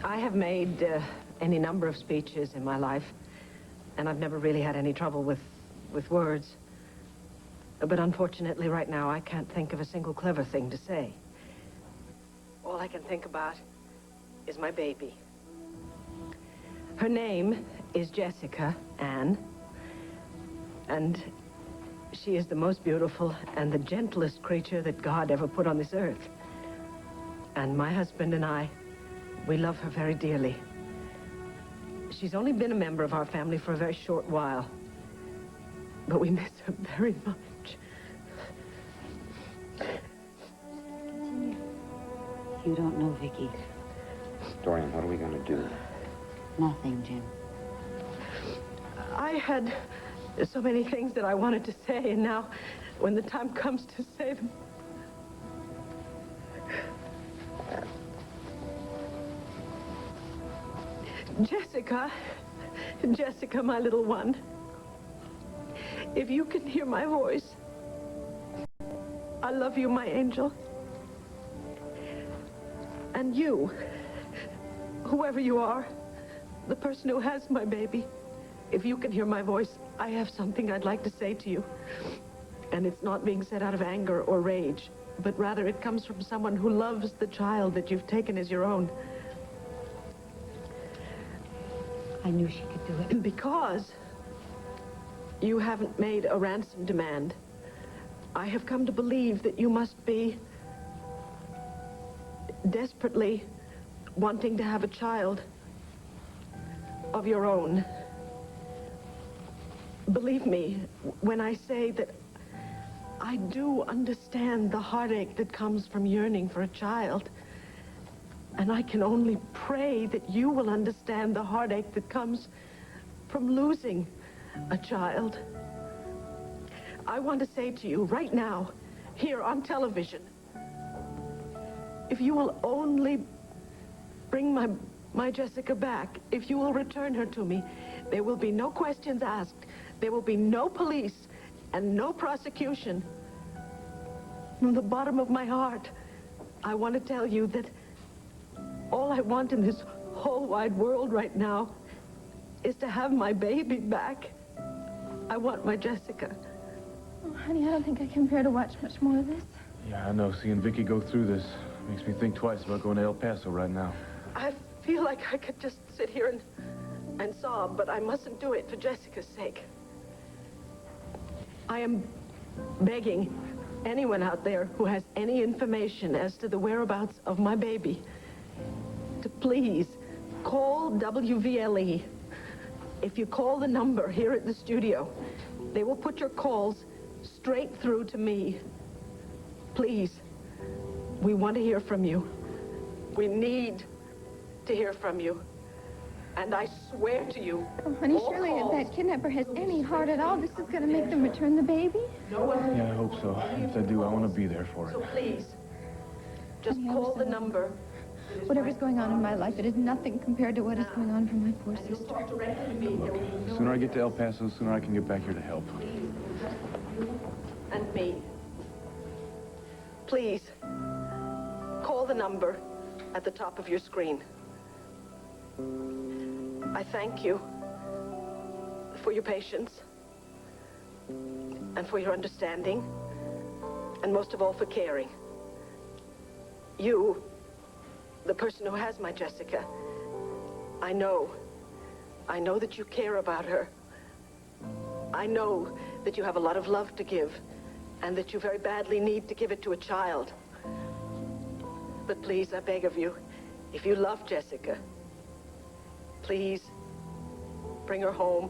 I have made any number of speeches in my life, and I've never really had any trouble with words. But unfortunately, right now, I can't think of a single clever thing to say. All I can think about is my baby. Her name is Jessica Ann, and she is the most beautiful and the gentlest creature that God ever put on this earth. And my husband and I, we love her very dearly. She's only been a member of our family for a very short while, but we miss her very much. Continue. You don't know Vicky. Dorian, what are we going to do? Nothing, Jim. I had so many things that I wanted to say, and now, when the time comes to say them... Jessica, my little one, if you can hear my voice, I love you, my angel. And you, whoever you are, the person who has my baby, if you can hear my voice, I have something I'd like to say to you. And it's not being said out of anger or rage, but rather it comes from someone who loves the child that you've taken as your own. I knew she could do it. Because you haven't made a ransom demand, I have come to believe that you must be desperately wanting to have a child of your own. Believe me when I say that I do understand the heartache that comes from yearning for a child. And I can only pray that you will understand the heartache that comes from losing a child. I want to say to you right now, here on television, if you will only bring my Jessica back, if you will return her to me, there will be no questions asked. There will be no police and no prosecution. From the bottom of my heart, I want to tell you that all I want in this whole wide world right now is to have my baby back. I want my Jessica. Oh, honey, I don't think I can bear to watch much more of this. Yeah, I know. Seeing Vicky go through this makes me think twice about going to El Paso right now. I feel like I could just sit here and sob, but I mustn't do it for Jessica's sake. I am begging anyone out there who has any information as to the whereabouts of my baby to please call WVLE. If you call the number here at the studio, they will put your calls straight through to me. Please, we want to hear from you. We need to hear from you. And I swear to you... Oh, honey, surely if that kidnapper has any heart at all, this is going to make them return the baby? No one... Yeah, I hope so. If they do, I want to be there for it. So please, just call the number. Whatever's going on in my life, it is nothing compared to what is going on for my poor sister. The sooner I get to El Paso, the sooner I can get back here to help. And me. Please, call the number at the top of your screen. I thank you for your patience and for your understanding, and most of all for caring. You, the person who has my Jessica, I know that you care about her. I know that you have a lot of love to give, and that you very badly need to give it to a child. But please, I beg of you, if you love Jessica, please bring her home.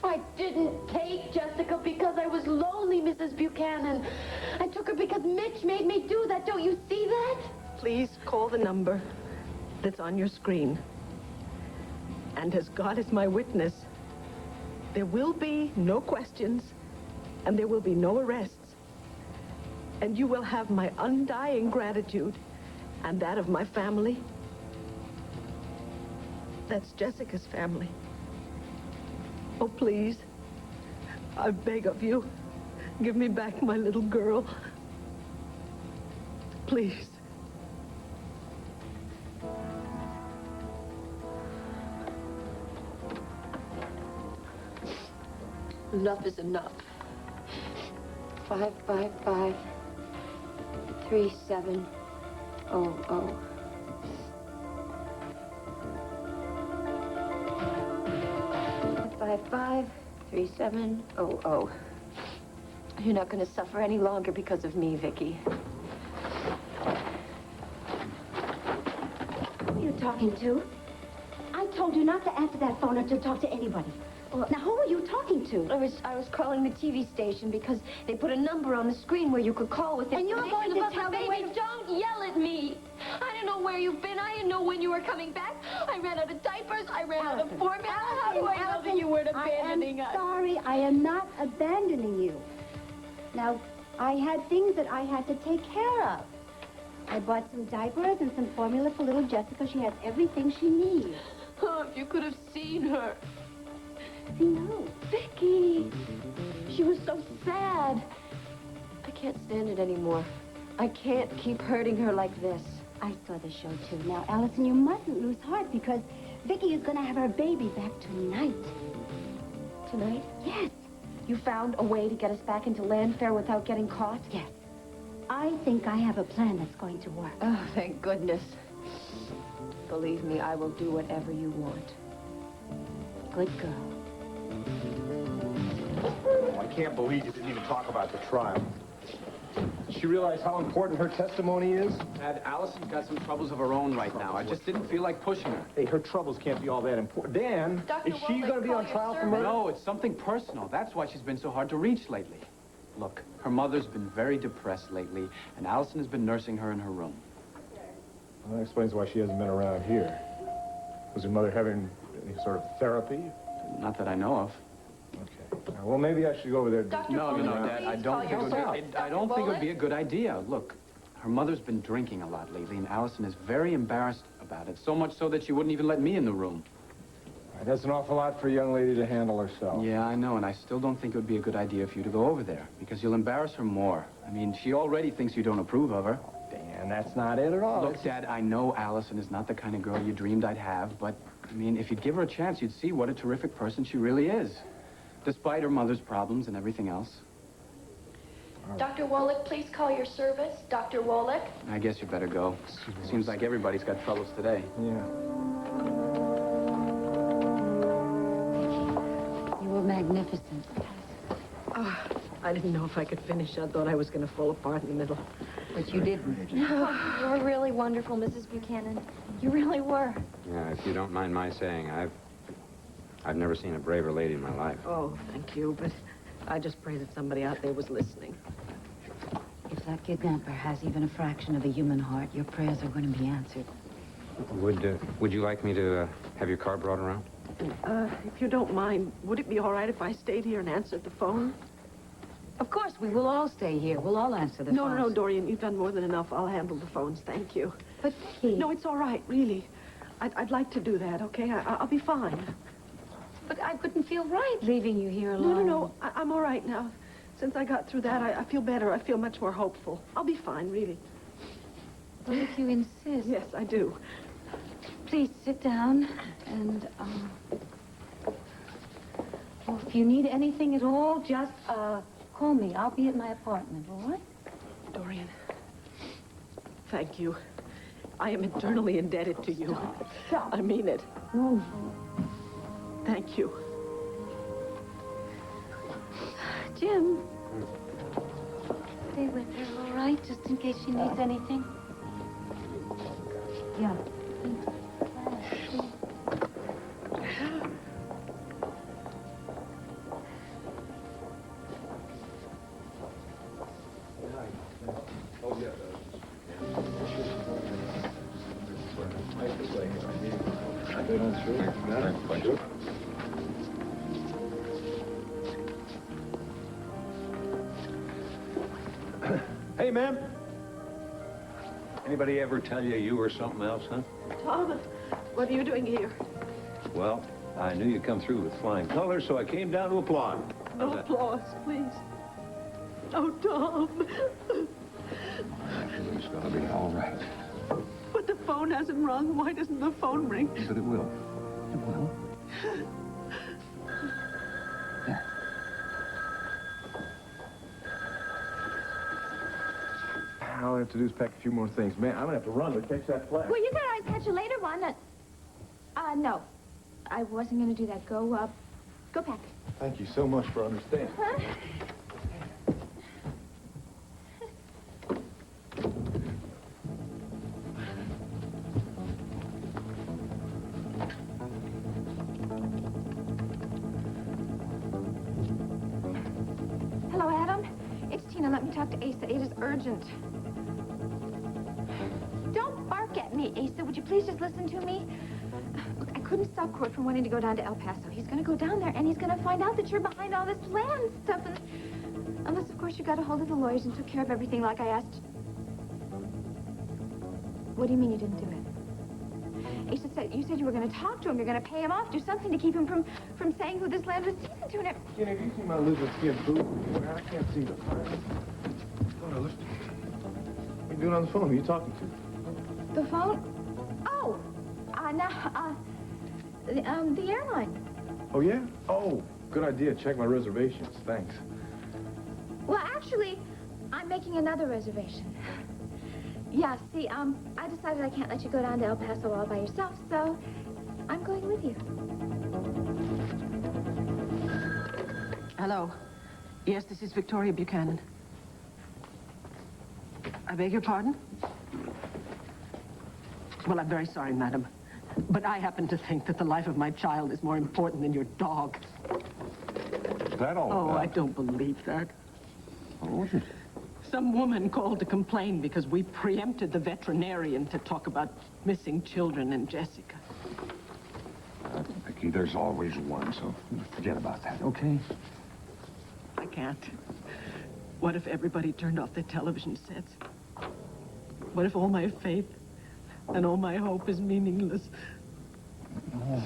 I didn't take Jessica because I was lonely, Mrs. Buchanan. I took her because Mitch made me do that. Don't you see that? Please call the number that's on your screen. And as God is my witness, there will be no questions and there will be no arrests. And you will have my undying gratitude and that of my family. That's Jessica's family. Oh, please, I beg of you, give me back my little girl. Please. Enough is enough. 555 3700. 555 3700. You're not going to suffer any longer because of me, Vicky. Who are you talking to? I told you not to answer that phone or to talk to anybody. Well, now, who are you talking to? I was calling the TV station because they put a number on the screen where you could call with And you're going to about tell the them baby. where to- Don't yell at me. I didn't know where you've been. I didn't know when you were coming back. I ran out of diapers. I ran out of formula. How do I know that you weren't abandoning us? I am sorry. I am not abandoning you. Now, I had things that I had to take care of. I bought some diapers and some formula for little Jessica. She has everything she needs. Oh, if you could have seen her. No. Vicky. She was so sad. I can't stand it anymore. I can't keep hurting her like this. I saw the show, too. Now, Allison, you mustn't lose heart because Vicky is going to have her baby back tonight. Tonight? Yes. You found a way to get us back into Landfair without getting caught? Yes. I think I have a plan that's going to work. Oh, thank goodness. Believe me, I will do whatever you want. Good girl. I can't believe you didn't even talk about the trial. Did she realize how important her testimony is? Dad, Allison's got some troubles of her own right now. I just didn't feel like pushing her. Hey, her troubles can't be all that important. Dan, Dr. is she Woltl, going to be on call trial your for murder? No, it's something personal. That's why she's been so hard to reach lately. Look, her mother's been very depressed lately, and Allison has been nursing her in her room. Well, that explains why she hasn't been around here. Was her mother having any sort of therapy? Not that I know of. Okay. Well, maybe I should go over there. No, Dad, I don't think it would be a good idea. Look, her mother's been drinking a lot lately, and Allison is very embarrassed about it. So much so that she wouldn't even let me in the room. That's an awful lot for a young lady to handle herself. Yeah, I know, and I still don't think it would be a good idea for you to go over there, because you'll embarrass her more. I mean, she already thinks you don't approve of her. Dan, that's not it at all. Look, Dad, I know Allison is not the kind of girl you dreamed I'd have, but, I mean, if you'd give her a chance, you'd see what a terrific person she really is, despite her mother's problems and everything else. Dr. Woltl, please call your service. Dr. Woltl. I guess you better go. Seems like everybody's got troubles today. Yeah. You were magnificent. Oh, I didn't know if I could finish. I thought I was going to fall apart in the middle. But you didn't. You were really wonderful, Mrs. Buchanan. You really were. Yeah, if you don't mind my saying, I've never seen a braver lady in my life. Oh, thank you, but I just pray that somebody out there was listening. If that kidnapper has even a fraction of a human heart, your prayers are going to be answered. Would you like me to have your car brought around? If you don't mind, would it be all right if I stayed here and answered the phone? Of course, we will all stay here. We'll all answer the No, phones. no, Dorian, you've done more than enough. I'll handle the phones, thank you. But Vicky... No, it's all right, really. I'd like to do that, okay? I'll be fine. But I wouldn't feel right leaving you here alone. No, I'm all right now. Since I got through that, I feel better. I feel much more hopeful. I'll be fine, really. Well, if you insist. Yes, I do. Please sit down and, well, if you need anything at all, just, call me. I'll be at my apartment, all right? Dorian, thank you. I am eternally indebted to you. Stop. I mean it. No. Thank you. Jim. Stay with her, all right? Just in case she needs anything. Yeah. Hey, ma'am. Anybody ever tell you you were something else, huh? Tom, what are you doing here? Well, I knew you'd come through with flying colors, so I came down to applaud. No How's that? applause, please. Oh, Tom. It's gonna be all right. But the phone hasn't rung. Why doesn't the phone ring? But it will. It will. Yeah. I have to do is pack a few more things. Man, I'm gonna have to run to catch that flash. Well, you can always catch a later one. No. I wasn't going to do that. Go pack. Thank you so much for understanding. Huh? Hello, Adam. It's Tina. Let me talk to Asa. It is urgent. Don't bark at me, Asa. Would you please just listen to me? Look, I couldn't stop Court from wanting to go down to El Paso. He's going to go down there, and he's going to find out that you're behind all this land stuff. And unless, of course, you got a hold of the lawyers and took care of everything like I asked. What do you mean you didn't do it? Asa said, you said you were going to talk to him. You're going to pay him off, do something to keep him from saying who this land was season to. And Kenny, have you seen my lizard skin boots? Man, I can't seem to find it. What are you doing on the phone? Who are you talking to? the phone? Oh, the airline. Oh, yeah? Oh, good idea. Check my reservations. Thanks. Well, actually, I'm making another reservation. Yeah, see, I decided I can't let you go down to El Paso all by yourself, so I'm going with you. Hello. Yes, this is Victoria Buchanan. I beg your pardon? Well, I'm very sorry, madam. But I happen to think that the life of my child is more important than your dog. Is that all? Oh, I don't believe that. What was it? Some woman called to complain because we preempted the veterinarian to talk about missing children and Jessica. Vicky, there's always one, so forget about that, okay? I can't. What if everybody turned off their television sets? What if all my faith and all my hope is meaningless? Oh,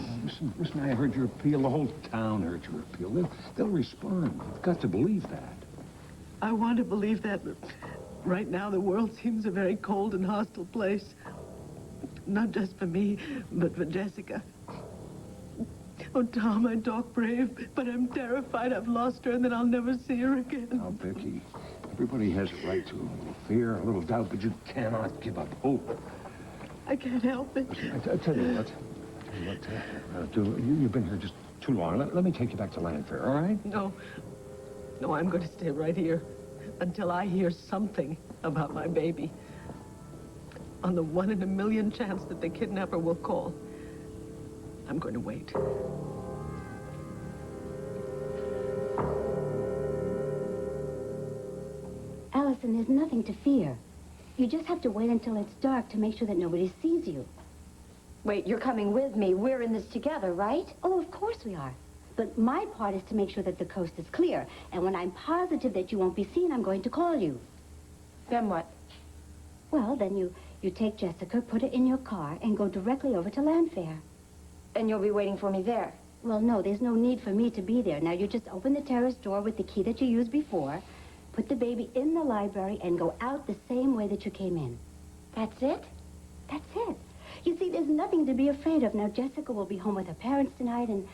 listen, I heard your appeal. The whole town heard your appeal. They'll respond. You've got to believe that. I want to believe that, but right now the world seems a very cold and hostile place. Not just for me, but for Jessica. Oh, Tom, I talk brave, but I'm terrified I've lost her and that I'll never see her again. Now, Vicky, everybody has a right to a little fear, a little doubt, but you cannot give up hope. I can't help it. Listen, I tell you what. You've been here just too long. Let me take you back to Landfair, all right? No, I'm going to stay right here until I hear something about my baby. On the 1 in a million chance that the kidnapper will call, I'm going to wait. Allison, there's nothing to fear. You just have to wait until it's dark to make sure that nobody sees you. Wait, you're coming with me. We're in this together, right? Oh, of course we are. But my part is to make sure that the coast is clear. And when I'm positive that you won't be seen, I'm going to call you. Then what? Well, then you take Jessica, put her in your car, and go directly over to Landfair. And you'll be waiting for me there. Well, no, there's no need for me to be there. Now, you just open the terrace door with the key that you used before, put the baby in the library, and go out the same way that you came in. That's it? That's it. You see, there's nothing to be afraid of. Now, Jessica will be home with her parents tonight, and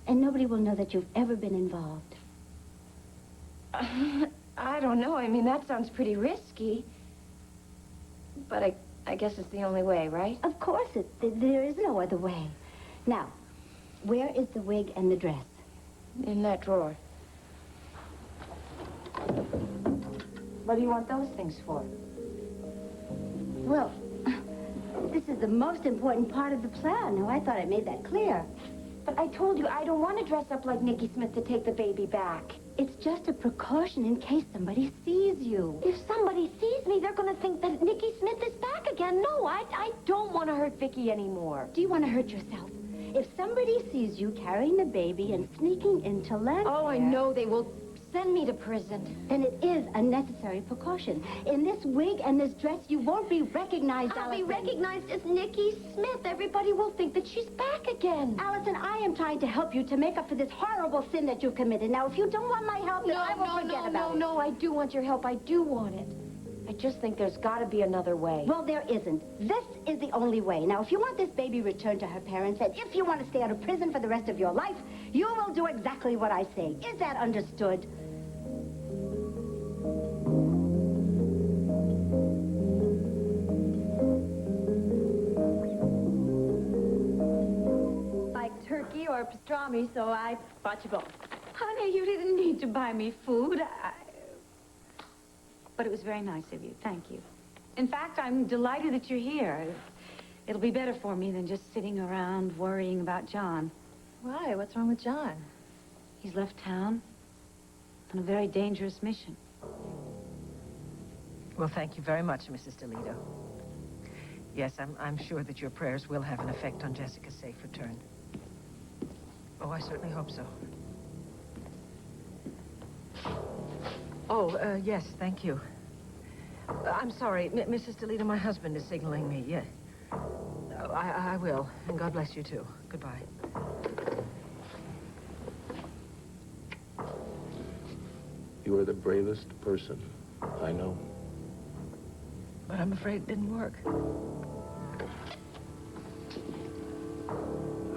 nobody will know that you've ever been involved. I don't know. I mean, that sounds pretty risky. But I guess it's the only way, right? Of course, there is no other way. Now, where is the wig and the dress? In that drawer. What do you want those things for? Well, this is the most important part of the plan. Now, I thought I made that clear. But I told you I don't want to dress up like Nicky Smith to take the baby back. It's just a precaution in case somebody sees you. If somebody sees me, they're going to think that Nicky Smith is back again. No, I don't want to hurt Vicky anymore. Do you want to hurt yourself? If somebody sees you carrying the baby and sneaking into Landfair... Oh, I know. They will send me to prison. Then it is a necessary precaution. In this wig and this dress, you won't be recognized, I'll Allison. be recognized as Nicky Smith. Everybody will think that she's back again. Allison, I am trying to help you to make up for this horrible sin that you've committed. Now, if you don't want my help, then I will forget about it. No, I do want your help. I do want it. I just think there's got to be another way. Well, there isn't. This is the only way. Now, if you want this baby returned to her parents, and if you want to stay out of prison for the rest of your life, you will do exactly what I say. Is that understood? pastrami, so I bought you both. Honey, you didn't need to buy me food. But it was very nice of you. Thank you. In fact, I'm delighted that you're here. It'll be better for me than just sitting around worrying about John. Why? What's wrong with John? He's left town on a very dangerous mission. Well, thank you very much, Mrs. DeLito. Yes, I'm sure that your prayers will have an effect on Jessica's safe return. Oh, I certainly hope so. Oh, yes, thank you. I'm sorry, Mrs. DeLito, my husband is signaling me. Yeah. I will, and God bless you, too. Goodbye. You are the bravest person I know. But I'm afraid it didn't work.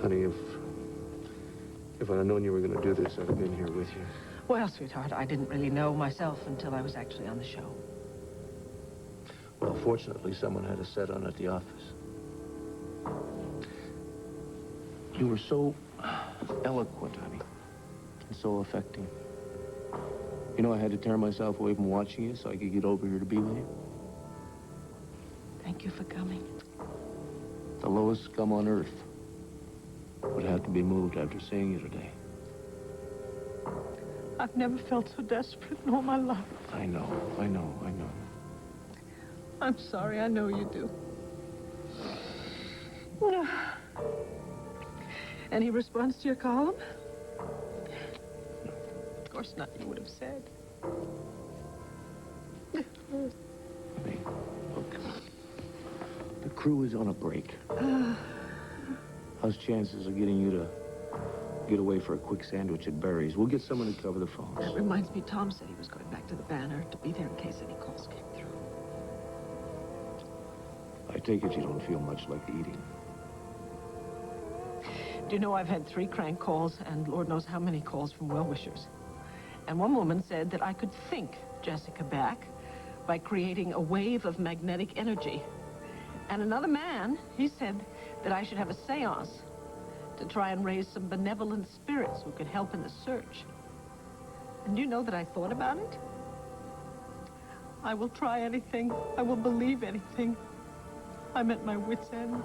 Honey, if I'd have known you were going to do this, I'd have been here with you. Well, sweetheart, I didn't really know myself until I was actually on the show. Well, fortunately, someone had a set on at the office. You were so eloquent, honey, and so affecting. You know, I had to tear myself away from watching you so I could get over here to be with you. Thank you for coming. The lowest scum on earth would have to be moved after seeing you today. I've never felt so desperate in all my life. I know. I'm sorry, I know you do. Any response to your column? Of course not, you would have said. Honey, look. The crew is on a break. How's chances of getting you to get away for a quick sandwich at Barry's? We'll get someone to cover the phones. That reminds me, Tom said he was going back to the Banner to be there in case any calls came through. I take it you don't feel much like eating. Do you know I've had 3 crank calls and Lord knows how many calls from well-wishers. And one woman said that I could think Jessica back by creating a wave of magnetic energy. And another man, he said that I should have a seance to try and raise some benevolent spirits who could help in the search. And do you know that I thought about it? I will try anything. I will believe anything. I'm at my wit's end.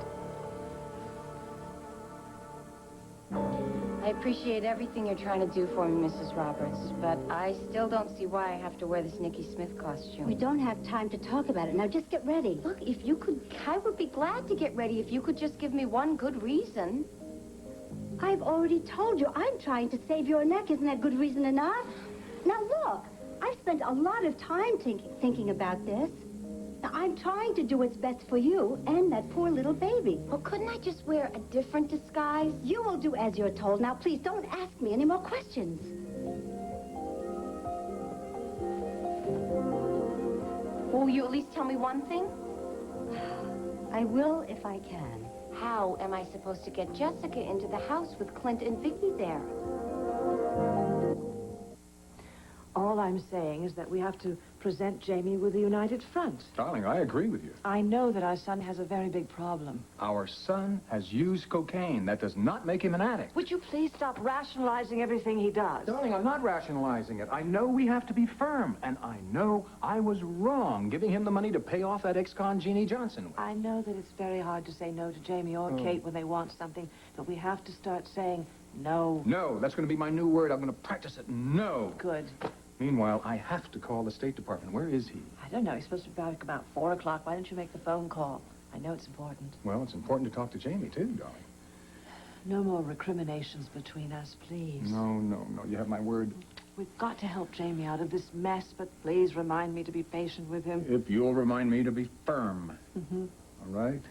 I appreciate everything you're trying to do for me, Mrs. Roberts, but I still don't see why I have to wear this Nicky Smith costume. We don't have time to talk about it. Now, just get ready. Look, if you could, I would be glad to get ready if you could just give me one good reason. I've already told you, I'm trying to save your neck. Isn't that good reason enough? Now, look, I've spent a lot of time thinking about this. Now, I'm trying to do what's best for you and that poor little baby. Well, couldn't I just wear a different disguise? You will do as you're told. Now, please, don't ask me any more questions. Will you at least tell me one thing? I will if I can. How am I supposed to get Jessica into the house with Clint and Vicky there? All I'm saying is that we have to present Jamie with a united front. Darling, I agree with you. I know that our son has a very big problem. Our son has used cocaine. That does not make him an addict. Would you please stop rationalizing everything he does? Darling, I'm not rationalizing it. I know we have to be firm, and I know I was wrong giving him the money to pay off that ex-con Jeannie Johnson. I know that it's very hard to say no to Jamie or Kate when they want something, but we have to start saying no. No, that's going to be my new word. I'm going to practice it. No. Good. Meanwhile, I have to call the State Department. Where is he? I don't know. He's supposed to be back about 4 o'clock. Why don't you make the phone call? I know it's important. Well, it's important to talk to Jamie, too, darling. No more recriminations between us, please. No. You have my word. We've got to help Jamie out of this mess, but please remind me to be patient with him. If you'll remind me to be firm. Mm-hmm. All right?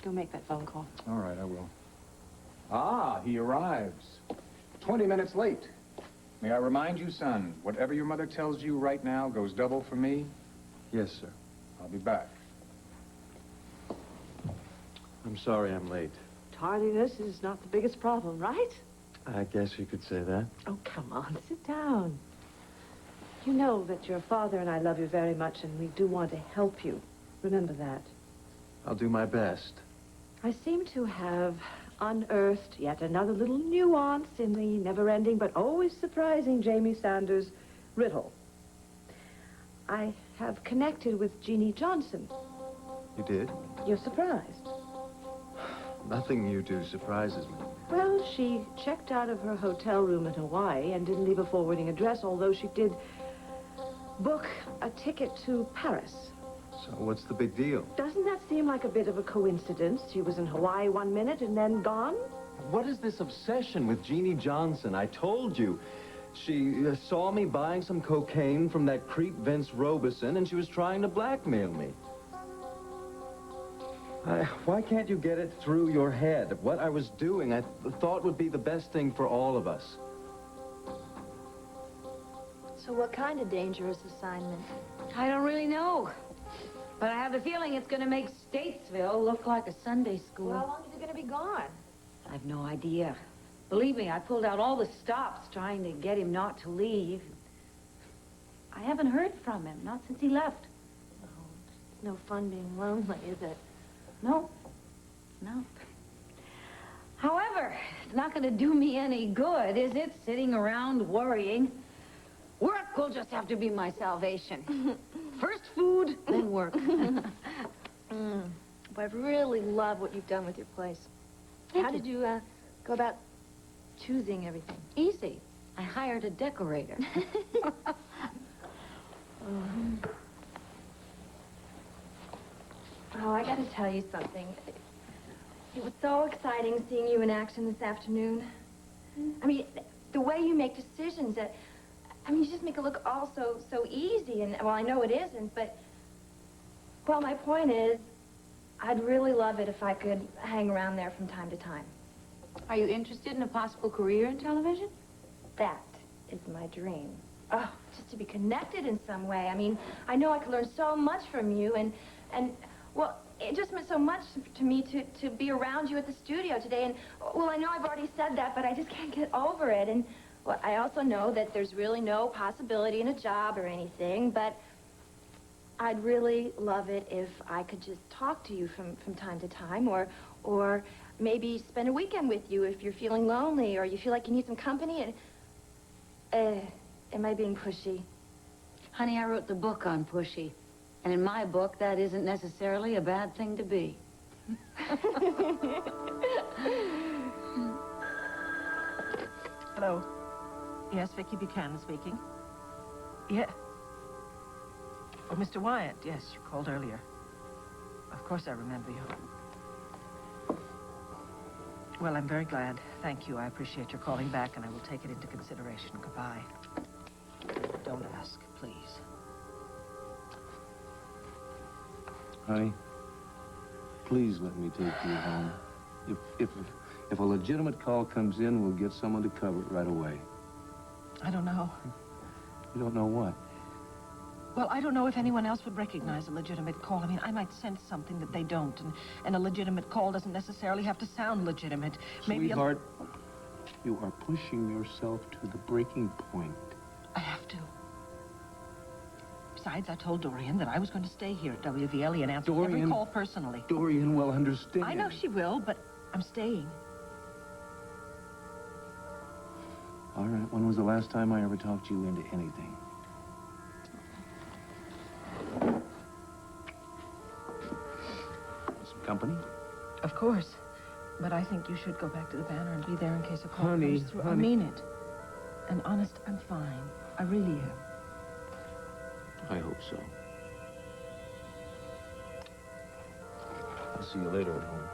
Go make that phone call. All right, I will. Ah, he arrives. 20 minutes late. May I remind you, son, whatever your mother tells you right now goes double for me? Yes, sir. I'll be back. I'm sorry I'm late. Tardiness is not the biggest problem, right? I guess you could say that. Oh, come on, sit down. You know that your father and I love you very much, and we do want to help you. Remember that. I'll do my best. I seem to have unearthed yet another little nuance in the never-ending but always surprising Jamie Sanders riddle. I have connected with Jeannie Johnson. You did? You're surprised? Nothing you do surprises me. Well, she checked out of her hotel room in Hawaii and didn't leave a forwarding address, although she did book a ticket to Paris. So what's the big deal? Doesn't that seem like a bit of a coincidence? She was in Hawaii 1 minute and then gone? What is this obsession with Jeannie Johnson? I told you. She saw me buying some cocaine from that creep Vince Robeson, and she was trying to blackmail me. Why can't you get it through your head? What I was doing, I thought would be the best thing for all of us. So what kind of dangerous assignment? I don't really know. But I have the feeling it's going to make Statesville look like a Sunday school. Well, how long is he going to be gone? I've no idea. Believe me, I pulled out all the stops trying to get him not to leave. I haven't heard from him, not since he left. Oh, it's no fun being lonely, is it? No. No. However, it's not going to do me any good, is it? Sitting around worrying. Work will just have to be my salvation. First food, then work. But I really love what you've done with your place. How did you go about choosing everything? Easy. I hired a decorator. Oh, I gotta tell you something. It was so exciting seeing you in action this afternoon. I mean, the way you make decisions, I mean, you just make it look all so easy, and, well, I know it isn't, but, well, my point is, I'd really love it if I could hang around there from time to time. Are you interested in a possible career in television? That is my dream. Oh, just to be connected in some way. I mean, I know I could learn so much from you, and well, it just meant so much to me to be around you at the studio today, and, well, I know I've already said that, but I just can't get over it, and, well, I also know that there's really no possibility in a job or anything, but I'd really love it if I could just talk to you from time to time, or maybe spend a weekend with you if you're feeling lonely or you feel like you need some company. And, am I being pushy? Honey, I wrote the book on pushy. And in my book, that isn't necessarily a bad thing to be. Hello. Yes, Vicki Buchanan speaking. Yeah. Oh, Mr. Wyatt. Yes, you called earlier. Of course I remember you. Well, I'm very glad. Thank you. I appreciate your calling back, and I will take it into consideration. Goodbye. Don't ask, please. Honey, please let me take you home. If a legitimate call comes in, we'll get someone to cover it right away. I don't know. You don't know what? Well, I don't know if anyone else would recognize a legitimate call. I mean, I might sense something that they don't, and a legitimate call doesn't necessarily have to sound legitimate. Maybe Sweetheart, you are pushing yourself to the breaking point. I have to. Besides, I told Dorian that I was going to stay here at WVLE and answer every call personally. Dorian will understand. I know she will, but I'm staying. All right, when was the last time I ever talked you into anything? Some company? Of course. But I think you should go back to the Banner and be there in case a call Honey, comes through. honey. I mean it. And honest, I'm fine. I really am. I hope so. I'll see you later at home.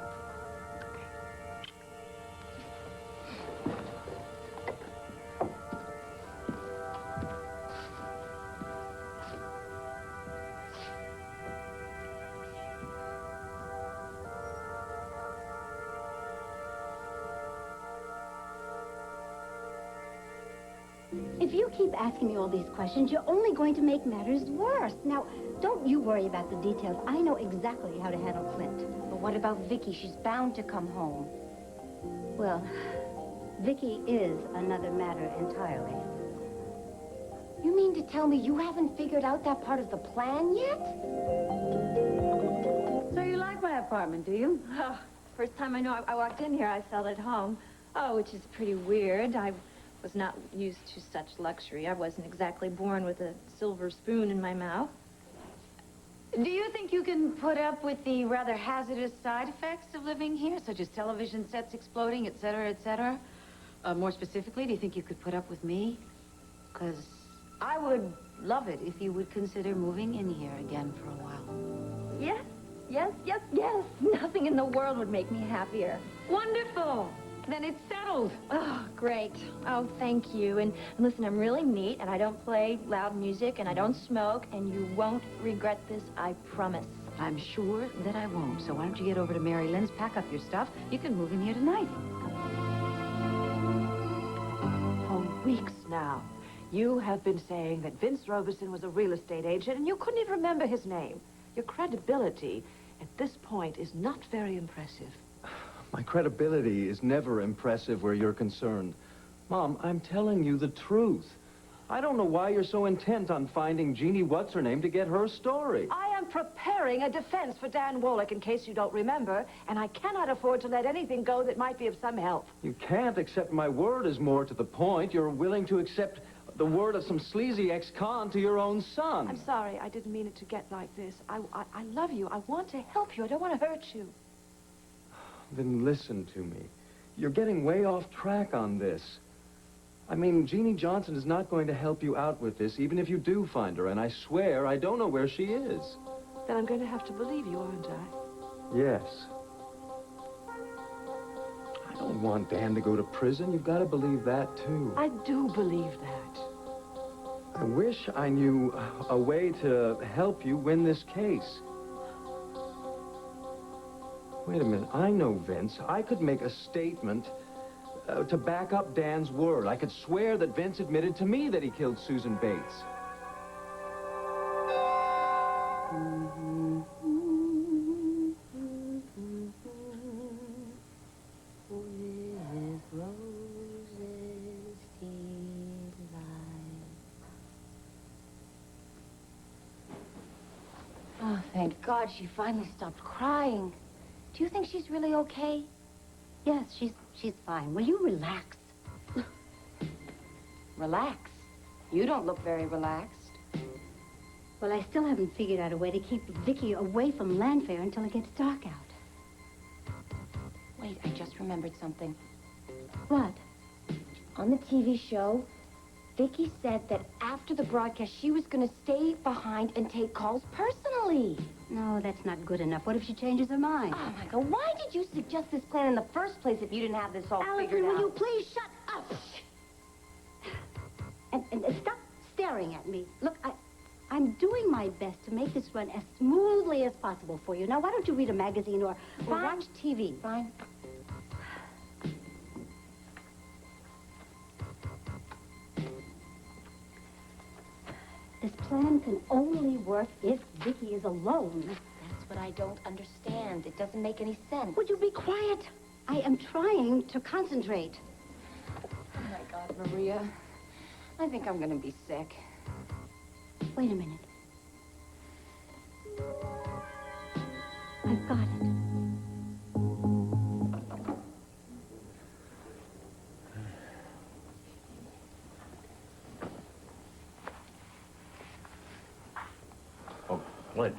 If you keep asking me all these questions, you're only going to make matters worse. Now, don't you worry about the details. I know exactly how to handle Clint. But what about Vicky? She's bound to come home. Well, Vicky is another matter entirely. You mean to tell me you haven't figured out that part of the plan yet? So you like my apartment, do you? Oh, First time I walked in here, I felt at home. Oh, which is pretty weird. I was not used to such luxury. I wasn't exactly born with a silver spoon in my mouth. Do you think you can put up with the rather hazardous side effects of living here, such as television sets exploding, et cetera, et cetera? More specifically, do you think you could put up with me? Because I would love it if you would consider moving in here again for a while. Yes, yes, yes, yes. Nothing in the world would make me happier. Wonderful. Then it's settled. Oh, great. Oh, thank you. And listen, I'm really neat, and I don't play loud music, and I don't smoke, and you won't regret this, I promise. I'm sure that I won't. So why don't you get over to Mary Lynn's, pack up your stuff. You can move in here tonight. For weeks now, you have been saying that Vince Robeson was a real estate agent, and you couldn't even remember his name. Your credibility at this point is not very impressive. My credibility is never impressive where you're concerned. Mom, I'm telling you the truth. I don't know why you're so intent on finding Jeannie What's-Her-Name to get her story. I am preparing a defense for Dan Woloch, in case you don't remember, and I cannot afford to let anything go that might be of some help. You can't accept my word is more to the point. You're willing to accept the word of some sleazy ex-con to your own son. I'm sorry, I didn't mean it to get like this. I love you. I want to help you. I don't want to hurt you. Then listen to me. You're getting way off track on this. I mean, Jeannie Johnson is not going to help you out with this, even if you do find her, and I swear I don't know where she is. Then I'm going to have to believe you, aren't I? Yes. I don't want Dan to go to prison. You've got to believe that, too. I do believe that. I wish I knew a way to help you win this case. Wait a minute. I know Vince. I could make a statement to back up Dan's word. I could swear that Vince admitted to me that he killed Susan Bates. Oh, thank God she finally stopped crying. Do you think she's really okay? Yes, she's fine. Will you relax? Relax. You don't look very relaxed. Well, I still haven't figured out a way to keep Vicky away from Landfair until it gets dark out. Wait, I just remembered something. What? On the TV show, Vicky said that after the broadcast, she was going to stay behind and take calls personally. No, that's not good enough. What if she changes her mind? Oh, my God, why did you suggest this plan in the first place if you didn't have this all figured out? Will you please shut up? And stop staring at me. Look, I'm doing my best to make this run as smoothly as possible for you. Now, why don't you read a magazine or watch TV? Fine. This plan can only work if Vicky is alone. That's what I don't understand. It doesn't make any sense. Would you be quiet? I am trying to concentrate. Oh, my God, Maria. I think I'm going to be sick. Wait a minute. I've got it. Clint.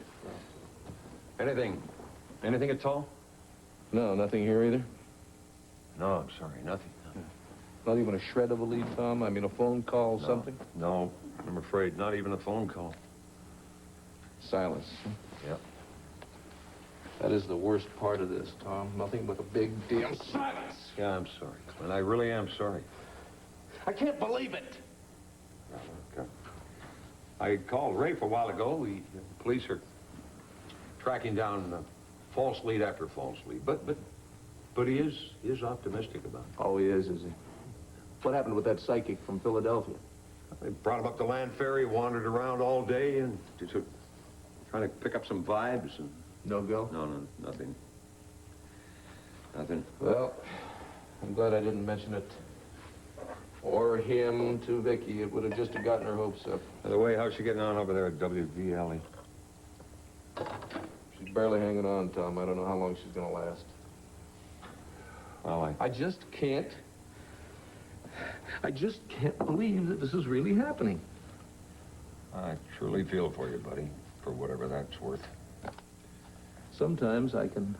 Anything at all? No, nothing here either? No, I'm sorry, nothing. Not even a shred of a lead, Tom? I mean, a phone call, something? No, I'm afraid not even a phone call. Silence. Yep. That is the worst part of this, Tom. Nothing but a big damn silence. Yeah, I'm sorry, Clint. I really am sorry. I can't believe it. Okay. I called Rafe a while ago. The police are tracking down false lead after false lead. But he is optimistic about it. Oh, he is he? What happened with that psychic from Philadelphia? They brought him up to Land Ferry, wandered around all day, and just trying to pick up some vibes. And no go? No, nothing. Nothing. Well, I'm glad I didn't mention it. Or him to Vicky. It would have just gotten her hopes up. By the way, how's she getting on over there at WVLE? She's barely hanging on, Tom. I don't know how long she's going to last. Well, I just can't believe that this is really happening. I truly feel for you, buddy, for whatever that's worth. Sometimes I can't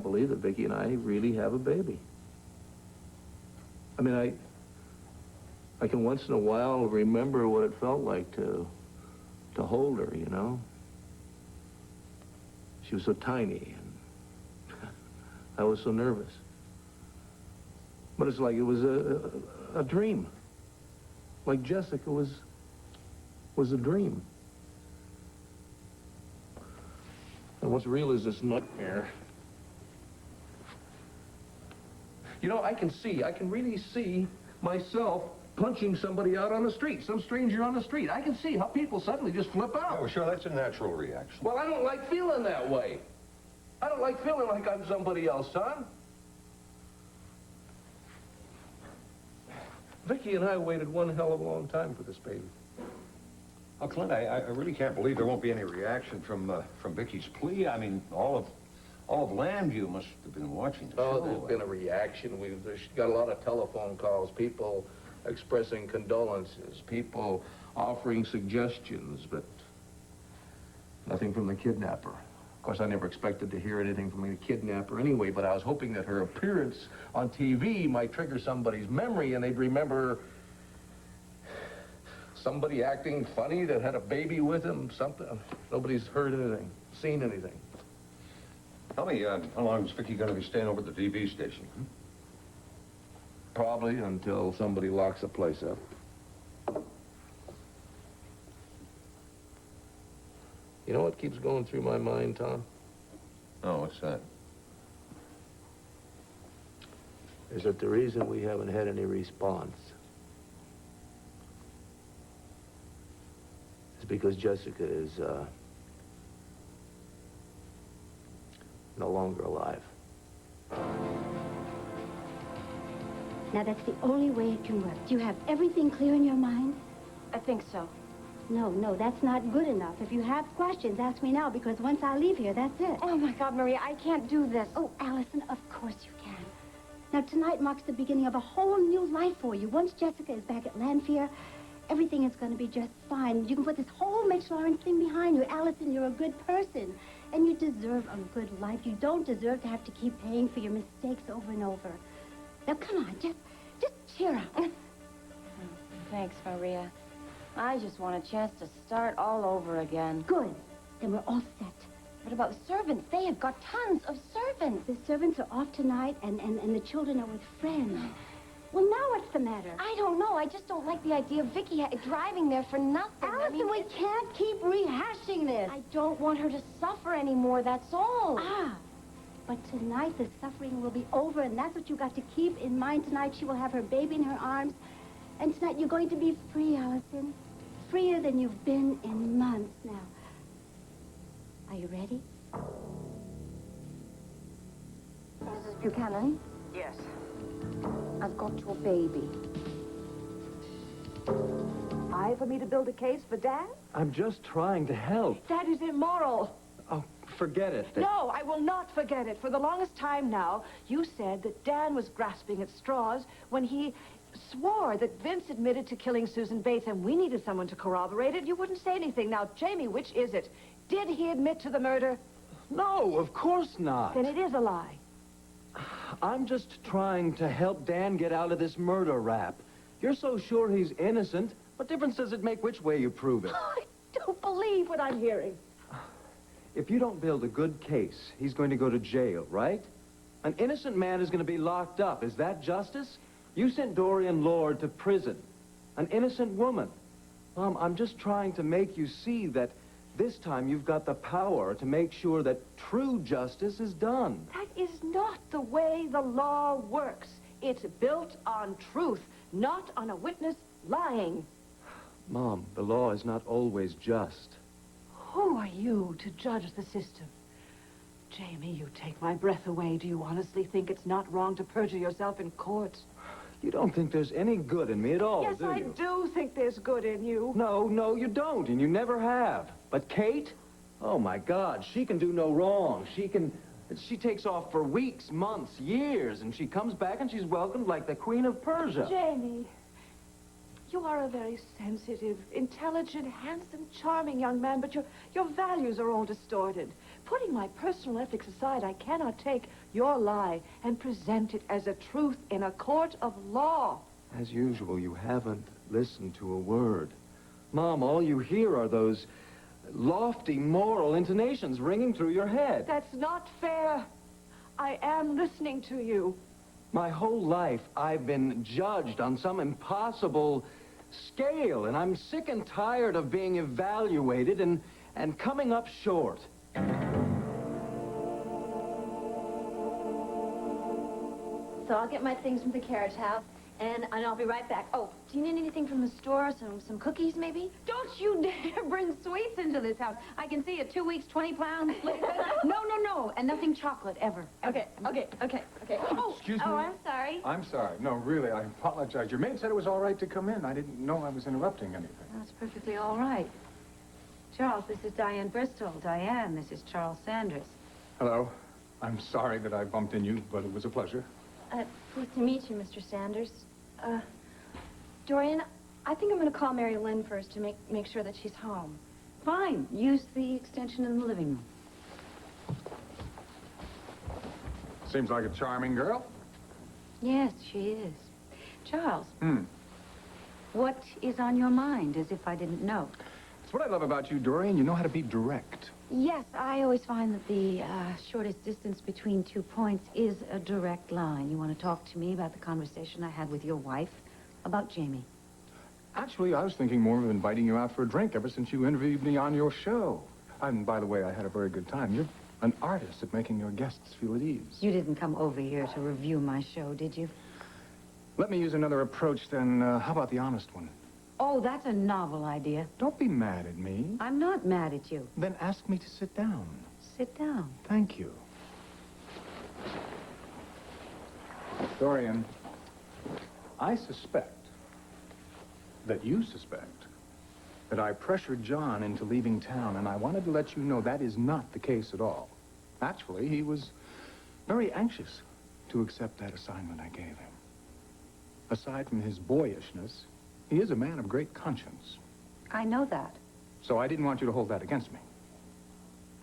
believe that Vicki and I really have a baby. I mean, I can once in a while remember what it felt like to hold her, you know? She was so tiny, and I was so nervous. But it's like it was a dream. Like Jessica was a dream. And what's real is this nightmare. You know, I can really see myself punching somebody out on the street, some stranger on the street. I can see how people suddenly just flip out. Oh, sure, that's a natural reaction. Well, I don't like feeling that way. I don't like feeling like I'm somebody else, son. Vicki and I waited one hell of a long time for this baby. Oh, Clint, I really can't believe there won't be any reaction from Vicky's plea. I mean, all of Lambview must have been watching the show. There's been a reaction. We've got a lot of telephone calls, people expressing condolences, people offering suggestions, but nothing from the kidnapper. Of course, I never expected to hear anything from the kidnapper anyway, but I was hoping that her appearance on TV might trigger somebody's memory and they'd remember somebody acting funny that had a baby with him, something. Nobody's heard anything, seen anything. Tell me, how long is Vicky going to be staying over at the TV station? Probably until somebody locks the place up. You know what keeps going through my mind, Tom? Oh, what's that? Is that the reason we haven't had any response is because Jessica is no longer alive. Now, that's the only way it can work. Do you have everything clear in your mind? I think so. No, that's not good enough. If you have questions, ask me now, because once I leave here, that's it. Oh, my God, Maria, I can't do this. Oh, Allison, of course you can. Now, tonight marks the beginning of a whole new life for you. Once Jessica is back at Lanphier, everything is going to be just fine. You can put this whole Mitch Lawrence thing behind you. Allison, you're a good person, and you deserve a good life. You don't deserve to have to keep paying for your mistakes over and over. Now, come on, just cheer up. Thanks, Maria. I just want a chance to start all over again. Good. Then we're all set. What about the servants? They have got tons of servants. The servants are off tonight, and the children are with friends. Well, now what's the matter? I don't know. I just don't like the idea of Vicky driving there for nothing. Allison, we can't keep rehashing this. I don't want her to suffer anymore, that's all. But tonight the suffering will be over, and that's what you got to keep in mind. Tonight she will have her baby in her arms, and tonight you're going to be free, Allison. Freer than you've been in months now. Are you ready? Mrs. Buchanan? Yes. I've got your baby. Eye for me to build a case for Dad? I'm just trying to help. That is immoral. Oh, forget it. No, I will not forget it. For the longest time now, you said that Dan was grasping at straws when he swore that Vince admitted to killing Susan Bates, and we needed someone to corroborate it. You wouldn't say anything. Now, Jamie, which is it? Did he admit to the murder? No, of course not. Then it is a lie. I'm just trying to help Dan get out of this murder rap. You're so sure he's innocent. What difference does it make which way you prove it? I don't believe what I'm hearing. If you don't build a good case, he's going to go to jail, right? An innocent man is going to be locked up. Is that justice? You sent Dorian Lord to prison. An innocent woman. Mom, I'm just trying to make you see that this time you've got the power to make sure that true justice is done. That is not the way the law works. It's built on truth, not on a witness lying. Mom, the law is not always just. Who are you to judge the system? Jamie, you take my breath away. Do you honestly think it's not wrong to perjure yourself in court? You don't think there's any good in me at all, Yes, do you? I do think there's good in you. No, you don't, and you never have. But Kate? Oh, my God, she can do no wrong. She can... She takes off for weeks, months, years, and she comes back and she's welcomed like the Queen of Persia. Jamie, you are a very sensitive, intelligent, handsome, charming young man, but your values are all distorted. Putting my personal ethics aside, I cannot take your lie and present it as a truth in a court of law. As usual, you haven't listened to a word. Mom, all you hear are those lofty moral intonations ringing through your head. That's not fair. I am listening to you. My whole life, I've been judged on some impossible scale, and I'm sick and tired of being evaluated and coming up short. So I'll get my things from the carriage house, and I'll be right back. Oh, do you need anything from the store? Some cookies, maybe? Don't you dare bring sweets into this house. I can see it 2 weeks, 20 pounds. No. And nothing chocolate, ever. Okay. Oh, Excuse me? Oh, I'm sorry. I'm sorry. No, really, I apologize. Your maid said it was all right to come in. I didn't know I was interrupting anything. That's perfectly all right. Charles, this is Diane Bristol. Diane, this is Charles Sanders. Hello. I'm sorry that I bumped in you, but it was a pleasure. Pleased to meet you, Mr. Sanders. Dorian, I think I'm going to call Mary Lynn first to make sure that she's home. Fine. Use the extension in the living room. Seems like a charming girl. Yes, she is. Charles, Hmm. what is on your mind, as if I didn't know? It's what I love about you, Dorian. You know how to be direct. Yes, I always find that the shortest distance between 2 points is a direct line. You want to talk to me about the conversation I had with your wife about Jamie? Actually, I was thinking more of inviting you out for a drink ever since you interviewed me on your show. And by the way, I had a very good time. You're an artist at making your guests feel at ease. You didn't come over here to review my show, did you? Let me use another approach, then. How about the honest one? Oh, that's a novel idea. Don't be mad at me. I'm not mad at you. Then ask me to sit down. Sit down. Thank you. Dorian, I suspect that you suspect that I pressured John into leaving town, and I wanted to let you know that is not the case at all. Actually, he was very anxious to accept that assignment I gave him. Aside from his boyishness, he is a man of great conscience. I know that. So I didn't want you to hold that against me.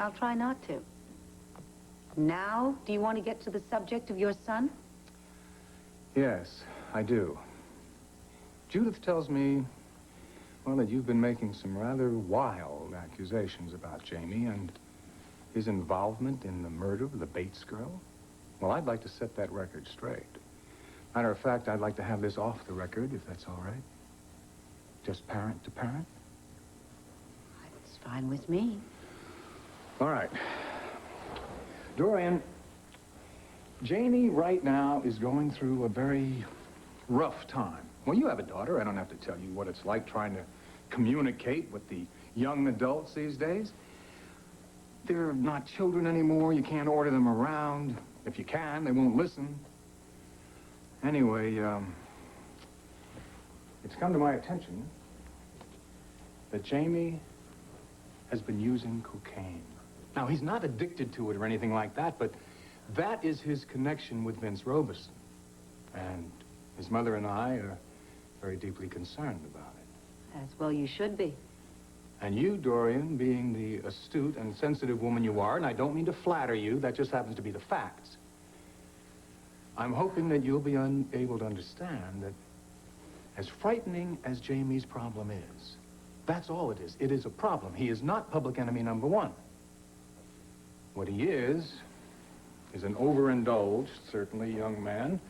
I'll try not to. Now, do you want to get to the subject of your son? Yes, I do. Judith tells me, well, that you've been making some rather wild accusations about Jamie and his involvement in the murder of the Bates girl. Well, I'd like to set that record straight. Matter of fact, I'd like to have this off the record, if that's all right. Just parent to parent. It's fine with me. All right. Dorian, Janie right now is going through a very rough time. Well, you have a daughter. I don't have to tell you what it's like trying to communicate with the young adults these days. They're not children anymore. You can't order them around. If you can, they won't listen. Anyway, it's come to my attention that Jamie has been using cocaine. Now, he's not addicted to it or anything like that, but that is his connection with Vince Robeson. And his mother and I are very deeply concerned about it. As well you should be. And you, Dorian, being the astute and sensitive woman you are, and I don't mean to flatter you, that just happens to be the facts. I'm hoping that you'll be able to understand that as frightening as Jamie's problem is, that's all it is. It is a problem. He is not public enemy number one. What he is an overindulged, certainly, young man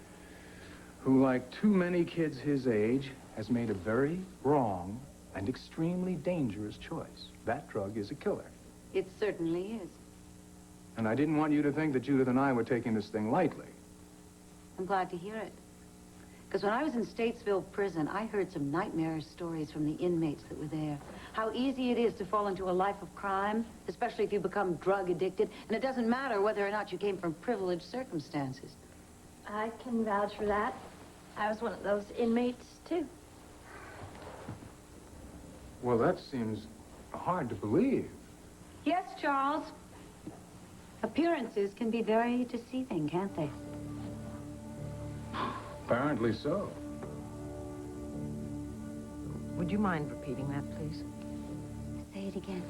who, like too many kids his age, has made a very wrong and extremely dangerous choice. That drug is a killer. It certainly is. And I didn't want you to think that Judith and I were taking this thing lightly. I'm glad to hear it. Because when I was in Statesville prison, I heard some nightmarish stories from the inmates that were there. How easy it is to fall into a life of crime, especially if you become drug addicted. And it doesn't matter whether or not you came from privileged circumstances. I can vouch for that. I was one of those inmates, too. Well, that seems hard to believe. Yes, Charles. Appearances can be very deceiving, can't they? Apparently so. Would you mind repeating that, please? Say it again.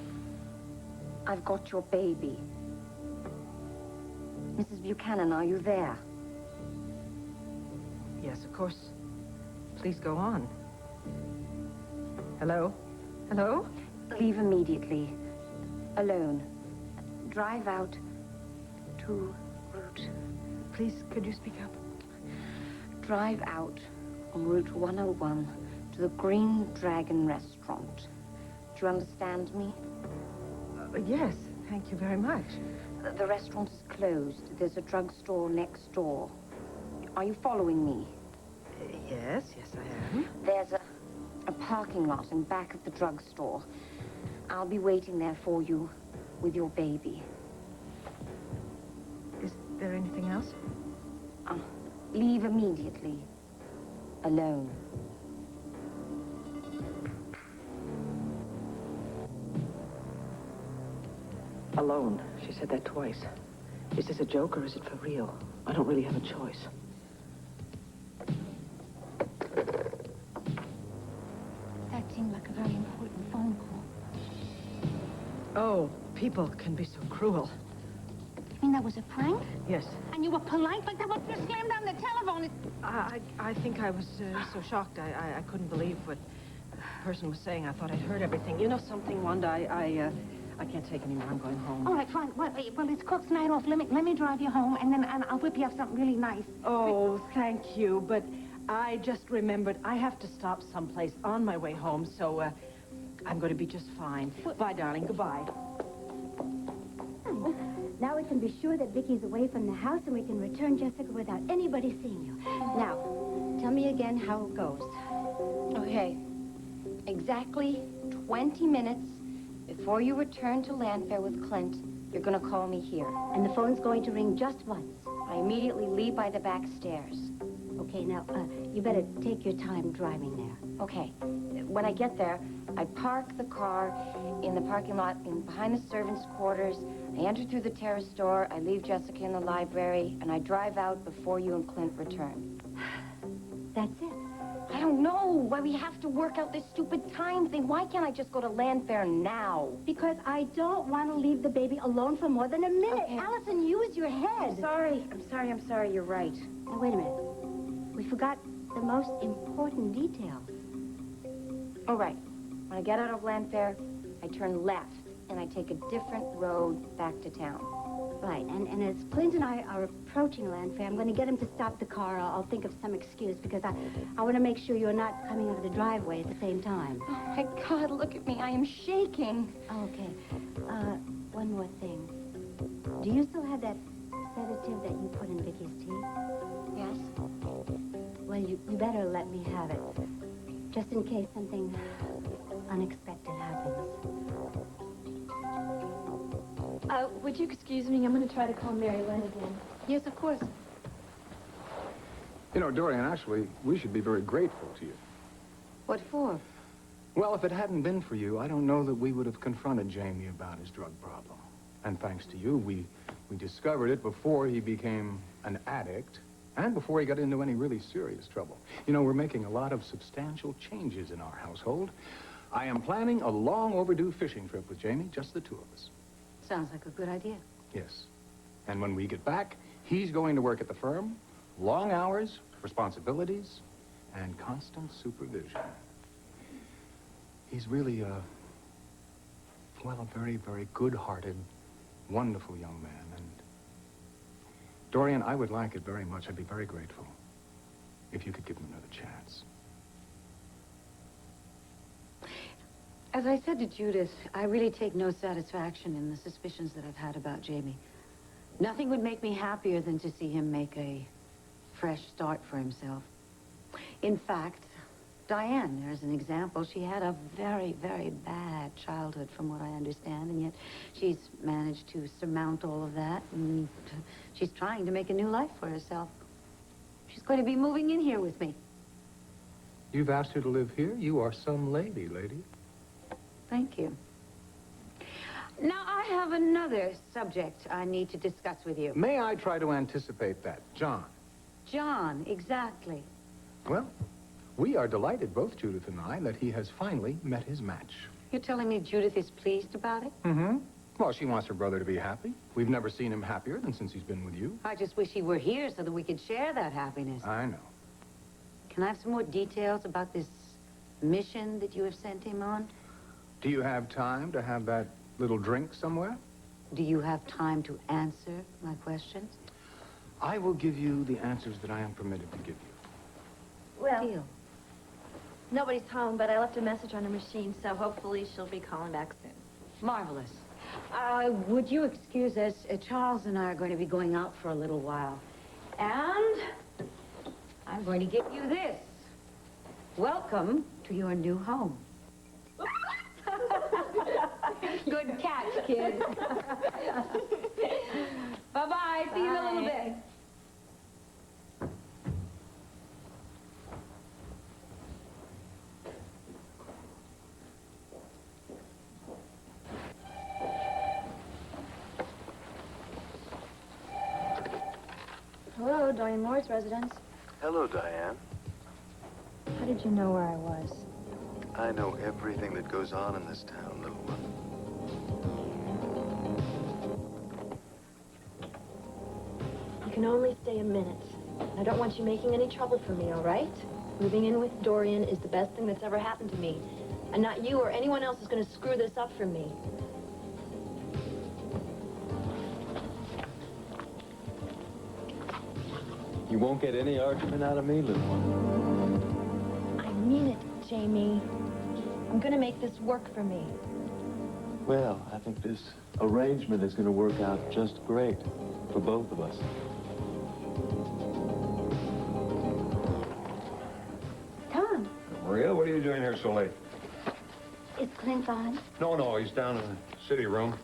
I've got your baby. Mrs. Buchanan, are you there? Yes, of course. Please go on. Hello? Hello? Leave immediately. Alone. Drive out to Route. Please, could you speak up? Drive out on Route 101 to the Green Dragon restaurant. Do you understand me? Yes, thank you very much. The restaurant is closed. There's a drugstore next door. Are you following me? Yes, I am. There's a parking lot in back of the drugstore. I'll be waiting there for you with your baby. Is there anything else? Leave immediately. Alone. Alone. She said that twice. Is this a joke or is it for real? I don't really have a choice. That seemed like a very important phone call. Oh, people can be so cruel. You mean that was a prank? Yes. And you were polite like that? Why did you slam down the telephone? I think I was so shocked. I couldn't believe what the person was saying. I thought I'd heard everything. You know something, Wanda? I can't take any more. I'm going home. All right, fine. Well, it's Cook's night off. Let me drive you home, and then I'll whip you up something really nice. Oh, thank you. But I just remembered I have to stop someplace on my way home, so I'm going to be just fine. Bye, darling. Goodbye. Now we can be sure that Vicky's away from the house and we can return Jessica without anybody seeing you. Now, tell me again how it goes. Okay. Exactly 20 minutes before you return to Landfair with Clint, you're going to call me here. And the phone's going to ring just once. I immediately leave by the back stairs. Okay, now, you better take your time driving there. Okay. When I get there, I park the car in the parking lot behind the servants' quarters. I enter through the terrace door. I leave Jessica in the library, and I drive out before you and Clint return. That's it. I don't know why we have to work out this stupid time thing. Why can't I just go to Landfair now? Because I don't want to leave the baby alone for more than a minute. Okay. Allison, use your head. I'm sorry. You're right. Now, wait a minute. We forgot the most important detail. All right. When I get out of Landfair, I turn left, and I take a different road back to town. Right, and as Clint and I are approaching Landfair, I'm going to get him to stop the car. I'll think of some excuse, because I want to make sure you're not coming over the driveway at the same time. Oh, my God, look at me. I am shaking. Okay. One more thing. Do you still have that sedative that you put in Vicky's tea? Yes? Well, you better let me have it, just in case something unexpected happens. Would you excuse me? I'm going to try to call Mary Lynn again. Yes, of course. You know, Dorian, actually, we should be very grateful to you. What for? Well, if it hadn't been for you, I don't know that we would have confronted Jamie about his drug problem. And thanks to you, we discovered it before he became an addict and before he got into any really serious trouble. You know, we're making a lot of substantial changes in our household. I am planning a long overdue fishing trip with Jamie, just the two of us. Sounds like a good idea. Yes. And when we get back, he's going to work at the firm. Long hours, responsibilities, and constant supervision. He's really a very, very good-hearted, wonderful young man. And Dorian, I would like it very much. I'd be very grateful if you could give him another chance. As I said to Judith, I really take no satisfaction in the suspicions that I've had about Jamie. Nothing would make me happier than to see him make a fresh start for himself. In fact, Diane, there's an example. She had a very, very bad childhood, from what I understand, and yet she's managed to surmount all of that, and she's trying to make a new life for herself. She's going to be moving in here with me. You've asked her to live here? You are some lady. Thank you. Now, I have another subject I need to discuss with you. May I try to anticipate that? John. John, exactly. Well, we are delighted, both Judith and I, that he has finally met his match. You're telling me Judith is pleased about it? Mm-hmm. Well, she wants her brother to be happy. We've never seen him happier than since he's been with you. I just wish he were here so that we could share that happiness. I know. Can I have some more details about this mission that you have sent him on? Do you have time to have that little drink somewhere? Do you have time to answer my questions? I will give you the answers that I am permitted to give you. Well, Deal. nobody's home, but I left a message on her machine, so hopefully she'll be calling back soon. Marvelous. Would you excuse us? Charles and I are going to be going out for a little while. And I'm going to give you this. Welcome to your new home. Good catch, kid. Bye-bye. See you in a little bit. Hello, Dorian Moore's residence. Hello, Diane. How did you know where I was? I know everything that goes on in this town, little one. You can only stay a minute. I don't want you making any trouble for me, all right? Moving in with Dorian is the best thing that's ever happened to me. And not you or anyone else is going to screw this up for me. You won't get any argument out of me, little one. I mean it, Jamie. I'm going to make this work for me. Well, I think this arrangement is going to work out just great for both of us. Tom, Maria, what are you doing here so late? is Clint on? No, he's down in the city room.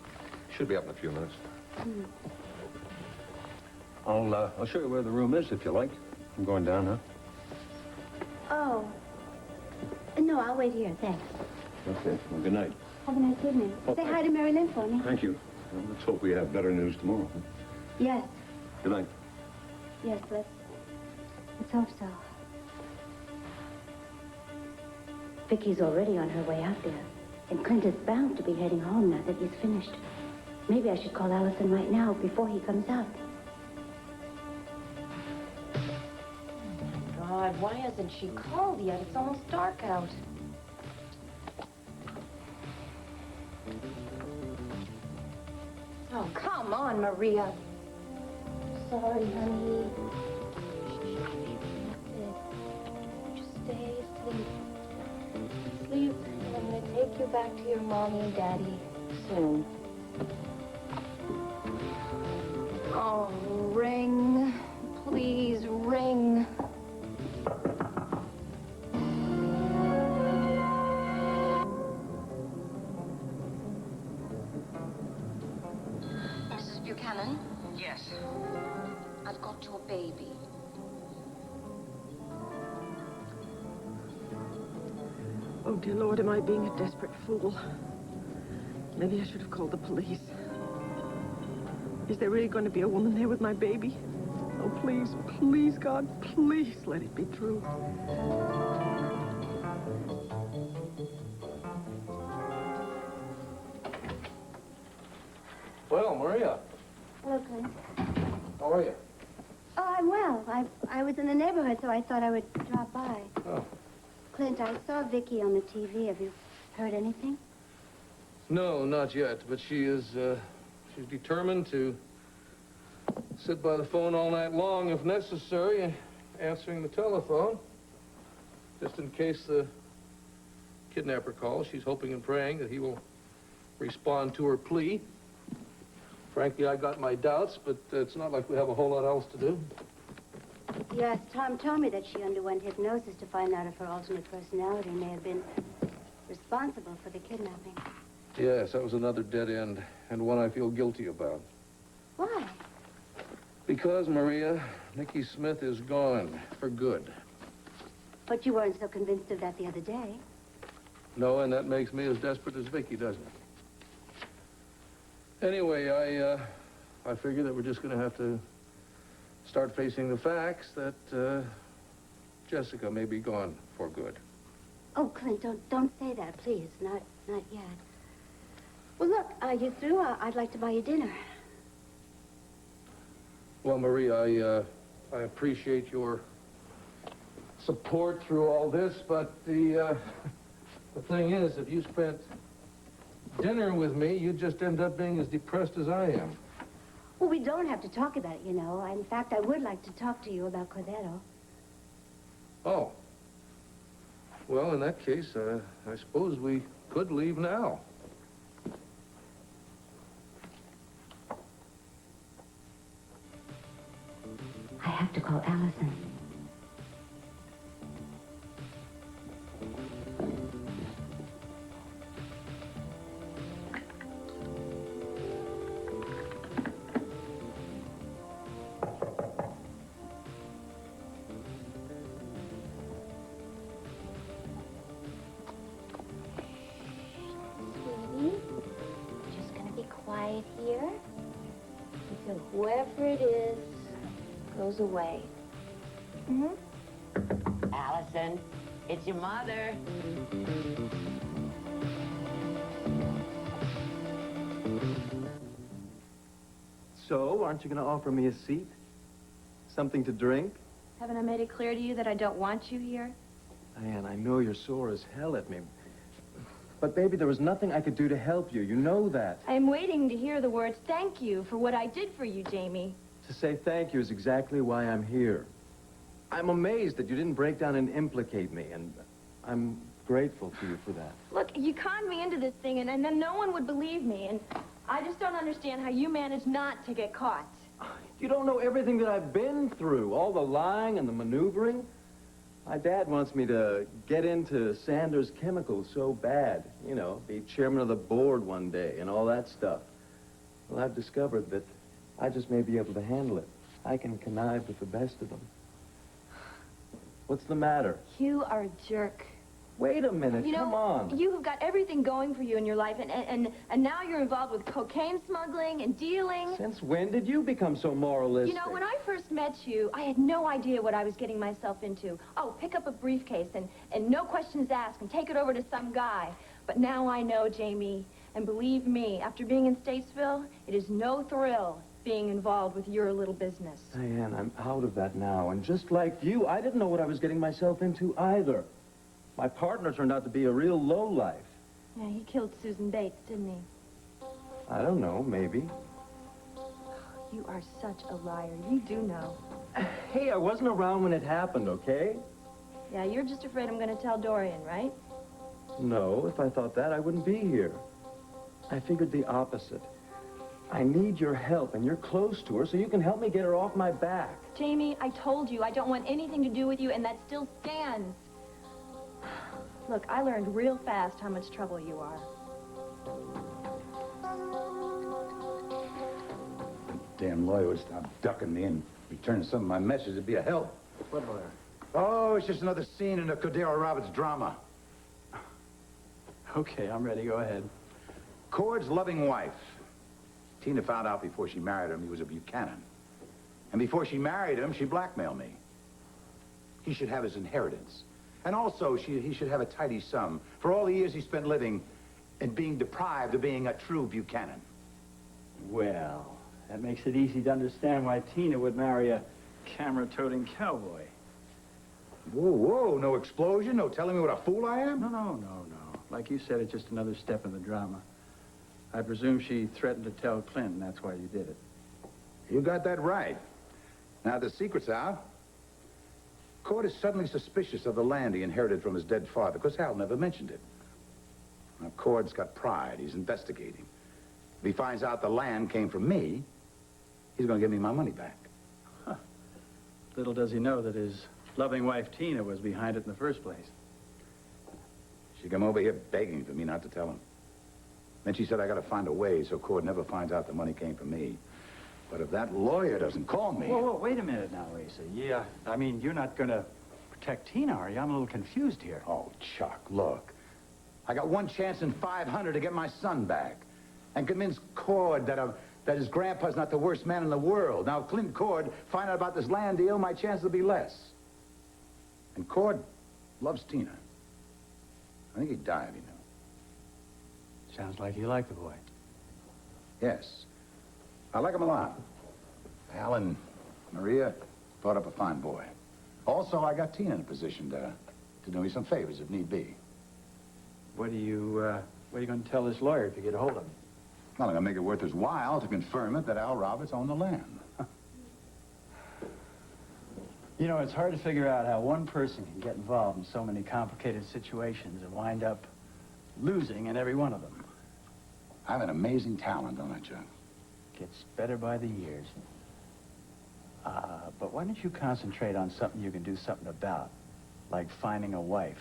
Should be up in a few minutes. I'll show you where the room is if you like. I'm going down, huh? Oh. No, I'll wait here, thanks. Okay. Well, good night. Have a nice evening. Oh, Say hi to Mary Lynn for me. Thank you. Well, let's hope we have better news tomorrow. Huh? Yes, Good night. yes, let's hope so. Vicky's already on her way out there. And Clint is bound to be heading home now that he's finished. Maybe I should call Allison right now before he comes out. God, why hasn't she called yet? It's almost dark out. Oh, come on, Maria. Sorry, honey. Just stay asleep. Sleep, and I'm going to take you back to your mommy and daddy soon. Oh, ring. Please, ring. Mrs. Buchanan, Yes. I've got your baby. Oh, dear Lord, am I being a desperate fool? Maybe I should have called the police. Is there really going to be a woman there with my baby? Oh, please, please, God, please let it be true. Well, Maria, Hello, Clint. how are you? Oh, I'm well. I was in the neighborhood, so I thought I would drop by. Oh. Clint, I saw Vicky on the TV. Have you heard anything? No, not yet, but she is, she's determined to sit by the phone all night long if necessary, answering the telephone. Just in case the kidnapper calls, she's hoping and praying that he will respond to her plea. Frankly, I got my doubts, but it's not like we have a whole lot else to do. Yes, Tom told me that she underwent hypnosis to find out if her alternate personality may have been responsible for the kidnapping. Yes, that was another dead end, and one I feel guilty about. Why? Because, Maria, Nikki Smith is gone for good. But you weren't so convinced of that the other day. No, and that makes me as desperate as Vicky, doesn't it? Anyway, I figure that we're just going to have to start facing the facts that Jessica may be gone for good. Oh, Clint, don't say that, please. Not yet. Well, look, you through? I'd like to buy you dinner. Well, Marie, I appreciate your support through all this, but the thing is, if you spent dinner with me, you'd just end up being as depressed as I am. Well, we don't have to talk about it, you know. In fact, I would like to talk to you about Cordero. Oh. Well, in that case, I suppose we could leave now. I have to call Allison. Here until whoever it is goes away. Allison, it's your mother. So, aren't you going to offer me a seat? Something to drink? Haven't I made it clear to you that I don't want you here? Diane, I know you're sore as hell at me. But, baby, there was nothing I could do to help you. You know that. I'm waiting to hear the words thank you for what I did for you, Jamie. To say thank you is exactly why I'm here. I'm amazed that you didn't break down and implicate me, and I'm grateful to you for that. Look, you conned me into this thing, and then no one would believe me, and I just don't understand how you managed not to get caught. You don't know everything that I've been through, all the lying and the maneuvering. My dad wants me to get into Sanders Chemicals so bad, you know, be chairman of the board one day and all that stuff. Well, I've discovered that I just may be able to handle it. I can connive with the best of them. What's the matter? You are a jerk. Wait a minute, You know, come on. you have got everything going for you in your life, and now you're involved with cocaine smuggling and dealing. Since when did you become so moralistic? You know, when I first met you, I had no idea what I was getting myself into. Oh, pick up a briefcase and no questions asked and take it over to some guy. But now I know, Jamie, and believe me, after being in Statesville, it is no thrill being involved with your little business. Diane, I'm out of that now, and just like you, I didn't know what I was getting myself into either. My partner turned out to be a real lowlife. Yeah, he killed Susan Bates, didn't he? I don't know, maybe. You are such a liar. You do know. Hey, I wasn't around when it happened, okay? Yeah, you're just afraid I'm going to tell Dorian, right? No, if I thought that, I wouldn't be here. I figured the opposite. I need your help, and you're close to her, so you can help me get her off my back. Jamie, I told you I don't want anything to do with you, and that still stands. Look, I learned real fast how much trouble you are. Damn lawyer would stop ducking me and returning some of my messages to be a help. What lawyer? Oh, it's just another scene in the Cordero Roberts drama. Okay, I'm ready. Go ahead. Cord's loving wife. Tina found out before she married him he was a Buchanan. And before she married him, she blackmailed me. He should have his inheritance. And also, he should have a tidy sum for all the years he spent living and being deprived of being a true Buchanan. Well, that makes it easy to understand why Tina would marry a camera-toting cowboy. Whoa, whoa, no explosion, no telling me what a fool I am? No. Like you said, it's just another step in the drama. I presume she threatened to tell Clint, and that's why you did it. You got that right. Now, the secret's out. Cord is suddenly suspicious of the land he inherited from his dead father, because Hal never mentioned it. Now, Cord's got pride. He's investigating. If he finds out the land came from me, he's going to give me my money back. Huh. Little does he know that his loving wife, Tina, was behind it in the first place. She came over here begging for me not to tell him. Then she said I got to find a way so Cord never finds out the money came from me. But if that lawyer doesn't call me... Whoa, wait a minute now, Asa. Yeah, I mean, you're not going to protect Tina, are you? I'm a little confused here. Oh, Chuck, look. I got one chance in 500 to get my son back. And convince Cord that his grandpa's not the worst man in the world. Now, if Clint Cord find out about this land deal, my chances will be less. And Cord loves Tina. I think he'd die if he knew. Sounds like you like the boy. Yes. I like him a lot. Al and Maria brought up a fine boy. Also, I got Tina in a position to do me some favors if need be. What are you going to tell this lawyer if you get a hold of him? Well, I'm going to make it worth his while to confirm it that Al Roberts owned the land. You know, it's hard to figure out how one person can get involved in so many complicated situations and wind up losing in every one of them. I have an amazing talent, don't I, Chuck? Gets better by the years. But why don't you concentrate on something you can do something about, like finding a wife?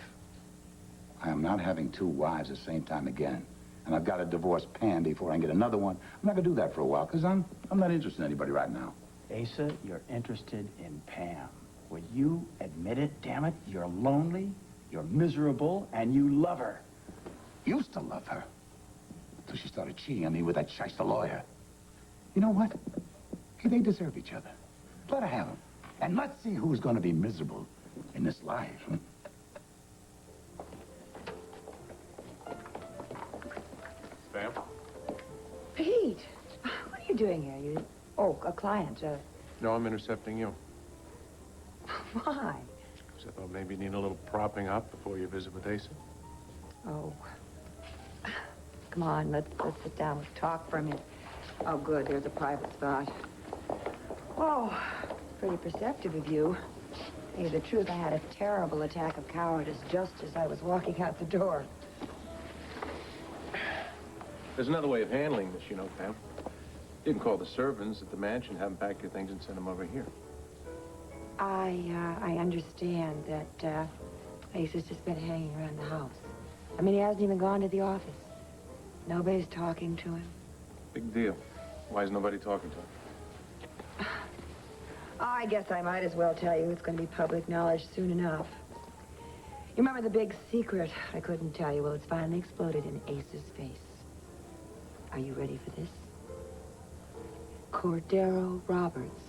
I am not having two wives at the same time again. And I've got to divorce Pam before I can get another one. I'm not going to do that for a while, because I'm not interested in anybody right now. Asa, you're interested in Pam. Will you admit it, damn it? You're lonely, you're miserable, and you love her. Used to love her. Until she started cheating on me with that shyster lawyer. You know what? Hey, they deserve each other. Let her have them. And let's see who's going to be miserable in this life. Pam? Pete, what are you doing here? Oh, a client. No, I'm intercepting you. Why? Because I thought maybe you need a little propping up before your visit with Asa. Oh. Come on, let's sit down and talk for a minute. Oh, good, there's a private spot. Oh, pretty perceptive of you. To tell you the truth, I had a terrible attack of cowardice just as I was walking out the door. There's another way of handling this, you know, Pam. You can call the servants at the mansion, have them pack your things, and send them over here. I understand that, Ace's just been hanging around the house. I mean, he hasn't even gone to the office. Nobody's talking to him. Big deal. Why is nobody talking to him? I guess I might as well tell you. It's going to be public knowledge soon enough. You remember the big secret I couldn't tell you? Well, it's finally exploded in Ace's face. Are you ready for this? Cordero Roberts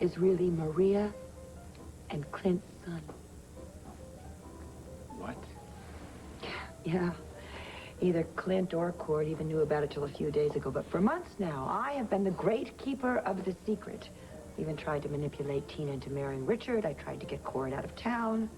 is really Maria and Clint's son. What? Yeah. Neither Clint or Cord even knew about it till a few days ago. But for months now, I have been the great keeper of the secret. Even tried to manipulate Tina into marrying Richard. I tried to get Cord out of town.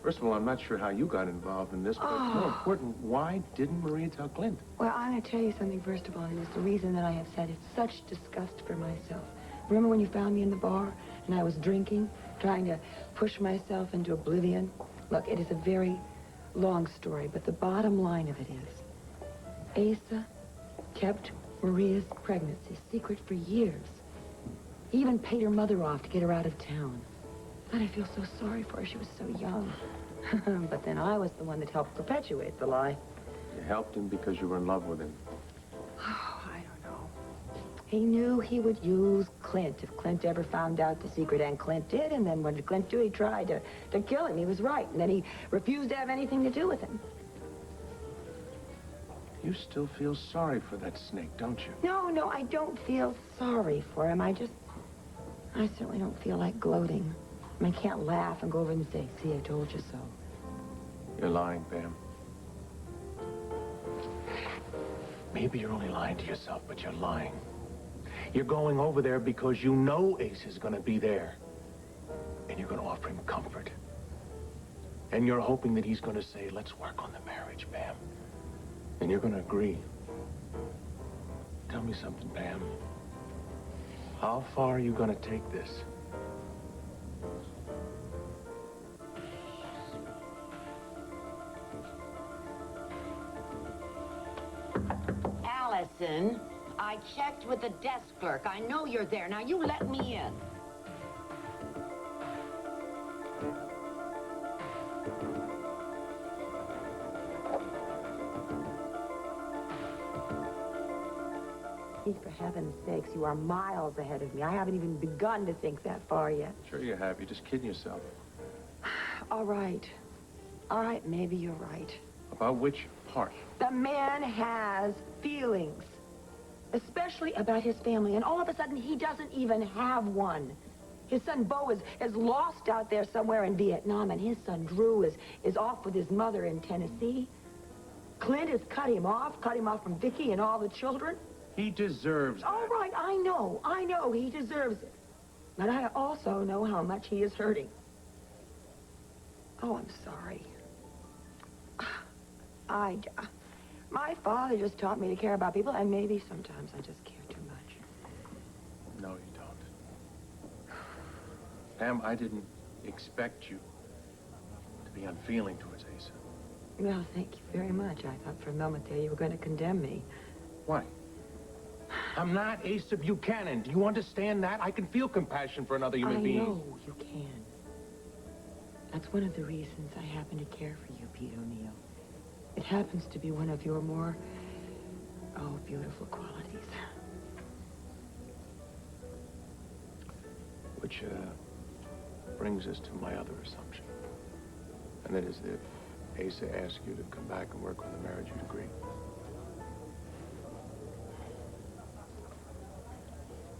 First of all, I'm not sure how you got involved in this, but more important, why didn't Maria tell Clint? Well, I'm going to tell you something first of all, and it's the reason that I have said it's such disgust for myself. Remember when you found me in the bar and I was drinking, trying to push myself into oblivion? Look, it is a very long story, but the bottom line of it is Asa kept Maria's pregnancy secret for years. He even paid her mother off to get her out of town. God, I feel so sorry for her. She was so young. But then I was the one that helped perpetuate the lie. You helped him because you were in love with him. Oh, I don't know. He knew he would use Clint if Clint ever found out the secret, and Clint did. And then what did Clint do? He tried to kill him. He was right. And then he refused to have anything to do with him. You still feel sorry for that snake, don't you? No, I don't feel sorry for him. I certainly don't feel like gloating. I can't laugh and go over and say, see, I told you so. You're lying, Pam. Maybe you're only lying to yourself, but you're lying. You're going over there because you know Ace is going to be there. And you're going to offer him comfort. And you're hoping that he's going to say, let's work on the marriage, Pam. And you're going to agree. Tell me something, Pam. How far are you going to take this? Allison, I checked with the desk clerk. I know you're there. Now, you let me in. Pete, for heaven's sakes, you are miles ahead of me. I haven't even begun to think that far yet. Sure you have. You're just kidding yourself. All right. All right, maybe you're right. About which part? The man has feelings, especially about his family, and all of a sudden he doesn't even have one. His son Bo is lost out there somewhere in Vietnam, and his son Drew is off with his mother in Tennessee. Clint has cut him off from Vicky and all the children. He deserves All right, I know he deserves it. But I also know how much he is hurting. Oh, I'm sorry. My father just taught me to care about people, and maybe sometimes I just care too much. No, you don't. Pam, I didn't expect you to be unfeeling towards Asa. Well, thank you very much. I thought for a moment there you were going to condemn me. Why? I'm not Asa Buchanan. Do you understand that? I can feel compassion for another human being. I know you can. That's one of the reasons I happen to care for you, Pete O'Neill. It happens to be one of your more, beautiful qualities. Which brings us to my other assumption. And that is if Asa asks you to come back and work on the marriage, you'd agree.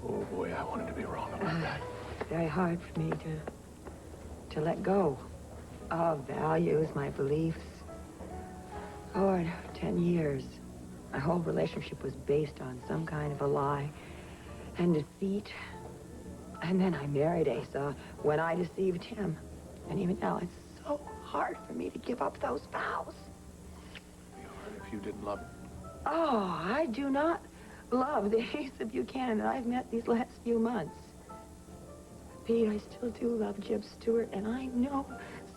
Oh, boy, I wanted to be wrong about that. It's very hard for me to let go of values, my beliefs. Lord, 10 years. My whole relationship was based on some kind of a lie and deceit. And then I married Asa when I deceived him. And even now, it's so hard for me to give up those vows. It'd be hard if you didn't love him. Oh, I do not love the Asa Buchanan that I've met these last few months. Pete, I still do love Jim Stewart, and I know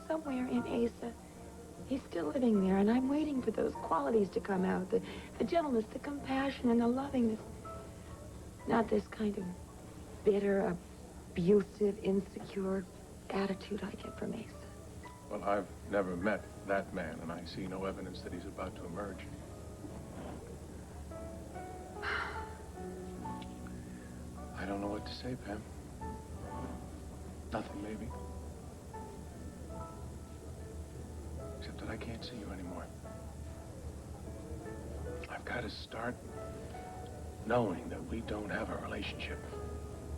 somewhere in Asa, he's still living there, and I'm waiting for those qualities to come out, the gentleness, the compassion, and the lovingness. Not this kind of bitter, abusive, insecure attitude I get from Asa. Well, I've never met that man, and I see no evidence that he's about to emerge. I don't know what to say, Pam. Nothing, maybe. Except that I can't see you anymore. I've got to start knowing that we don't have a relationship.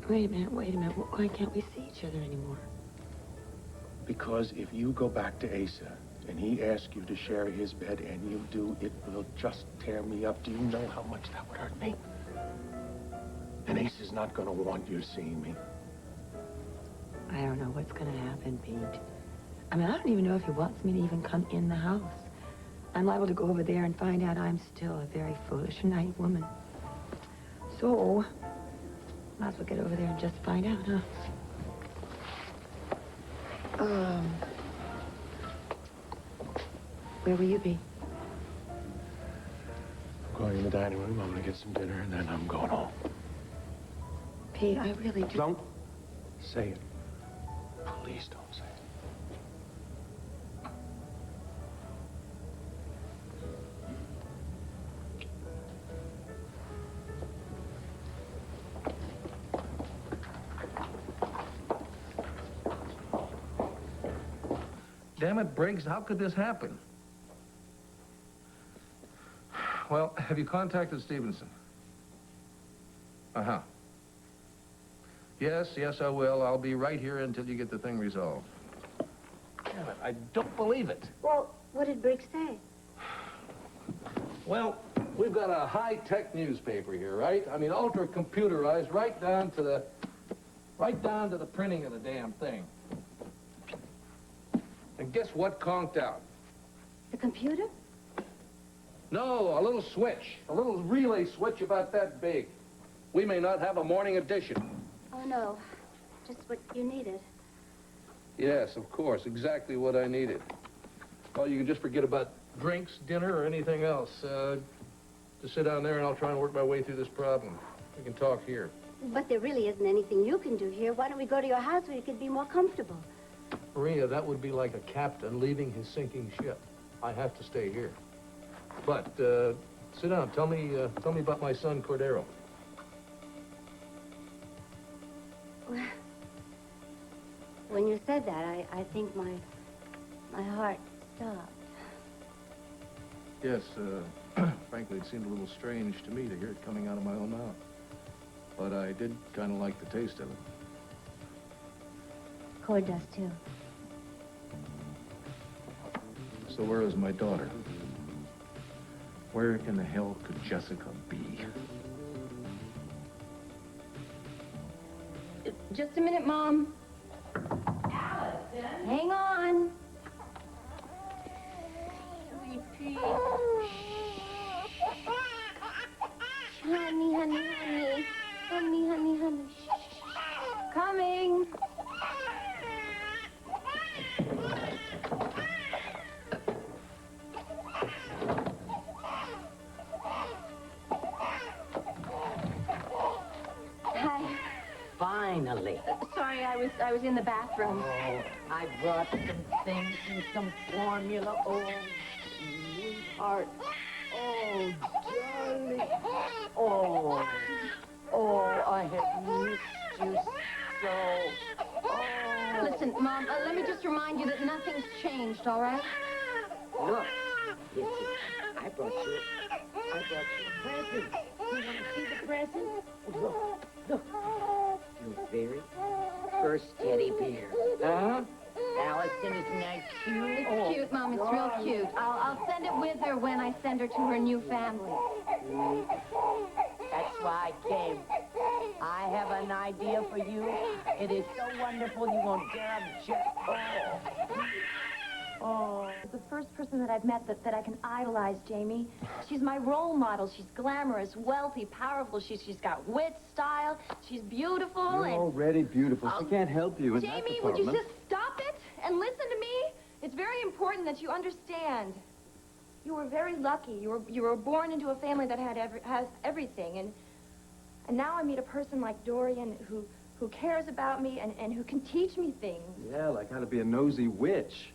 Wait a minute. Why can't we see each other anymore? Because if you go back to Asa and he asks you to share his bed and you do, it will just tear me up. Do you know how much that would hurt me? And Asa's not going to want you seeing me. I don't know what's going to happen, Pete. I mean, I don't even know if he wants me to even come in the house. I'm liable to go over there and find out I'm still a very foolish and naive woman. So, might as well get over there and just find out, huh? Where will you be? I'm going in the dining room. I'm going to get some dinner, and then I'm going home. Pete, I really do... Don't say it. Please don't say it. Damn it, Briggs, how could this happen? Well, have you contacted Stevenson? Uh-huh. Yes, I will. I'll be right here until you get the thing resolved. Damn it, I don't believe it. Well, what did Briggs say? Well, we've got a high-tech newspaper here, right? I mean, ultra-computerized right down to the printing of the damn thing. And guess what conked out? The computer? No, a little switch. A little relay switch about that big. We may not have a morning edition. Oh, no. Just what you needed. Yes, of course. Exactly what I needed. Well, you can just forget about drinks, dinner, or anything else. Just sit down there and I'll try and work my way through this problem. We can talk here. But there really isn't anything you can do here. Why don't we go to your house where you could be more comfortable? Maria, that would be like a captain leaving his sinking ship. I have to stay here. But, sit down. Tell me about my son, Cordero. Well, when you said that, I think my heart stopped. Yes, Frankly, it seemed a little strange to me to hear it coming out of my own mouth. But I did kind of like the taste of it. Cord does, too. So where is my daughter? Where in the hell could Jessica be? Just a minute, Mom. Allison. Hang on. Sweet pea. Honey, honey, honey. Honey, honey, honey. Shh. Coming. Hi. Finally. Sorry, I was in the bathroom. Oh, I brought some things and some formula. Oh, sweetheart. Oh, darling. Oh, I have missed you so. Oh. Listen, Mom, let me just remind you that nothing's changed, all right? Look, listen, I brought you a present. You want to see the present? Look. Your very first teddy bear. Huh? Allison, isn't that cute? It's cute, Mom. It's real cute. I'll send it with her when I send her to her new family. That's why I came. I have an idea for you. It is so wonderful you won't dare object. Oh, the first person that I've met that I can idolize, Jamie. She's my role model. She's glamorous, wealthy, powerful. She's got wit, style. She's beautiful. You're already beautiful. She can't help you in that Jamie, department. would you just stop it and listen to me? It's very important that you understand. You were very lucky. You were born into a family that has everything, and now I meet a person like Dorian who cares about me and who can teach me things. Yeah, like how to be a nosy witch.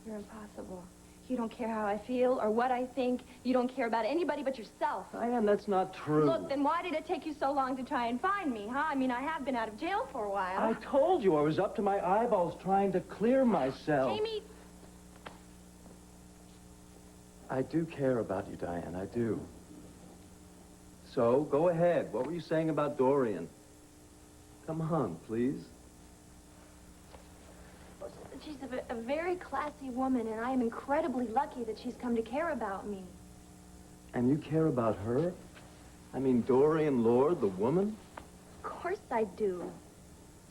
You're impossible. You don't care how I feel or what I think. You don't care about anybody but yourself. Diane, that's not true. Look, then why did it take you so long to try and find me, huh? I mean, I have been out of jail for a while. I told you I was up to my eyeballs trying to clear myself. Jamie! I do care about you, Diane, I do. So, go ahead. What were you saying about Dorian? Come on, please. She's a very classy woman, and I am incredibly lucky that she's come to care about me. And you care about her? I mean, Dorian Lord, the woman? Of course I do.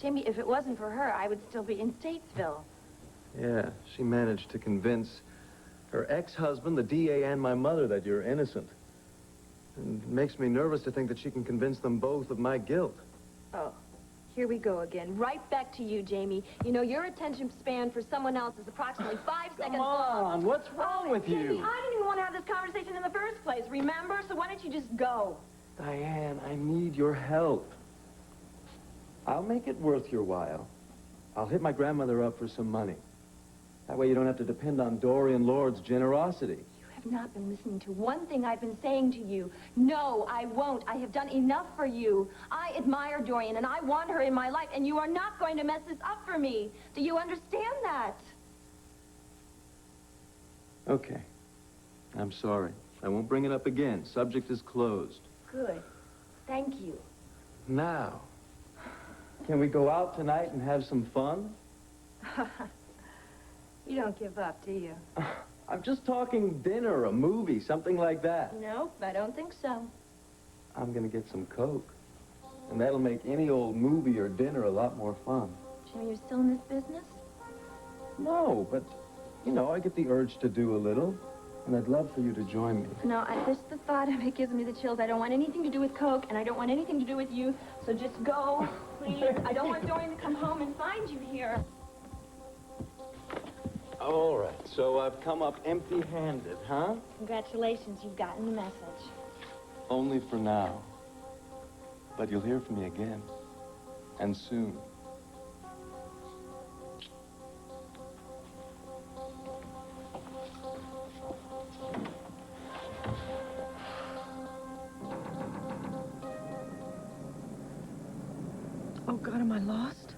Jamie, if it wasn't for her, I would still be in Statesville. Yeah, she managed to convince her ex-husband, the DA, and my mother that you're innocent. And it makes me nervous to think that she can convince them both of my guilt. Oh, here we go again. Right back to you, Jamie. You know, your attention span for someone else is approximately 5 seconds long. Come on, what's wrong with Jamie, you? I didn't even want to have this conversation in the first place, remember? So why don't you just go? Diane, I need your help. I'll make it worth your while. I'll hit my grandmother up for some money. That way you don't have to depend on Dorian Lord's generosity. You have not been listening to one thing I've been saying to you. No, I won't. I have done enough for you. I admire Dorian, and I want her in my life, and you are not going to mess this up for me. Do you understand that? Okay. I'm sorry. I won't bring it up again. Subject is closed. Good. Thank you. Now, can we go out tonight and have some fun? You don't give up, do you? I'm just talking dinner, a movie, something like that. Nope, I don't think so. I'm gonna get some Coke. And that'll make any old movie or dinner a lot more fun. Jimmy, you're still in this business? No, but, you know, I get the urge to do a little. And I'd love for you to join me. No, just the thought of it gives me the chills. I don't want anything to do with Coke, and I don't want anything to do with you. So just go, please. I don't want Dorian to come home and find you here. All right, so I've come up empty-handed, huh? Congratulations, you've gotten the message. Only for now. But you'll hear from me again. And soon. Oh, God, am I lost?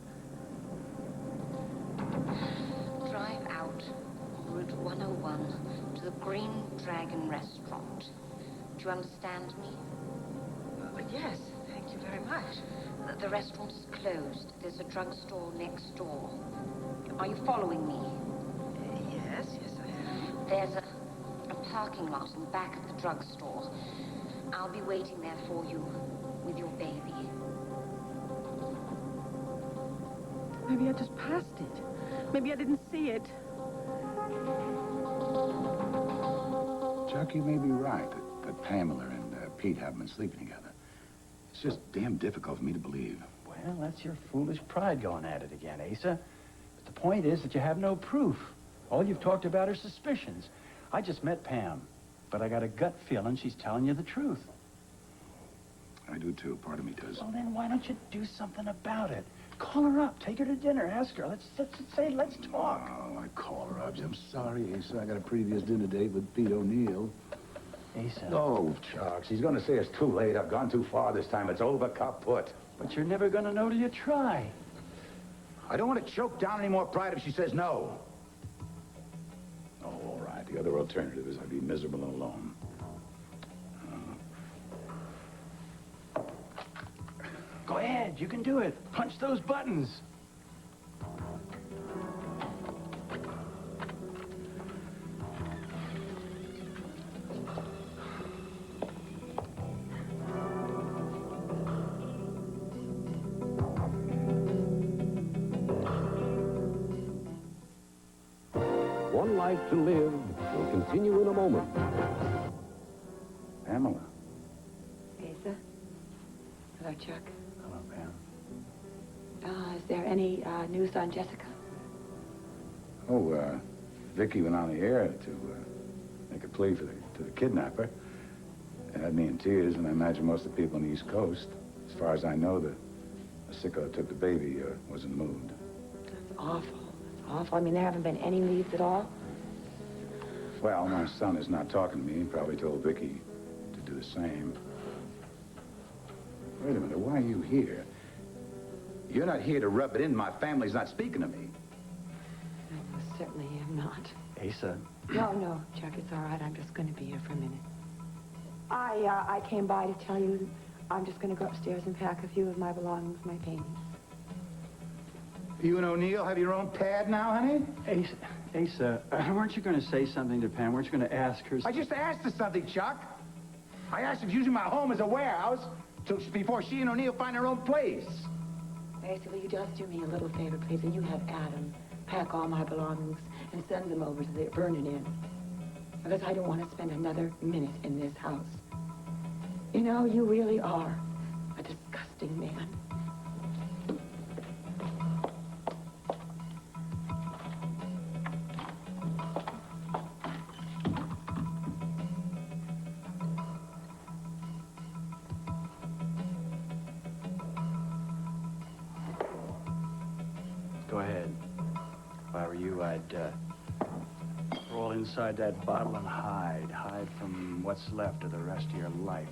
Drive out Route 101 to the Green Dragon restaurant. Don't you understand me? Yes, thank you very much. The restaurant is closed. There's a drugstore next door. Are you following me? Yes, I am. There's a parking lot in the back of the drugstore. I'll be waiting there for you with your baby. Maybe I just passed it. Maybe I didn't see it. Chuck, you may be right that Pamela and Pete haven't been sleeping together. It's just damn difficult for me to believe. Well, that's your foolish pride going at it again, Asa. But the point is that you have no proof. All you've talked about are suspicions. I just met Pam, but I got a gut feeling she's telling you the truth. I do, too. Part of me does. Well, then why don't you do something about it? Call her up. Take her to dinner. Ask her. Let's talk. Oh, I call her up. I'm sorry, Asa. I got a previous dinner date with Pete O'Neill. Asa. No, Chuck. She's going to say it's too late. I've gone too far this time. It's over, kaput. But you're never going to know till you try. I don't want to choke down any more pride if she says no. Oh, all right. The other alternative is I'd be miserable and alone. Go ahead. You can do it. Punch those buttons. One Life to Live will continue in a moment. Pamela. Asa? Hello, Chuck. Hello, Pam. Is there any news on Jessica? Oh, Vicky went on the air to make a plea to the kidnapper. It had me in tears, and I imagine most of the people on the East Coast. As far as I know, the sicko that took the baby wasn't moved. That's awful. That's awful. I mean, there haven't been any leads at all? Well, my son is not talking to me. He probably told Vicky to do the same. Wait a minute, why are you here? You're not here to rub it in. My family's not speaking to me. I most certainly am not. Asa. No, Chuck, it's all right. I'm just going to be here for a minute. I came by to tell you I'm just going to go upstairs and pack a few of my belongings, my paintings. You and O'Neill have your own pad now, honey? Asa, weren't you going to say something to Pam? Weren't you going to ask her? I just asked her something, Chuck. I asked if using my home as a warehouse before she and O'Neill find their own place. Asa, will you just do me a little favor, please? And you have Adam pack all my belongings and send them over to the Burning Inn. Because I don't want to spend another minute in this house. You know, you really are a disgusting man. Go ahead. If I were you, I'd roll inside that bottle and hide. Hide from what's left of the rest of your life.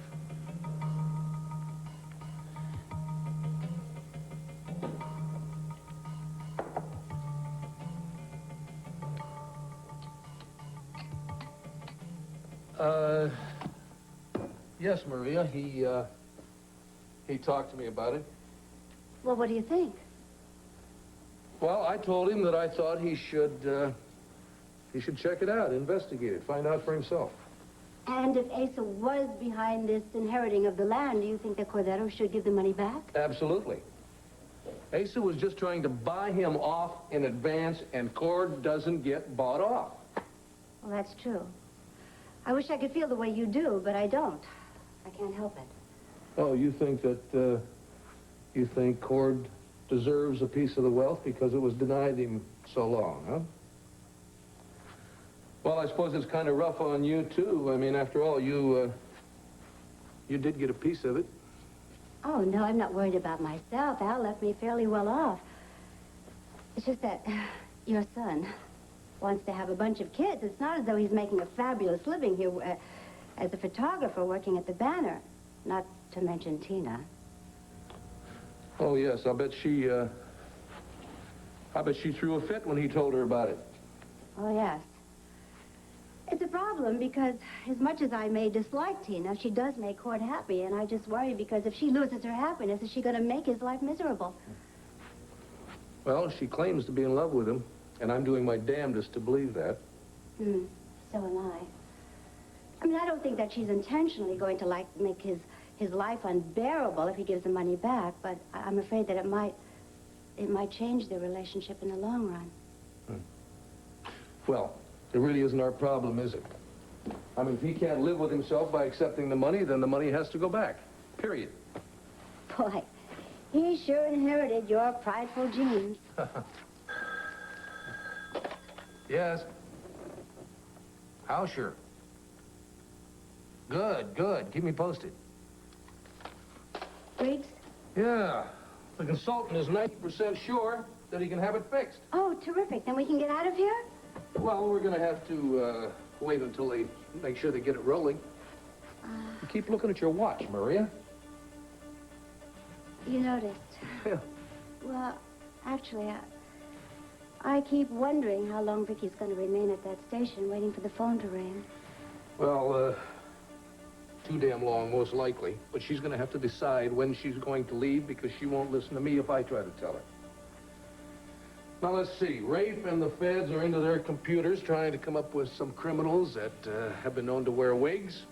Yes, Maria, he talked to me about it. Well, what do you think? Well, I told him that I thought he should check it out, investigate it, find out for himself. And if Asa was behind this inheriting of the land, do you think that Cordero should give the money back? Absolutely. Asa was just trying to buy him off in advance, and Cord doesn't get bought off. Well, that's true. I wish I could feel the way you do, but I don't. I can't help it. Oh, you think that, you think Cord deserves a piece of the wealth because it was denied him so long, huh? Well, I suppose it's kind of rough on you, too. I mean, after all, you did get a piece of it. Oh, no, I'm not worried about myself. Al left me fairly well off. It's just that your son wants to have a bunch of kids. It's not as though he's making a fabulous living here as a photographer working at the Banner. Not to mention Tina. Oh, yes, I bet she threw a fit when he told her about it. Oh, yes. It's a problem because as much as I may dislike Tina, she does make Cord happy, and I just worry because if she loses her happiness, is she going to make his life miserable? Well, she claims to be in love with him, and I'm doing my damnedest to believe that. So am I. I mean, I don't think that she's intentionally going to, like, make his life unbearable if he gives the money back, but I'm afraid that it might change their relationship in the long run. Well, it really isn't our problem, is it? I mean, if he can't live with himself by accepting the money, then the money has to go back. Period. Boy, he sure inherited your prideful genes. Yes. How sure? Good, good. Keep me posted. Briggs? Yeah. The consultant is 90% sure that he can have it fixed. Oh, terrific. Then we can get out of here? Well, we're going to have to wait until they make sure they get it rolling. You keep looking at your watch, Maria. You noticed? Yeah. Well, actually, I keep wondering how long Vicky's going to remain at that station waiting for the phone to ring. Well, too damn long, most likely. But she's going to have to decide when she's going to leave because she won't listen to me if I try to tell her. Now, let's see. Rafe and the feds are into their computers trying to come up with some criminals that have been known to wear wigs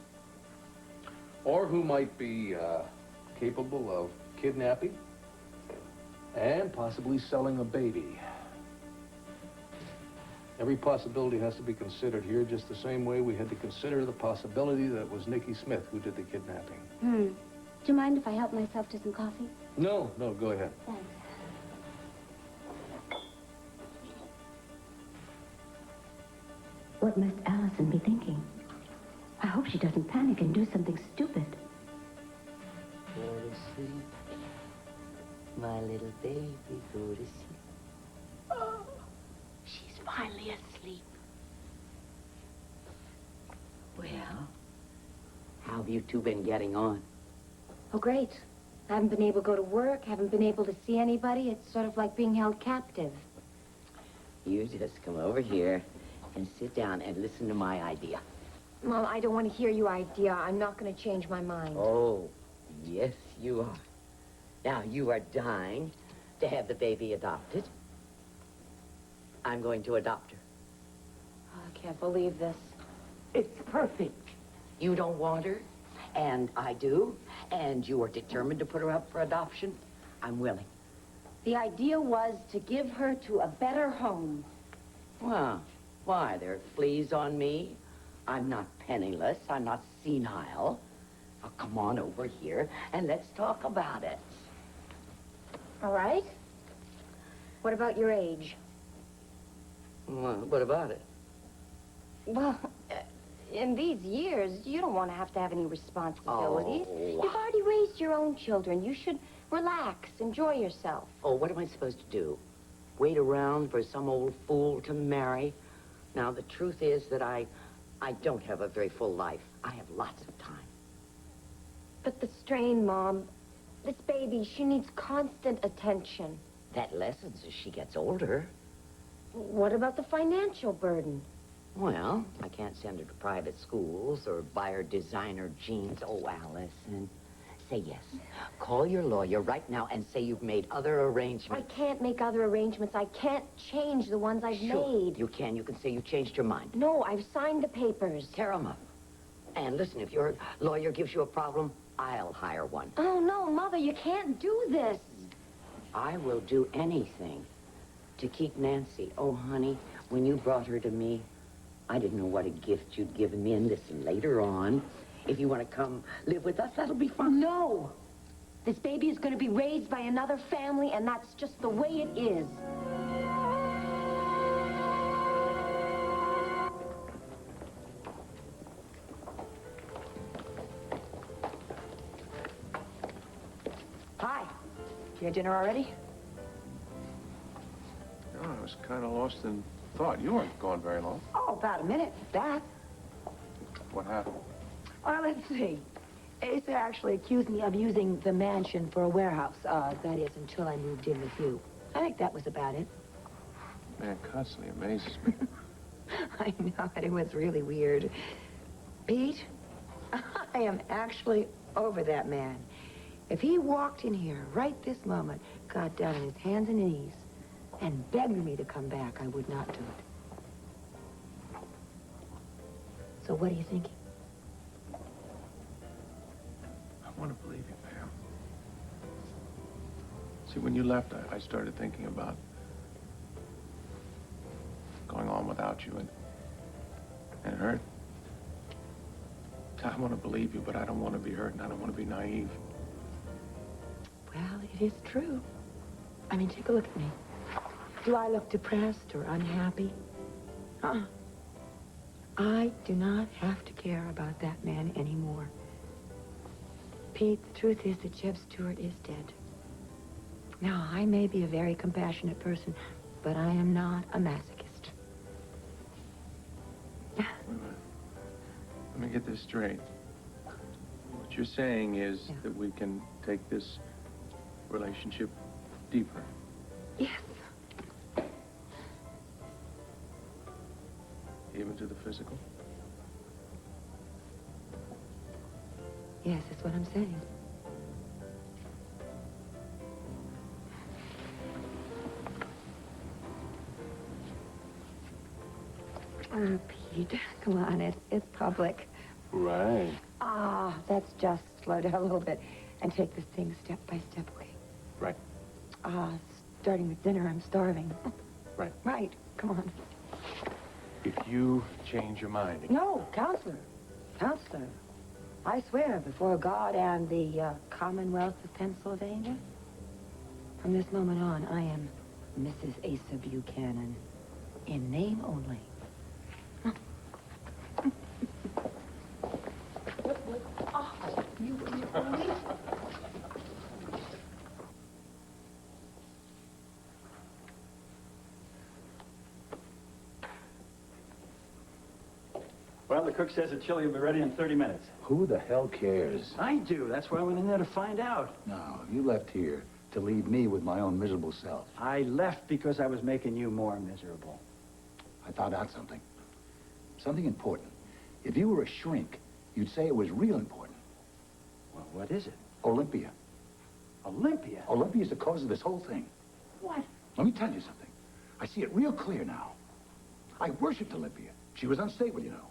or who might be capable of kidnapping and possibly selling a baby. Every possibility has to be considered here just the same way we had to consider the possibility that it was Nikki Smith who did the kidnapping. Do you mind if I help myself to some coffee? No, no, go ahead. Thanks. What must Allison be thinking? I hope she doesn't panic and do something stupid. Go to sleep, my little baby, go to sleep. Oh, she's finally asleep. Well, how have you two been getting on? Oh, great. I haven't been able to go to work, haven't been able to see anybody. It's sort of like being held captive. You just come over here and sit down and listen to my idea. Mom, I don't want to hear your idea. I'm not going to change my mind. Oh, yes, you are. Now, you are dying to have the baby adopted. I'm going to adopt her. I can't believe this. It's perfect. You don't want her, and I do, and you are determined to put her up for adoption. I'm willing. The idea was to give her to a better home. Well, why? There are fleas on me. I'm not penniless. I'm not senile. Now, come on over here, and let's talk about it. All right. What about your age? Well, what about it? Well, in these years, you don't want to have any responsibilities. Oh. You've already raised your own children. You should relax, enjoy yourself. Oh, what am I supposed to do? Wait around for some old fool to marry? Now, the truth is that I don't have a very full life. I have lots of time. But the strain, Mom. This baby, she needs constant attention. That lessens as she gets older. What about the financial burden? Well, I can't send her to private schools or buy her designer jeans. Oh, Allison, say yes. Call your lawyer right now and say you've made other arrangements. I can't make other arrangements. I can't change the ones I've made. You can. You can say you changed your mind. No, I've signed the papers. Tear them up. And listen, if your lawyer gives you a problem, I'll hire one. Oh, no, Mother, you can't do this. I will do anything to keep Nancy. Oh, honey, when you brought her to me, I didn't know what a gift you'd given me. And listen, later on, if you want to come live with us, that'll be fun. No. This baby is going to be raised by another family, and that's just the way it is. Hi. You had dinner already? No, I was kind of lost in thought. You weren't gone very long. Oh, about a minute, if that. What happened? Well, let's see. Asa actually accused me of using the mansion for a warehouse. That is, until I moved in with you. I think that was about it. Man constantly amazes me. I know it. It was really weird. Pete, I am actually over that man. If he walked in here right this moment, got down on his hands and knees, and begged me to come back, I would not do it. So what are you thinking? I want to believe you, Pam. See, when you left, I started thinking about going on without you, and it hurt. I want to believe you, but I don't want to be hurt, and I don't want to be naive. Well, it is true. I mean, take a look at me. Do I look depressed or unhappy? I do not have to care about that man anymore. Pete, the truth is that Jeb Stewart is dead. Now, I may be a very compassionate person, but I am not a masochist. Let me get this straight. What you're saying is that we can take this relationship deeper. Yes. Even to the physical? Yes, that's what I'm saying. Oh, Pete, come on, it's public. Right. Let's just slow down a little bit and take this thing step by step, okay? Right. Starting with dinner, I'm starving. Right. Right, come on. If you change your mind... No, counselor. Counselor. I swear before God and the Commonwealth of Pennsylvania, from this moment on, I am Mrs. Asa Buchanan, in name only. Well, the cook says the chili will be ready in 30 minutes. Who the hell cares? I do. That's why I went in there to find out. No, you left here to leave me with my own miserable self. I left because I was making you more miserable. I found out something. Something important. If you were a shrink, you'd say it was real important. Well, what is it? Olympia. Olympia? Olympia's the cause of this whole thing. What? Let me tell you something. I see it real clear now. I worshipped Olympia. She was unstable, you know.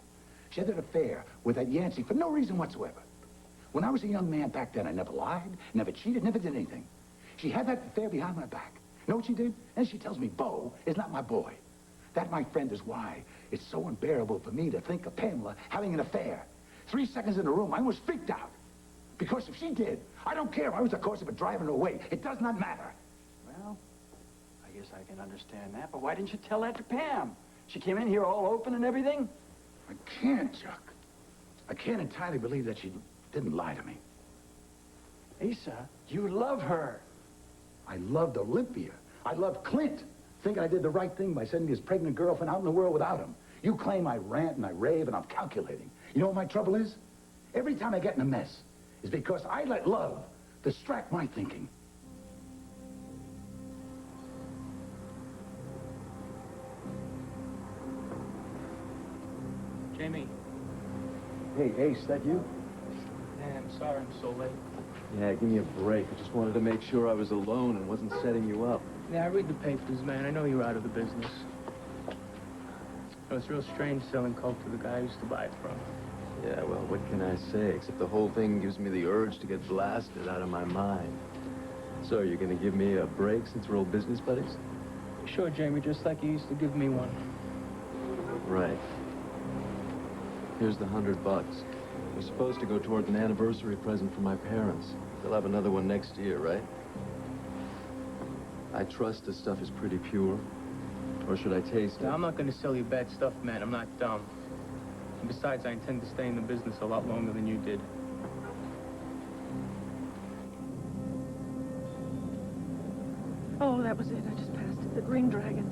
She had that affair with that Yancey for no reason whatsoever. When I was a young man back then, I never lied, never cheated, never did anything. She had that affair behind my back. Know what she did? And she tells me Bo is not my boy. That, my friend, is why it's so unbearable for me to think of Pamela having an affair. 3 seconds in the room, I was freaked out. Because if she did, I don't care if I was the cause of it driving her away. It does not matter. Well, I guess I can understand that, but why didn't you tell that to Pam? She came in here all open and everything? I can't, Chuck. I can't entirely believe that she didn't lie to me. Asa, you love her. I loved Olympia. I loved Clint. Thinking I did the right thing by sending his pregnant girlfriend out in the world without him. You claim I rant and I rave and I'm calculating. You know what my trouble is? Every time I get in a mess, is because I let love distract my thinking. Jamie. Hey, Ace, that you? Man, I'm sorry I'm so late. Yeah, give me a break. I just wanted to make sure I was alone and wasn't setting you up. Yeah, I read the papers, man. I know you're out of the business. It's real strange selling coke to the guy I used to buy it from. Yeah, well, what can I say? Except the whole thing gives me the urge to get blasted out of my mind. So, you're gonna give me a break since we're old business buddies? Sure, Jamie, just like you used to give me one. Right. Here's the $100. It was supposed to go towards an anniversary present for my parents. They'll have another one next year, right? I trust this stuff is pretty pure. Or should I taste it? I'm not going to sell you bad stuff, man. I'm not dumb. And besides, I intend to stay in the business a lot longer than you did. Oh, that was it. I just passed it. The Green Dragon.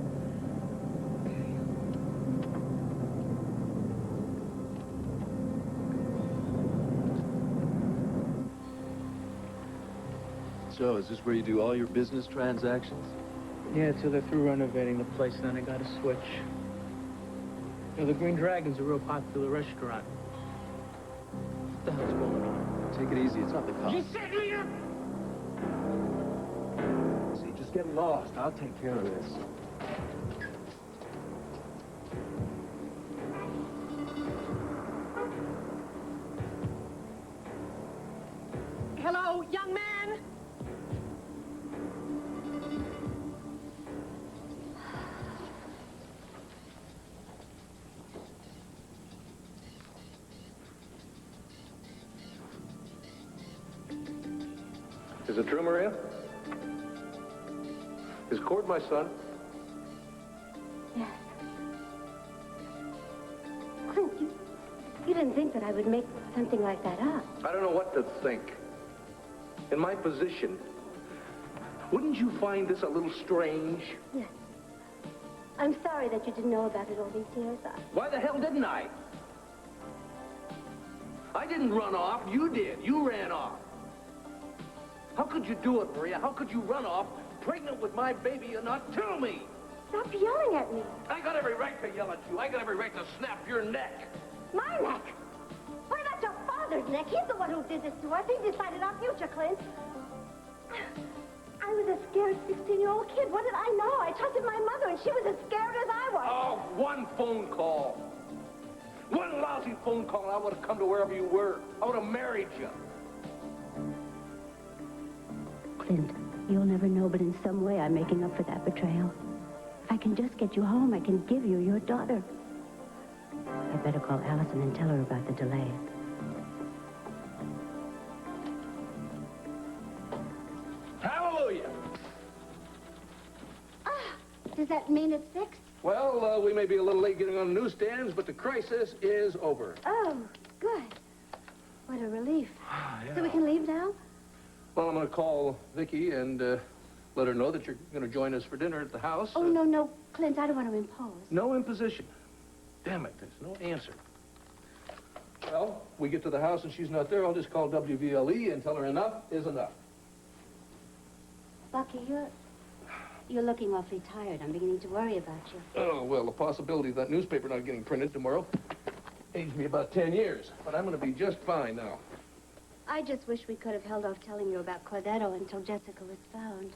So, is this where you do all your business transactions? Yeah, till they're through renovating the place, then I got to switch. You know, the Green Dragon's a real popular restaurant. What the hell's going on? Take it easy. It's not the cops. You set me up! See, just get lost. I'll take care of this. Hello, young man. Is it true, Maria? Is Cord my son? Yes. Clint, you didn't think that I would make something like that up. I don't know what to think. In my position, wouldn't you find this a little strange? Yes. I'm sorry that you didn't know about it all these years. Why the hell didn't I? I didn't run off. You did. You ran off. How could you do it, Maria? How could you run off, pregnant with my baby, and not tell me? Stop yelling at me. I got every right to yell at you. I got every right to snap your neck. My neck? Why not your father's neck? He's the one who did this to us. He decided our future, Clint. I was a scared 16-year-old kid. What did I know? I trusted my mother, and she was as scared as I was. Oh, one phone call. One lousy phone call, and I would have come to wherever you were. I would have married you. Clint, you'll never know, but in some way I'm making up for that betrayal. If I can just get you home, I can give you your daughter. I better call Allison and tell her about the delay. Hallelujah. Does that mean it's fixed? Well, we may be a little late getting on the newsstands, but the crisis is over. Oh, good. What a relief. So we can leave now? Well, I'm going to call Vicki and let her know that you're going to join us for dinner at the house. Oh, no, Clint, I don't want to impose. No imposition. Damn it, there's no answer. Well, we get to the house and she's not there, I'll just call WVLE and tell her enough is enough. Bucky, you're looking awfully tired. I'm beginning to worry about you. Oh, well, the possibility of that newspaper not getting printed tomorrow aged me about 10 years. But I'm going to be just fine now. I just wish we could have held off telling you about Cordetto until Jessica was found.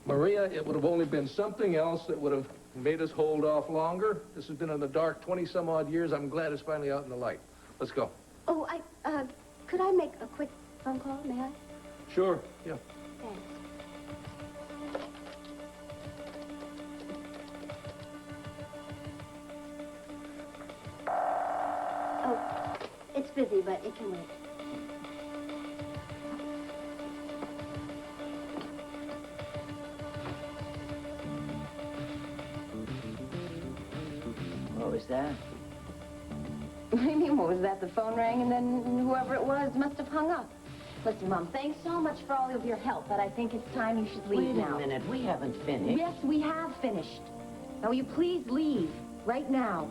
Maria, it would have only been something else that would have made us hold off longer. This has been in the dark 20-some-odd years. I'm glad it's finally out in the light. Let's go. Oh, could I make a quick phone call, may I? Sure, yeah. Thanks. Oh, it's busy, but it can wait. What was that? What do you mean, what was that? The phone rang and then whoever it was must have hung up. Listen, Mom, thanks so much for all of your help, but I think it's time you should leave now. Wait a minute, we haven't finished. Yes, we have finished. Now, will you please leave right now?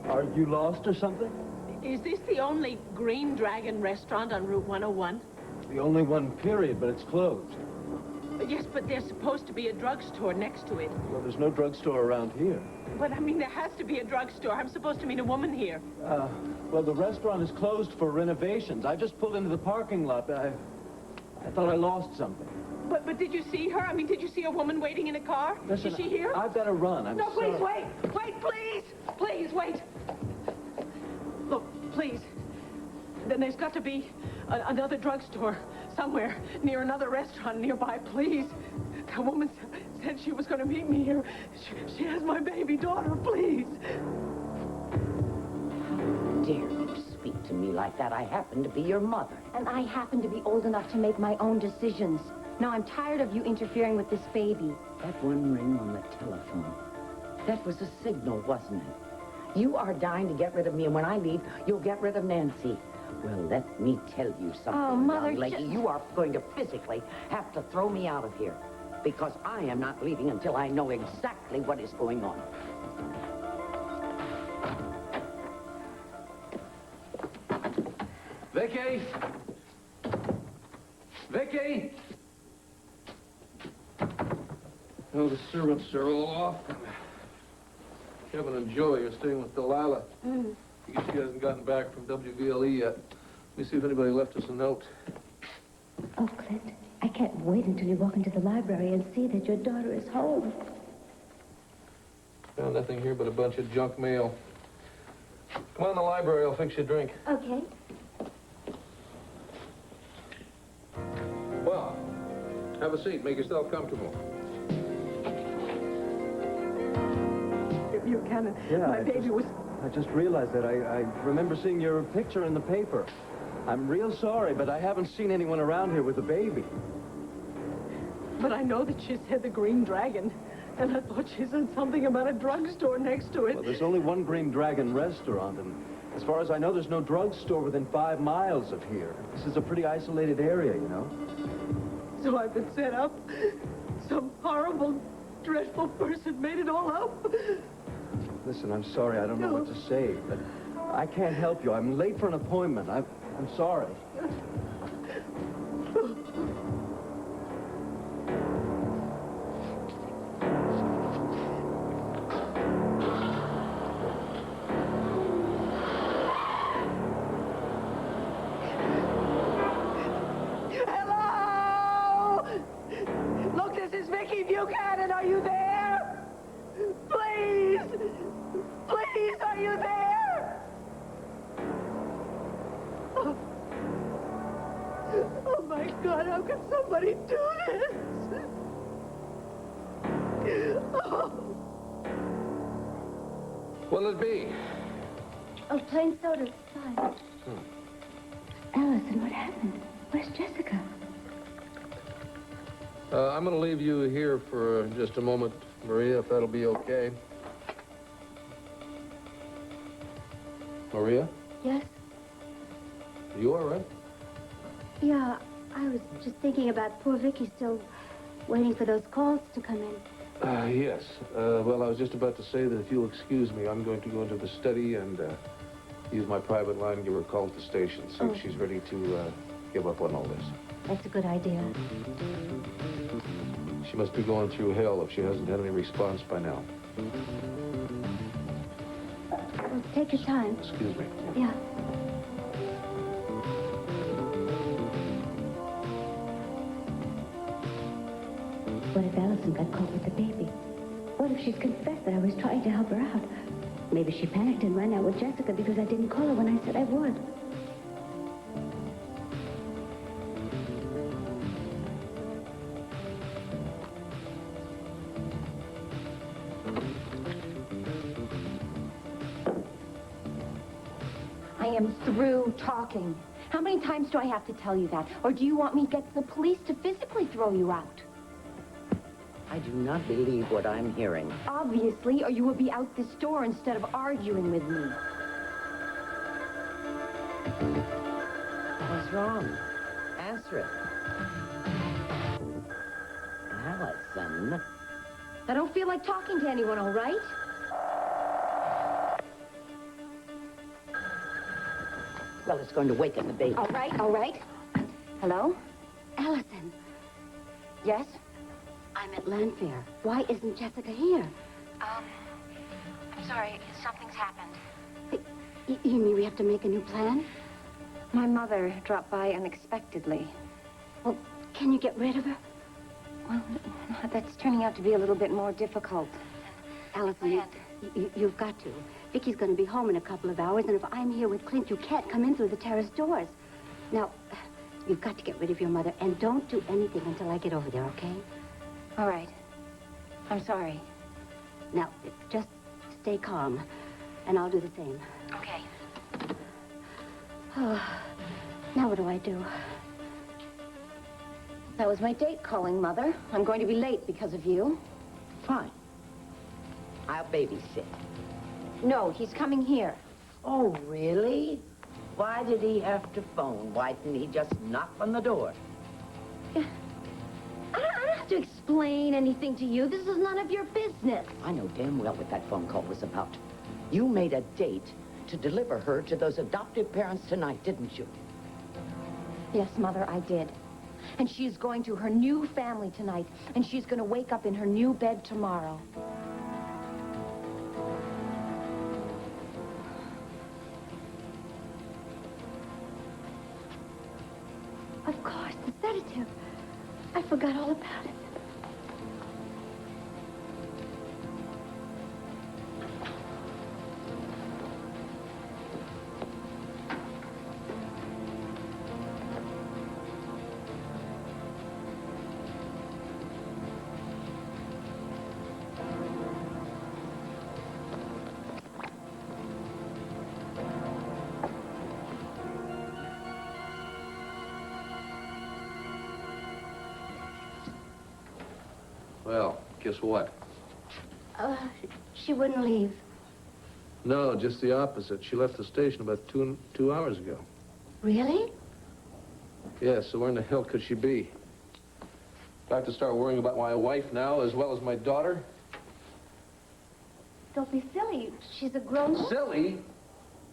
Are you lost or something? Is this the only Green Dragon restaurant on Route 101? The only one, period, but it's closed. Yes, but there's supposed to be a drugstore next to it. Well, there's no drugstore around here. But, I mean, there has to be a drugstore. I'm supposed to meet a woman here. Well, the restaurant is closed for renovations. I just pulled into the parking lot. I thought I lost something. But did you see her? I mean, did you see a woman waiting in a car? Listen, Is she here? I better run. I'm No, please, sorry. wait, please! Please, wait! Look, please. Then there's got to be another drugstore somewhere near another restaurant nearby, please. That woman said she was going to meet me here. She has my baby daughter, please. How dare you speak to me like that? I happen to be your mother. And I happen to be old enough to make my own decisions. Now, I'm tired of you interfering with this baby. That one ring on the telephone, that was a signal, wasn't it? You are dying to get rid of me, and when I leave, you'll get rid of Nancy. Well, let me tell you something, Oh, Mother, young lady. You are going to physically have to throw me out of here, because I am not leaving until I know exactly what is going on. Vicky! Vicky! Well, the servants are all off. Kevin and Joey are staying with Delilah. I guess she hasn't gotten back from WVLE yet. Let me see if anybody left us a note. Oh, Clint, I can't wait until you walk into the library and see that your daughter is home. Found nothing here but a bunch of junk mail. Come on in the library, I'll fix you a drink. Okay. Well, have a seat, make yourself comfortable. Buchanan, Yeah, my baby was... I just realized that. I remember seeing your picture in the paper. I'm real sorry, but I haven't seen anyone around here with a baby. But I know that she said the Green Dragon, and I thought she said something about a drugstore next to it. Well, there's only one Green Dragon restaurant, and as far as I know, there's no drugstore within 5 miles of here. This is a pretty isolated area, you know. So I've been set up. Some horrible, dreadful person made it all up. Listen, I'm sorry. I don't know what to say, but I can't help you. I'm late for an appointment. I'm sorry. Hello! Look, this is Vicky Buchanan. Are you there? Please! Please, are you there? Oh, my God, how can somebody do this? Oh. What'll it be? Oh, plain soda, fine. Allison, what happened? Where's Jessica? I'm going to leave you here for just a moment, Maria, if that'll be okay. Maria? Yes? Are you all right? Yeah, I was just thinking about poor Vicky still waiting for those calls to come in. Yes. Well, I was just about to say that if you'll excuse me, I'm going to go into the study and use my private line and give her a call at the station, see if she's ready to give up on all this. That's a good idea. She must be going through hell if she hasn't had any response by now. Well, take your time. Excuse me. Yeah. What if Allison got caught with the baby? What if she's confessed that I was trying to help her out? Maybe she panicked and ran out with Jessica because I didn't call her when I said I would. I am through talking. How many times do I have to tell you that? Or do you want me to get the police to physically throw you out? I do not believe what I'm hearing. Obviously, or you would be out this door instead of arguing with me. What's wrong? Answer it. Allison. I don't feel like talking to anyone, all right? Well, it's going to waken the baby. All right, all right. Hello? Allison, Yes? I'm at Landfair. Why isn't Jessica here? I'm sorry. Something's happened. You mean we have to make a new plan? My mother dropped by unexpectedly. Well, can you get rid of her? Well, that's turning out to be a little bit more difficult. Allison, you've got to. Vicky's going to be home in a couple of hours, and if I'm here with Clint, you can't come in through the terrace doors. Now, you've got to get rid of your mother, and don't do anything until I get over there, okay? All right. I'm sorry. Now, just stay calm, and I'll do the same. Okay. Oh, now what do I do? That was my date calling, Mother. I'm going to be late because of you. Fine. I'll babysit. No, he's coming here. Oh, really? Why did he have to phone? Why didn't he just knock on the door? I don't have to explain anything to you. This is none of your business. I know damn well what that phone call was about. You made a date to deliver her to those adoptive parents tonight, didn't you? Yes, Mother, I did. And she is going to her new family tonight. And she's going to wake up in her new bed tomorrow. Of course, the sedative. I forgot all about it. Well, guess what? She wouldn't leave. No, just the opposite. She left the station about two hours ago. Really? Yeah, so where in the hell could she be? Do I have to start worrying about my wife now as well as my daughter? Don't be silly. She's a grown woman. Silly?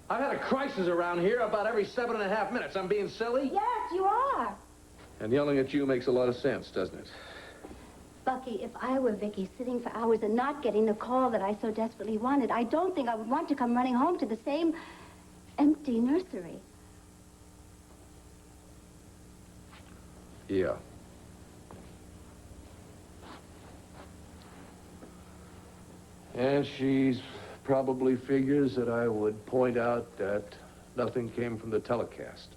I've had a crisis around here about every 7.5 minutes. I'm being silly? Yes, you are. And yelling at you makes a lot of sense, doesn't it? Bucky, if I were Vicky sitting for hours and not getting the call that I so desperately wanted, I don't think I would want to come running home to the same empty nursery. Yeah. And she probably figures that I would point out that nothing came from the telecast.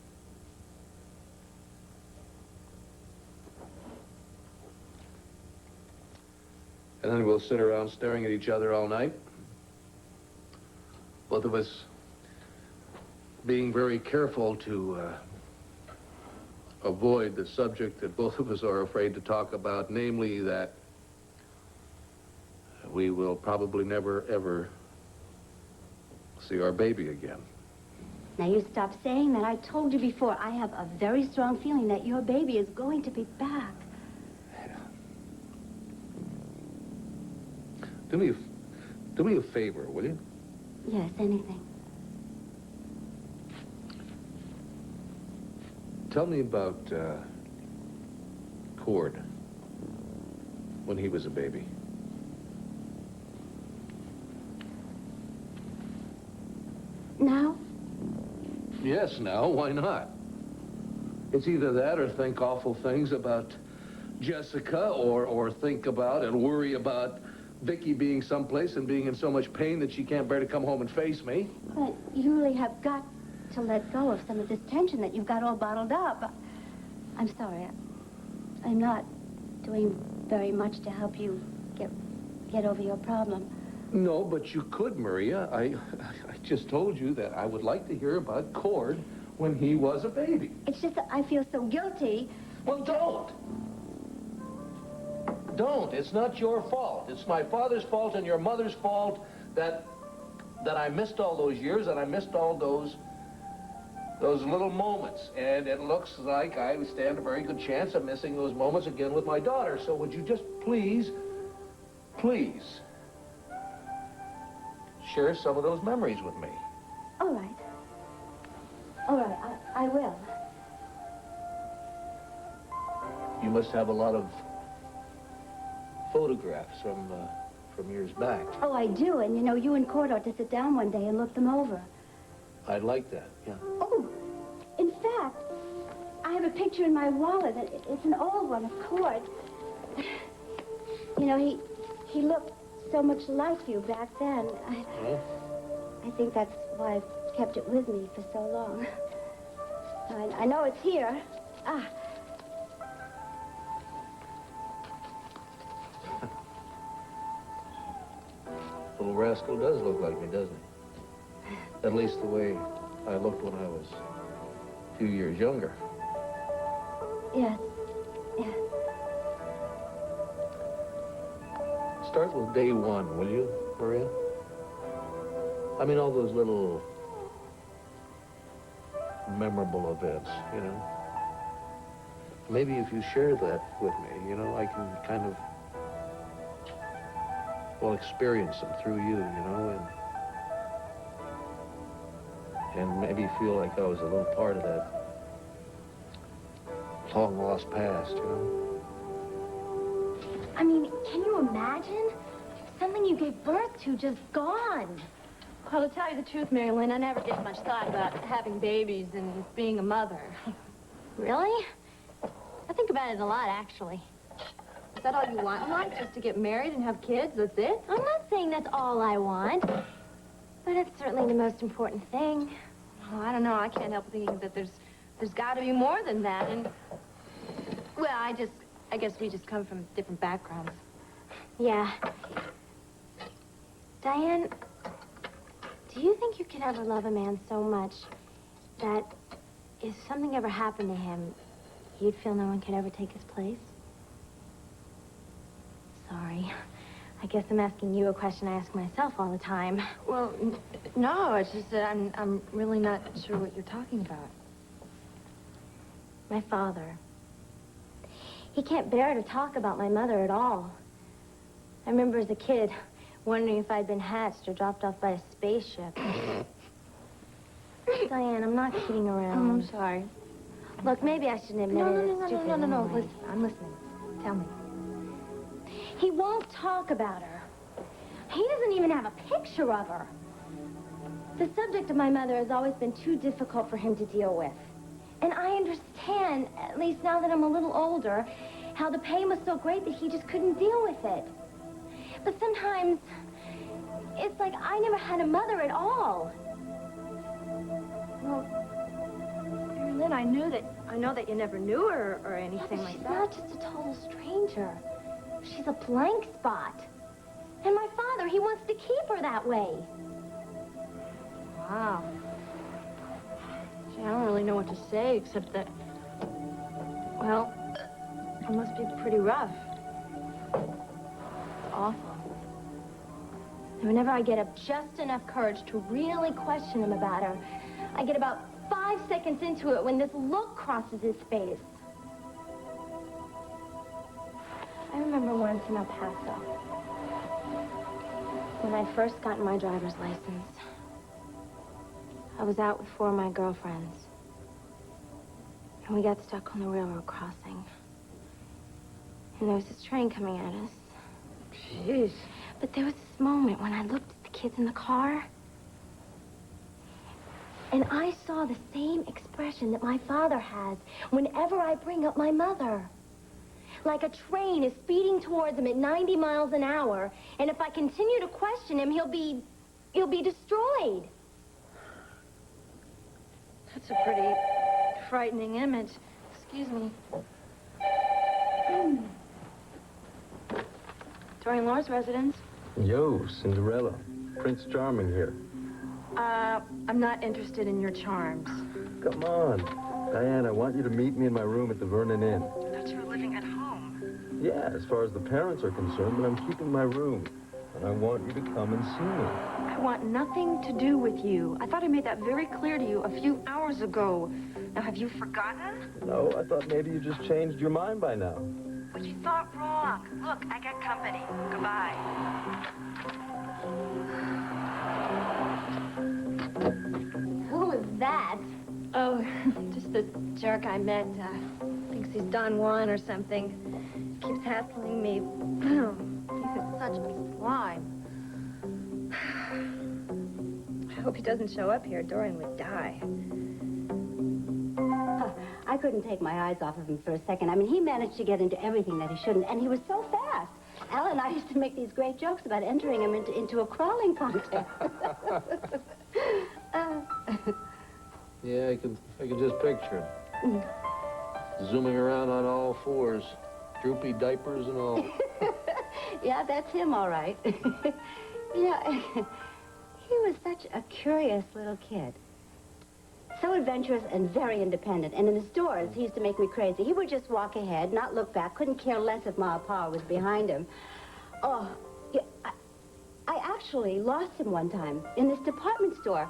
And then we'll sit around staring at each other all night. Both of us being very careful to avoid the subject that both of us are afraid to talk about, namely that we will probably never, ever see our baby again. Now, you stop saying that. I told you before, I have a very strong feeling that your baby is going to be back. Do me a favor, will you? Yes, anything. Tell me about Cord when he was a baby. Now? Yes, now. Why not? It's either that or think awful things about Jessica or think about and worry about Vicky being someplace and being in so much pain that she can't bear to come home and face me. But you really have got to let go of some of this tension that you've got all bottled up. I'm sorry. I'm not doing very much to help you get over your problem. No, but you could, Maria. I just told you that I would like to hear about Cord when he was a baby. It's just that I feel so guilty. Well, don't. Don't. It's not your fault. It's my father's fault and your mother's fault that I missed all those years and I missed all those little moments. And it looks like I stand a very good chance of missing those moments again with my daughter. So would you just please share some of those memories with me? All right. All right, I will. You must have a lot of photographs from years back. Oh, I do. And, you know, you and Cord ought to sit down one day and look them over. I'd like that, yeah. Oh, in fact, I have a picture in my wallet. It's an old one of Cord. You know, he looked so much like you back then. I think that's why I've kept it with me for so long. I know it's here. Ah. Little rascal does look like me, doesn't he? At least the way I looked when I was a few years younger. Yes. Yes. Start with day one, will you, Maria? I mean, all those little memorable events, you know? Maybe if you share that with me, you know, I can kind of, well, experience them through you, you know, and maybe feel like I was a little part of that long-lost past, you know? I mean, can you imagine? Something you gave birth to just gone. Well, to tell you the truth, Mary Lynn, I never gave much thought about having babies and being a mother. Really? I think about it a lot, actually. Is that all you want in life? Just to get married and have kids? That's it? I'm not saying that's all I want, but it's certainly the most important thing. Oh, I don't know. I can't help thinking that there's got to be more than that. And, well, I guess we just come from different backgrounds. Yeah. Diane, do you think you could ever love a man so much that if something ever happened to him, you'd feel no one could ever take his place? Sorry. I guess I'm asking you a question I ask myself all the time. Well, no, it's just that I'm really not sure what you're talking about. My father. He can't bear to talk about my mother at all. I remember as a kid wondering if I'd been hatched or dropped off by a spaceship. Diane, I'm not kidding around. I'm sorry. Look, maybe I shouldn't admit it. It's stupid No. anyway. Listen, I'm listening. Tell me. He won't talk about her. He doesn't even have a picture of her. The subject of my mother has always been too difficult for him to deal with. And I understand, at least now that I'm a little older, how the pain was so great that he just couldn't deal with it. But sometimes, it's like I never had a mother at all. Well, Mary Lynn, I know that you never knew her or anything like that. She's not just a total stranger. She's a blank spot. And my father, he wants to keep her that way. Wow. Gee, I don't really know what to say, except that, well, it must be pretty rough. Awful. And whenever I get up just enough courage to really question him about her, I get about 5 seconds into it when this look crosses his face. I remember once in El Paso, when I first got my driver's license. I was out with 4 of my girlfriends, and we got stuck on the railroad crossing. And there was this train coming at us. Jeez. But there was this moment when I looked at the kids in the car, and I saw the same expression that my father has whenever I bring up my mother. Like a train is speeding towards him at 90 miles an hour, and if I continue to question him, he'll be destroyed. That's a pretty frightening image. Excuse me. Dorian Law's residence. Yo, Cinderella. Prince Charming here. I'm not interested in your charms. Come on. Diane, I want you to meet me in my room at the Vernon Inn. I thought you were living at home. Yeah, as far as the parents are concerned, but I'm keeping my room. And I want you to come and see me. I want nothing to do with you. I thought I made that very clear to you a few hours ago. Now, have you forgotten? No, I thought maybe you just changed your mind by now. But you thought wrong. Look, I got company. Goodbye. Who was that? Oh, just the jerk I met. Thinks he's Don Juan or something. Keeps hassling me. He's such a slime. I hope he doesn't show up here. Dorian would die. I couldn't take my eyes off of him for a second. I mean, he managed to get into everything that he shouldn't, and he was so fast. Al and I used to make these great jokes about entering him into a crawling contest. Yeah, I can just picture him. Zooming around on all fours. Droopy diapers and all. Yeah, that's him, all right. Yeah, he was such a curious little kid. So adventurous and very independent. And in the stores, he used to make me crazy. He would just walk ahead, not look back, couldn't care less if Ma or Pa was behind him. Oh, yeah, I actually lost him one time in this department store.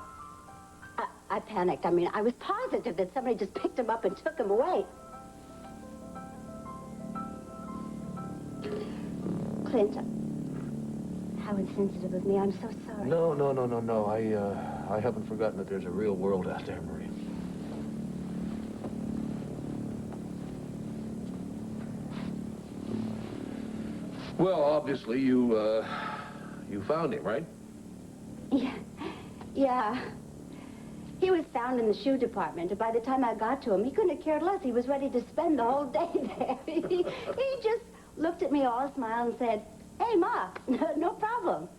I panicked. I mean, I was positive that somebody just picked him up and took him away. Clint, how insensitive of me. I'm so sorry. No. I haven't forgotten that there's a real world out there, Marie. Well, obviously, you found him, right? Yeah. He was found in the shoe department, and by the time I got to him, he couldn't have cared less. He was ready to spend the whole day there. He just looked at me all smiled and said, "Hey, Ma, no problem."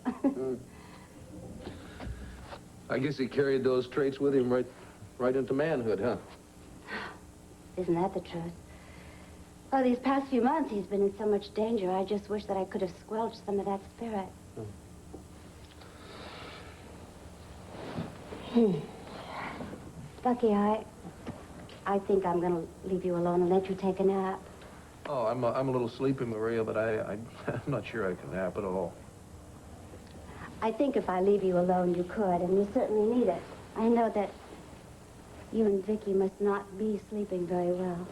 I guess he carried those traits with him right into manhood, huh? Isn't that the truth? Oh, these past few months, he's been in so much danger. I just wish that I could have squelched some of that spirit. Bucky, I think I'm going to leave you alone and let you take a nap. Oh, I'm a little sleepy, Maria, but I'm not sure I can nap at all. I think if I leave you alone, you could, and you certainly need it. I know that you and Vicky must not be sleeping very well.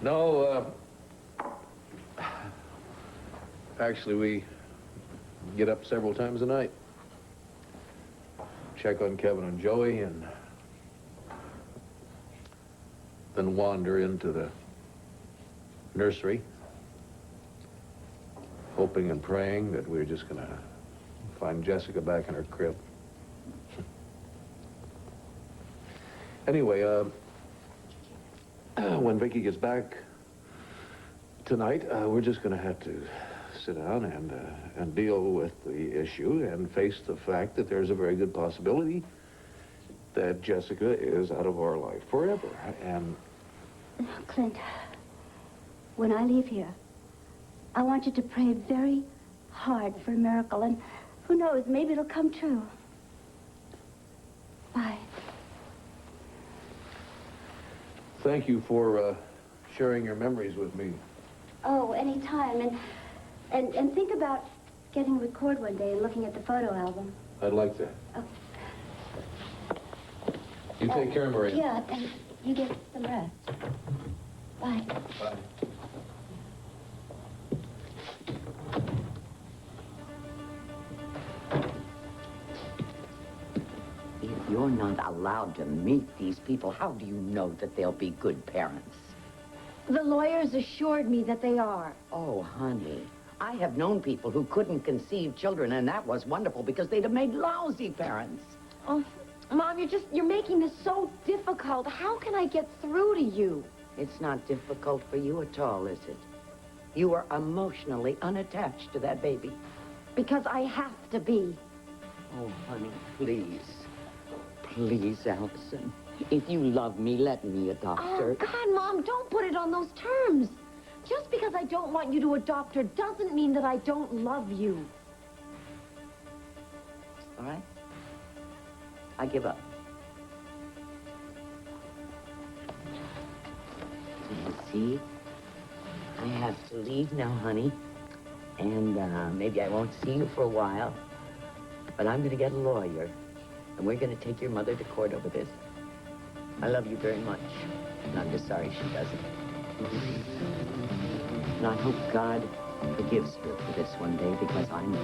No, actually, we get up several times a night. Check on Kevin and Joey, and then wander into the nursery, hoping and praying that we're just gonna find Jessica back in her crib. Anyway, when Vicky gets back tonight, we're just gonna have to sit down and deal with the issue and face the fact that there's a very good possibility that Jessica is out of our life forever. And Clint, when I leave here, I want you to pray very hard for a miracle, and who knows, maybe it'll come true. Bye. thank you for sharing your memories with me. Oh, anytime. And think about getting a record one day and looking at the photo album. I'd like that. Okay. You take care, Maria. Yeah, and you get some rest. Bye. Bye. If you're not allowed to meet these people, how do you know that they'll be good parents? The lawyers assured me that they are. Oh, honey, I have known people who couldn't conceive children, and that was wonderful because they'd have made lousy parents. Oh, Mom, you're making this so difficult. How can I get through to you? It's not difficult for you at all, is it? You are emotionally unattached to that baby. Because I have to be. Oh, honey, please. Please, Allison. If you love me, let me adopt her. Oh, God, Mom, don't put it on those terms. Just because I don't want you to adopt her doesn't mean that I don't love you. All right? I give up. You see, I have to leave now, honey. And maybe I won't see you for a while. But I'm going to get a lawyer. And we're going to take your mother to court over this. I love you very much. And I'm just sorry she doesn't. And I hope God forgives her for this one day because I'm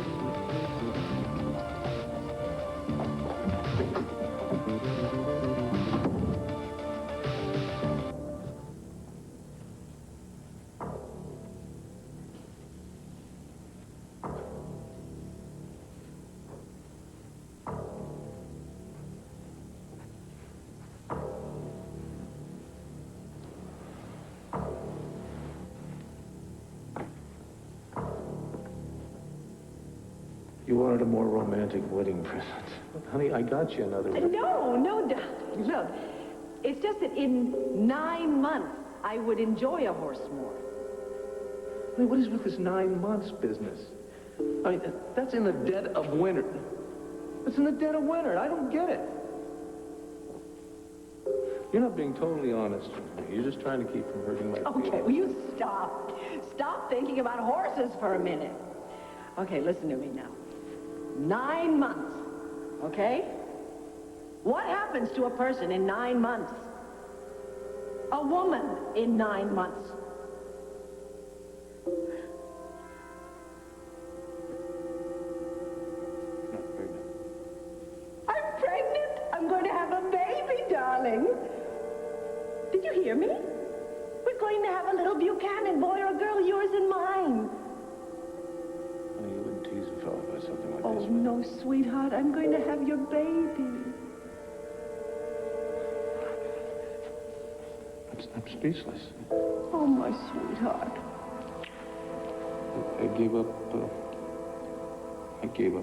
You wanted a more romantic wedding present. Honey, I got you another one. No, darling. Look, it's just that in 9 months, I would enjoy a horse more. I mean, what is with this 9 months business? I mean, that's in the dead of winter. It's in the dead of winter. I don't get it. You're not being totally honest with me. You're just trying to keep from hurting my feelings. Okay, will you stop? Stop thinking about horses for a minute. Okay, listen to me now. 9 months, okay? What happens to a person in 9 months? A woman in 9 months. I'm pregnant. I'm going to have a baby, darling. Did you hear me? We're going to have a little Buchanan, boy or girl, yours and mine. Honey, you wouldn't tease a fellow about something like Oh, this. no, sweetheart. I'm going to have your baby. I'm speechless. Oh, my sweetheart. I gave up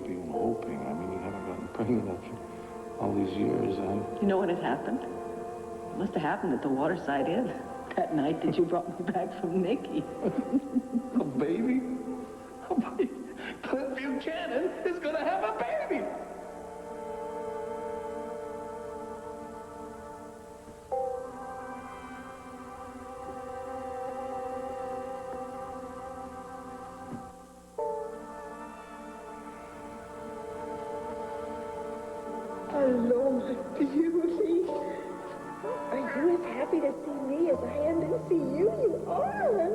even hoping. I mean, you haven't gotten pregnant after all these years. You know what had happened? It must have happened at the Waterside Inn that night that you brought me back from Mickey. A baby? Clint Buchanan is going to have a baby. Hello, my beauty. Are you as happy to see me as I am to see you? You are.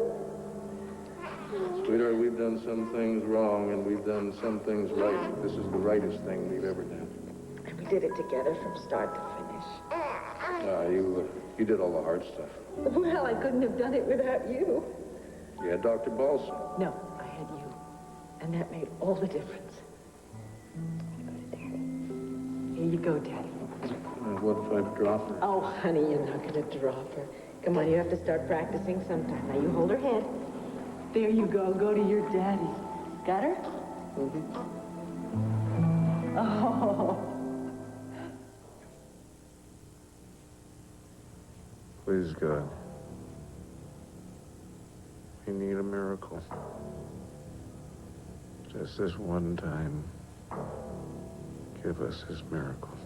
Sweetheart, we've done some things wrong, and we've done some things right. This is the rightest thing we've ever done. And we did it together from start to finish. You did all the hard stuff. Well, I couldn't have done it without you. You had Dr. Balsam. No, I had you. And that made all the difference. Here you go, Daddy. What if I drop her? Oh, honey, you're not going to drop her. Come on, you have to start practicing sometime. Now, you hold her head. There you go. Go to your daddy. Got her? Mm-hmm. Oh. Please, God. We need a miracle. Just this one time. Give us his miracle.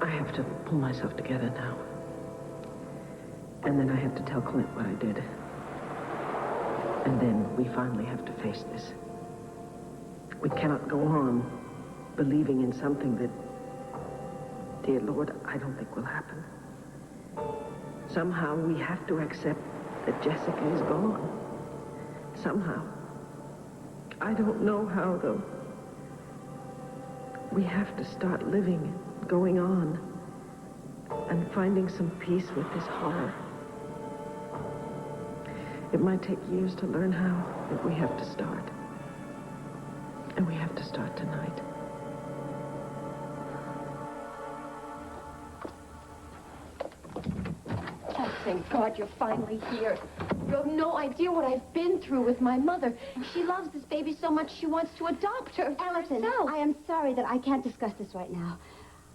I have to pull myself together now. And then I have to tell Clint what I did. And then we finally have to face this. We cannot go on believing in something that, dear Lord, I don't think will happen. Somehow we have to accept that Jessica is gone. Somehow. I don't know how, though. We have to start living, going on, and finding some peace with this horror. It might take years to learn how, but we have to start. And we have to start tonight. Oh, thank God you're finally here. You have no idea what I've been through with my mother. She loves this baby so much she wants to adopt her. Allison, herself. I am sorry that I can't discuss this right now.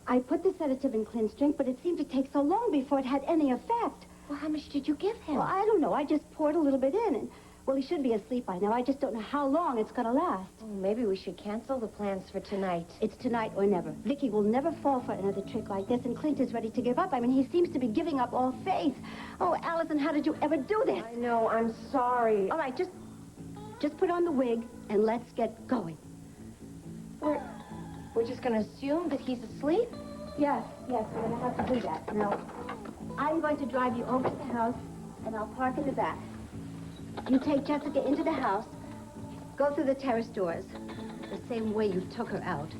I put the sedative in Clint's drink, but it seemed to take so long before it had any effect. Well, how much did you give him? Well, I don't know. I just poured a little bit in, and, well, he should be asleep by now. I just don't know how long it's going to last. Oh, maybe we should cancel the plans for tonight. It's tonight or never. Vicky will never fall for another trick like this, and Clint is ready to give up. I mean, he seems to be giving up all faith. Oh, Allison, how did you ever do this? I know, I'm sorry. All right, just put on the wig, and let's get going. We're just going to assume that he's asleep? Yes, we're going to have to do that. Now, I'm going to drive you over to the house, and I'll park in the back. You take Jessica into the house, go through the terrace doors, the same way you took her out.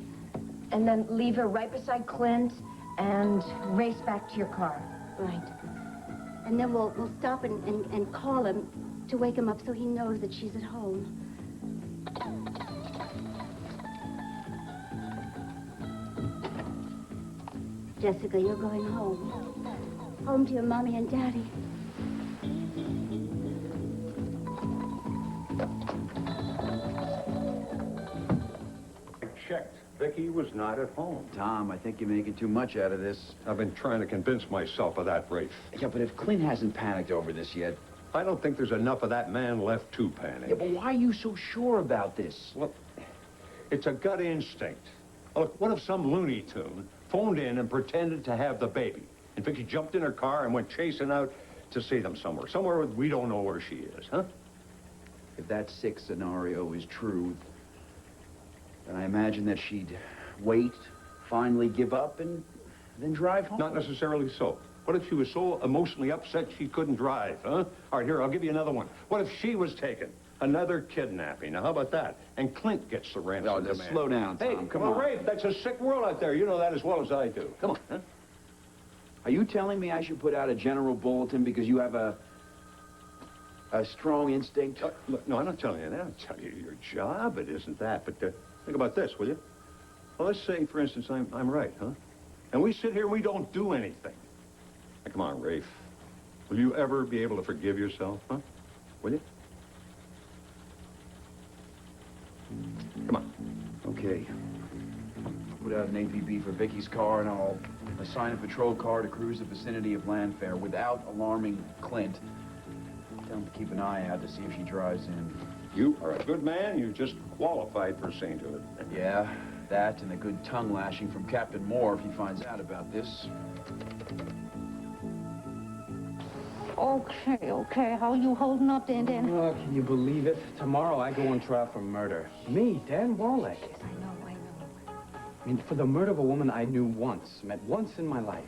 And then leave her right beside Clint and race back to your car. Right. And then we'll stop and call him to wake him up so he knows that she's at home. Jessica, you're going home. Home to your mommy and daddy. I checked. Vicky was not at home. Tom, I think you're making too much out of this. I've been trying to convince myself of that, Rafe. Yeah, but if Clint hasn't panicked over this yet... I don't think there's enough of that man left to panic. Yeah, but why are you so sure about this? Well, it's a gut instinct. Look, what if some Looney Tune phoned in and pretended to have the baby? And Vicky jumped in her car and went chasing out to see them somewhere we don't know where she is, huh? If that sick scenario is true, then I imagine that she'd wait, finally give up, and then drive home. Not necessarily so. What if she was so emotionally upset she couldn't drive, huh? All right, here, I'll give you another one. What if she was taken? Another kidnapping. Now, how about that? And Clint gets the ransom No, demand. just slow down, Tom. Hey, Come well, on. Rafe, that's a sick world out there. You know that as well as I do. Come on, huh? Are you telling me I should put out a general bulletin because you have a strong instinct? Look, no, I'm not telling you that. I'm telling you your job. It isn't that. But think about this, will you? Well, let's say, for instance, I'm right, huh? And we sit here and we don't do anything. Now, come on, Rafe. Will you ever be able to forgive yourself, huh? Will you? Come on. Okay. Put out an APB for Vicky's car, and I'll assign a patrol car to cruise the vicinity of Landfair without alarming Clint. Tell him to keep an eye out to see if she drives in. You are a good man. You just qualified for sainthood. Yeah, that and a good tongue lashing from Captain Moore if he finds out about this. Okay. How are you holding up, Dan? Oh, can you believe it? Tomorrow I go on trial for murder. Me, Dan Warlick. Yes, I know. I mean, for the murder of a woman I knew once, met once in my life.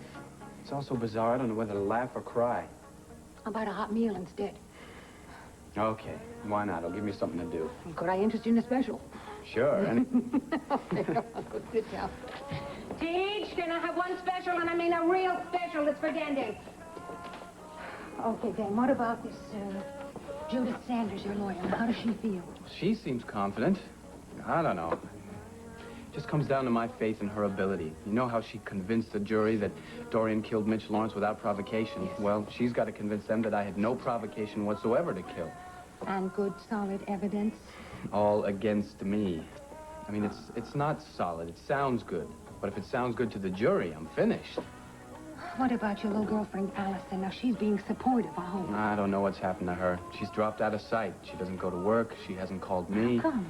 It's also bizarre. I don't know whether to laugh or cry. How about a hot meal instead? Okay, why not? It'll give me something to do. Could I interest you in a special? Sure. Good job. Teach, can I have one special, and I mean a real special that's for Dan? Okay, Dan, what about this, Judith Sanders, your lawyer? How does she feel? She seems confident. I don't know. Just comes down to my faith in her ability. You know how she convinced the jury that Dorian killed Mitch Lawrence without provocation? Yes. Well, she's got to convince them that I had no provocation whatsoever to kill. And good, solid evidence? All against me. I mean, it's not solid. It sounds good. But if it sounds good to the jury, I'm finished. What about your little girlfriend, Allison? Now, she's being supportive, I hope. I don't know what's happened to her. She's dropped out of sight. She doesn't go to work. She hasn't called me. How come?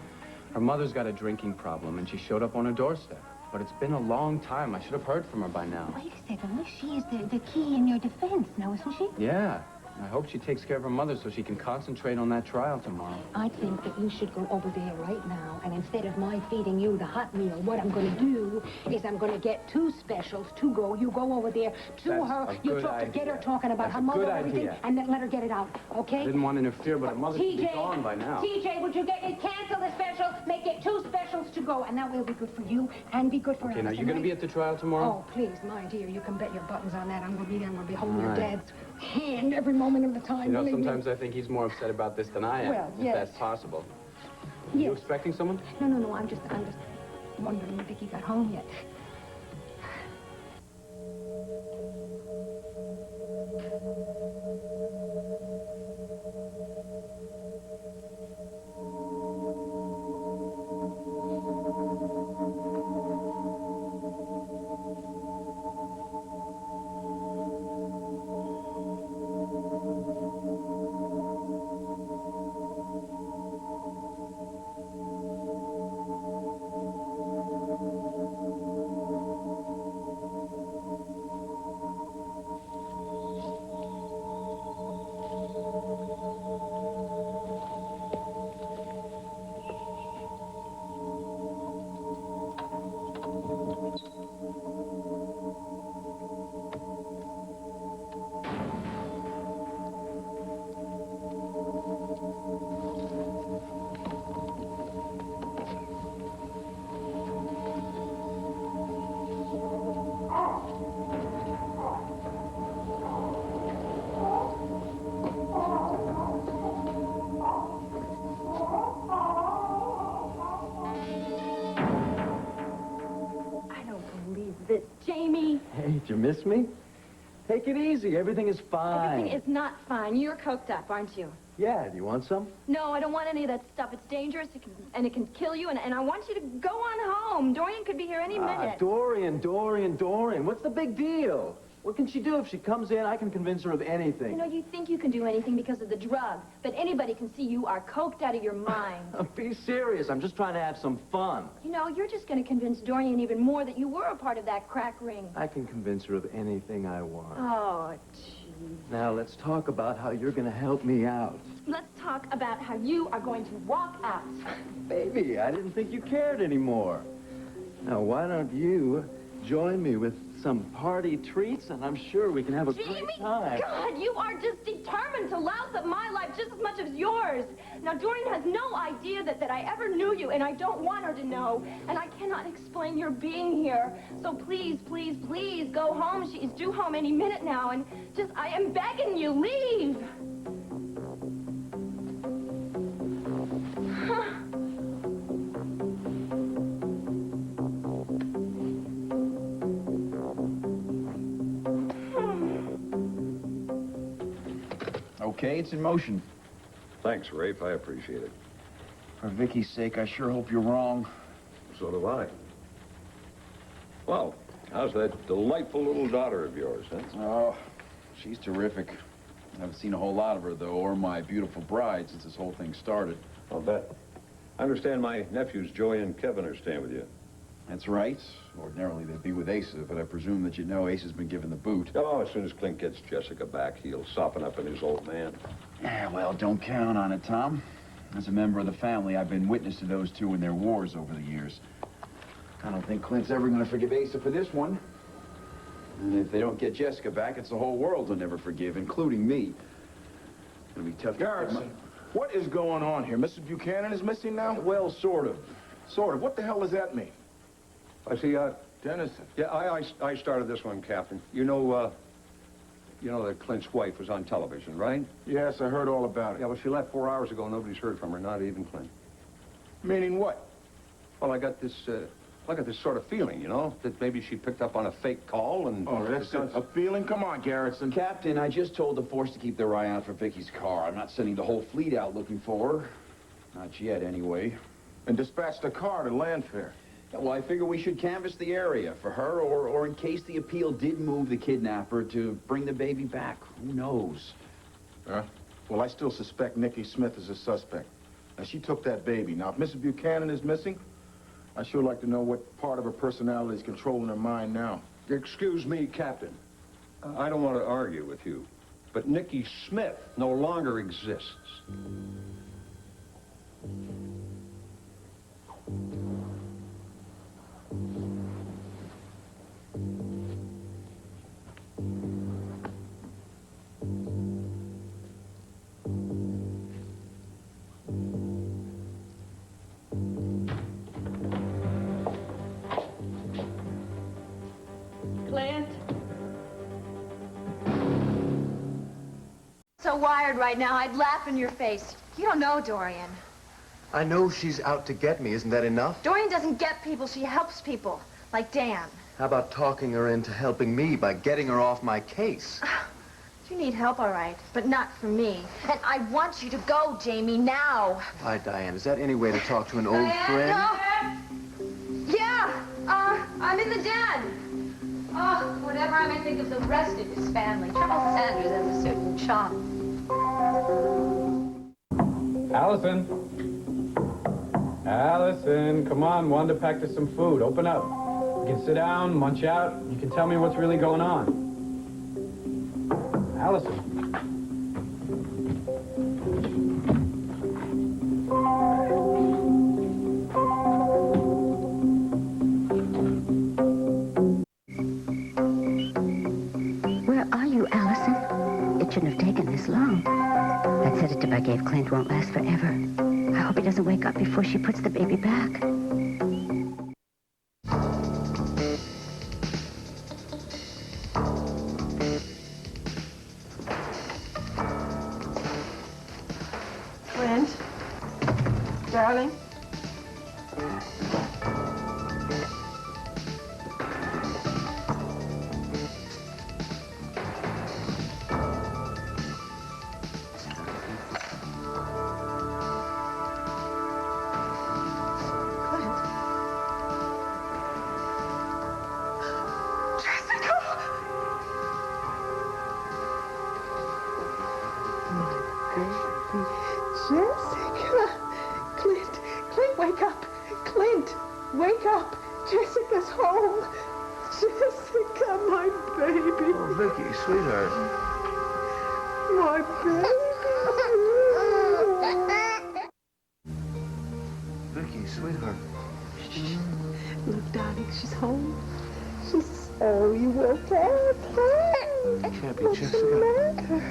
Her mother's got a drinking problem, and she showed up on her doorstep. But it's been a long time. I should have heard from her by now. Wait a second. She is the key in your defense now, isn't she? Yeah. I hope she takes care of her mother so she can concentrate on that trial tomorrow. I think that you should go over there right now, and instead of my feeding you the hot meal, what I'm going to do is I'm going to get two specials to go. You go over there to That's her. a You good talk to get her idea. talking about That's her a mother good and everything, idea. and then let her get it out, okay? I didn't want to interfere, but her mother should be TJ, gone by now. TJ, would you cancel the special, make it two specials to go, and that will be good for you and be good for Okay, now Allison, you're going to be right? at the trial tomorrow? Oh, please, my dear, you can bet your buttons on that. I'm going to be there. I'm going to be holding All your right. dad's hand every moment of the time. You know, believe me. sometimes I think he's more upset about this than I am, Well, if yes. that's possible. Are you Yes. expecting someone? No, I'm just wondering if Vicky got home yet. Jamie. Hey, did you miss me? Take it easy. Everything is fine. Everything is not fine. You're coked up, aren't you? Yeah, do you want some? No, I don't want any of that stuff. It's dangerous, it can kill you, and I want you to go on home. Dorian could be here any minute. Dorian. What's the big deal? What can she do? If she comes in, I can convince her of anything. You know, you think you can do anything because of the drug, but anybody can see you are coked out of your mind. Be serious. I'm just trying to have some fun. You know, you're just going to convince Dorian even more that you were a part of that crack ring. I can convince her of anything I want. Oh, gee. Now, let's talk about how you're going to help me out. Let's talk about how you are going to walk out. Baby, I didn't think you cared anymore. Now, why don't you join me with some party treats, and I'm sure we can have a great time. God, you are just determined to louse up my life just as much as yours. Now, Doreen has no idea that I ever knew you, and I don't want her to know. And I cannot explain your being here. So please, please, please go home. She is due home any minute now, and just, I am begging you, leave. Okay, it's in motion. Thanks, Rafe. I appreciate it. For Vicky's sake, I sure hope you're wrong. So do I. Well, how's that delightful little daughter of yours, huh? Oh, she's terrific. I haven't seen a whole lot of her, though, or my beautiful bride since this whole thing started. I'll bet. I understand my nephews, Joey and Kevin, are staying with you. That's right. Ordinarily, they'd be with Asa, but I presume that you know Asa's been given the boot. Oh, as soon as Clint gets Jessica back, he'll soften up in his old man. Yeah, well, don't count on it, Tom. As a member of the family, I've been witness to those two in their wars over the years. I don't think Clint's ever going to forgive Asa for this one. And if they don't get Jessica back, it's the whole world they'll never forgive, including me. It'll be tough. Garrison, what is going on here? Mrs. Buchanan is missing now? Well, sort of. Sort of. What the hell does that mean? I see, Dennison. Yeah, I started this one, Captain. You know that Clint's wife was on television, right? Yes, I heard all about it. Yeah, well, she left 4 hours ago. Nobody's heard from her, not even Clint. Meaning what? Well, I got this sort of feeling, you know, that maybe she picked up on a fake call and... Oh, that's a feeling? Come on, Garrison. Captain, I just told the force to keep their eye out for Vicky's car. I'm not sending the whole fleet out looking for her. Not yet, anyway. And dispatch the car to Landfair. Well, I figure we should canvass the area for her, or in case the appeal did move the kidnapper to bring the baby back. Who knows? Well, I still suspect Nikki Smith is a suspect. Now, she took that baby. Now, if Mrs. Buchanan is missing, I'd sure like to know what part of her personality is controlling her mind now. Excuse me, Captain. I don't want to argue with you, but Nikki Smith no longer exists. Clint? So wired right now, I'd laugh in your face. You don't know Dorian. I know she's out to get me. Isn't that enough? Dorian doesn't get people, she helps people. Like Dan. How about talking her into helping me by getting her off my case? You need help, all right, but not from me. And I want you to go, Jamie, now. Why, Diane, is that any way to talk to an old friend? Yeah, I'm in the den. Oh, whatever I may think of the rest of his family. Charles Sanders and the certain chum. Allison. Allison, come on, Wanda packed us some food. Open up. You can sit down, munch out. You can tell me what's really going on. Allison. Where are you, Allison? It shouldn't have taken this long. That sedative I gave Clint won't last forever. I hope he doesn't wake up before she puts the baby back. Clint? Darling? Jessica! Clint, wake up! Clint, wake up! Jessica's home! Jessica, my baby! Oh, Vicky, sweetheart. My baby! Vicky, sweetheart. Look, darling, she's home. She's Oh, you woke up, huh? It can't be What's Jessica. the matter?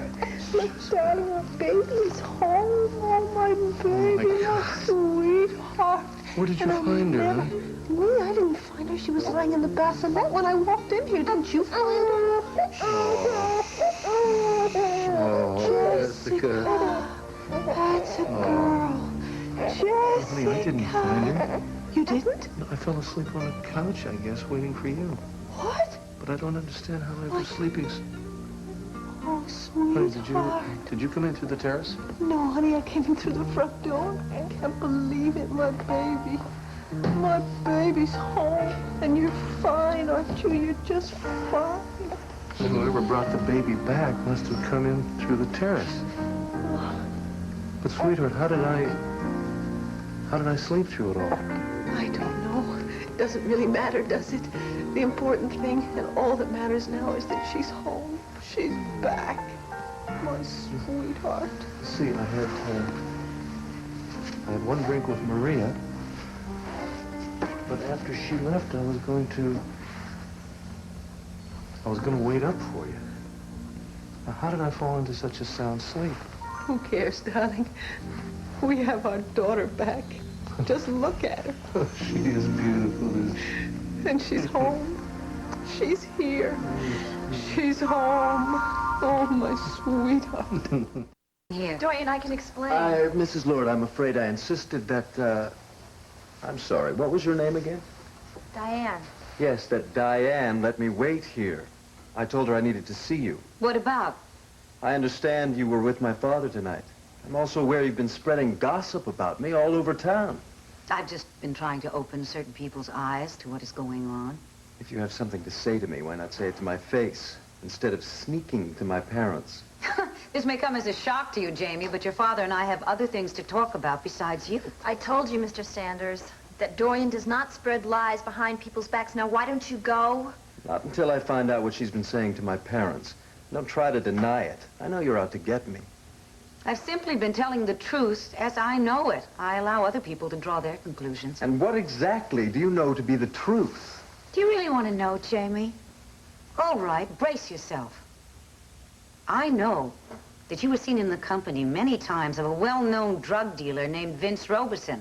Look, darling, our baby's home. Oh, my baby, my sweetheart. Where did you And I'll find her, never- huh? Me? I didn't find her. She was lying in the bassinet when I walked in here. Didn't you find her? Oh, Jessica. That's a girl. Jessica. Honey, I didn't find her. You didn't? No, I fell asleep on the couch, I guess, waiting for you. What? But I don't understand how I was sleeping. Oh, Honey, sweetheart. did you come in through the terrace? No, honey, I came in through the front door. I can't believe it, my baby. My baby's home. And you're fine, aren't you? You're just fine. And whoever brought the baby back must have come in through the terrace. But sweetheart, how did I sleep through it all? I don't know. It doesn't really matter, does it? The important thing and all that matters now is that she's home. She's back. My sweetheart. See, I had one drink with Maria, but after she left, I was going to wait up for you. Now, how did I fall into such a sound sleep? Who cares, darling? We have our daughter back. Just look at her. She is beautiful. And she's home. She's here. She's home. Oh, my sweetheart. Here. Dorian, I can explain. Mrs. Lord, I'm afraid I insisted that, I'm sorry. What was your name again? Diane. Yes, that Diane let me wait here. I told her I needed to see you. What about? I understand you were with my father tonight. I'm also aware you've been spreading gossip about me all over town. I've just been trying to open certain people's eyes to what is going on. If you have something to say to me, why not say it to my face, instead of sneaking to my parents? This may come as a shock to you, Jamie, but your father and I have other things to talk about besides you. I told you, Mr. Sanders, that Dorian does not spread lies behind people's backs. Now, why don't you go? Not until I find out what she's been saying to my parents. Don't try to deny it. I know you're out to get me. I've simply been telling the truth as I know it. I allow other people to draw their conclusions. And what exactly do you know to be the truth? Do you really want to know, Jamie? All right, brace yourself. I know that you were seen in the company many times of a well-known drug dealer named Vince Robeson.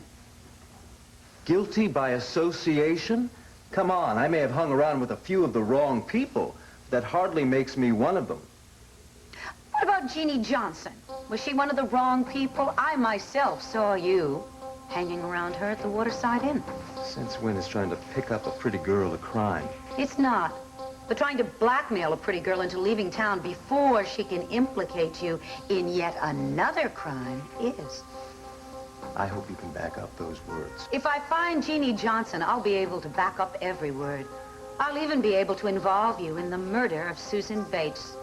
Guilty by association? Come on, I may have hung around with a few of the wrong people. That hardly makes me one of them. What about Jeannie Johnson? Was she one of the wrong people? I myself saw you hanging around her at the Waterside Inn. Since when is trying to pick up a pretty girl a crime? It's not. But trying to blackmail a pretty girl into leaving town before she can implicate you in yet another crime is. I hope you can back up those words. If I find Jeannie Johnson, I'll be able to back up every word. I'll even be able to involve you in the murder of Susan Bates.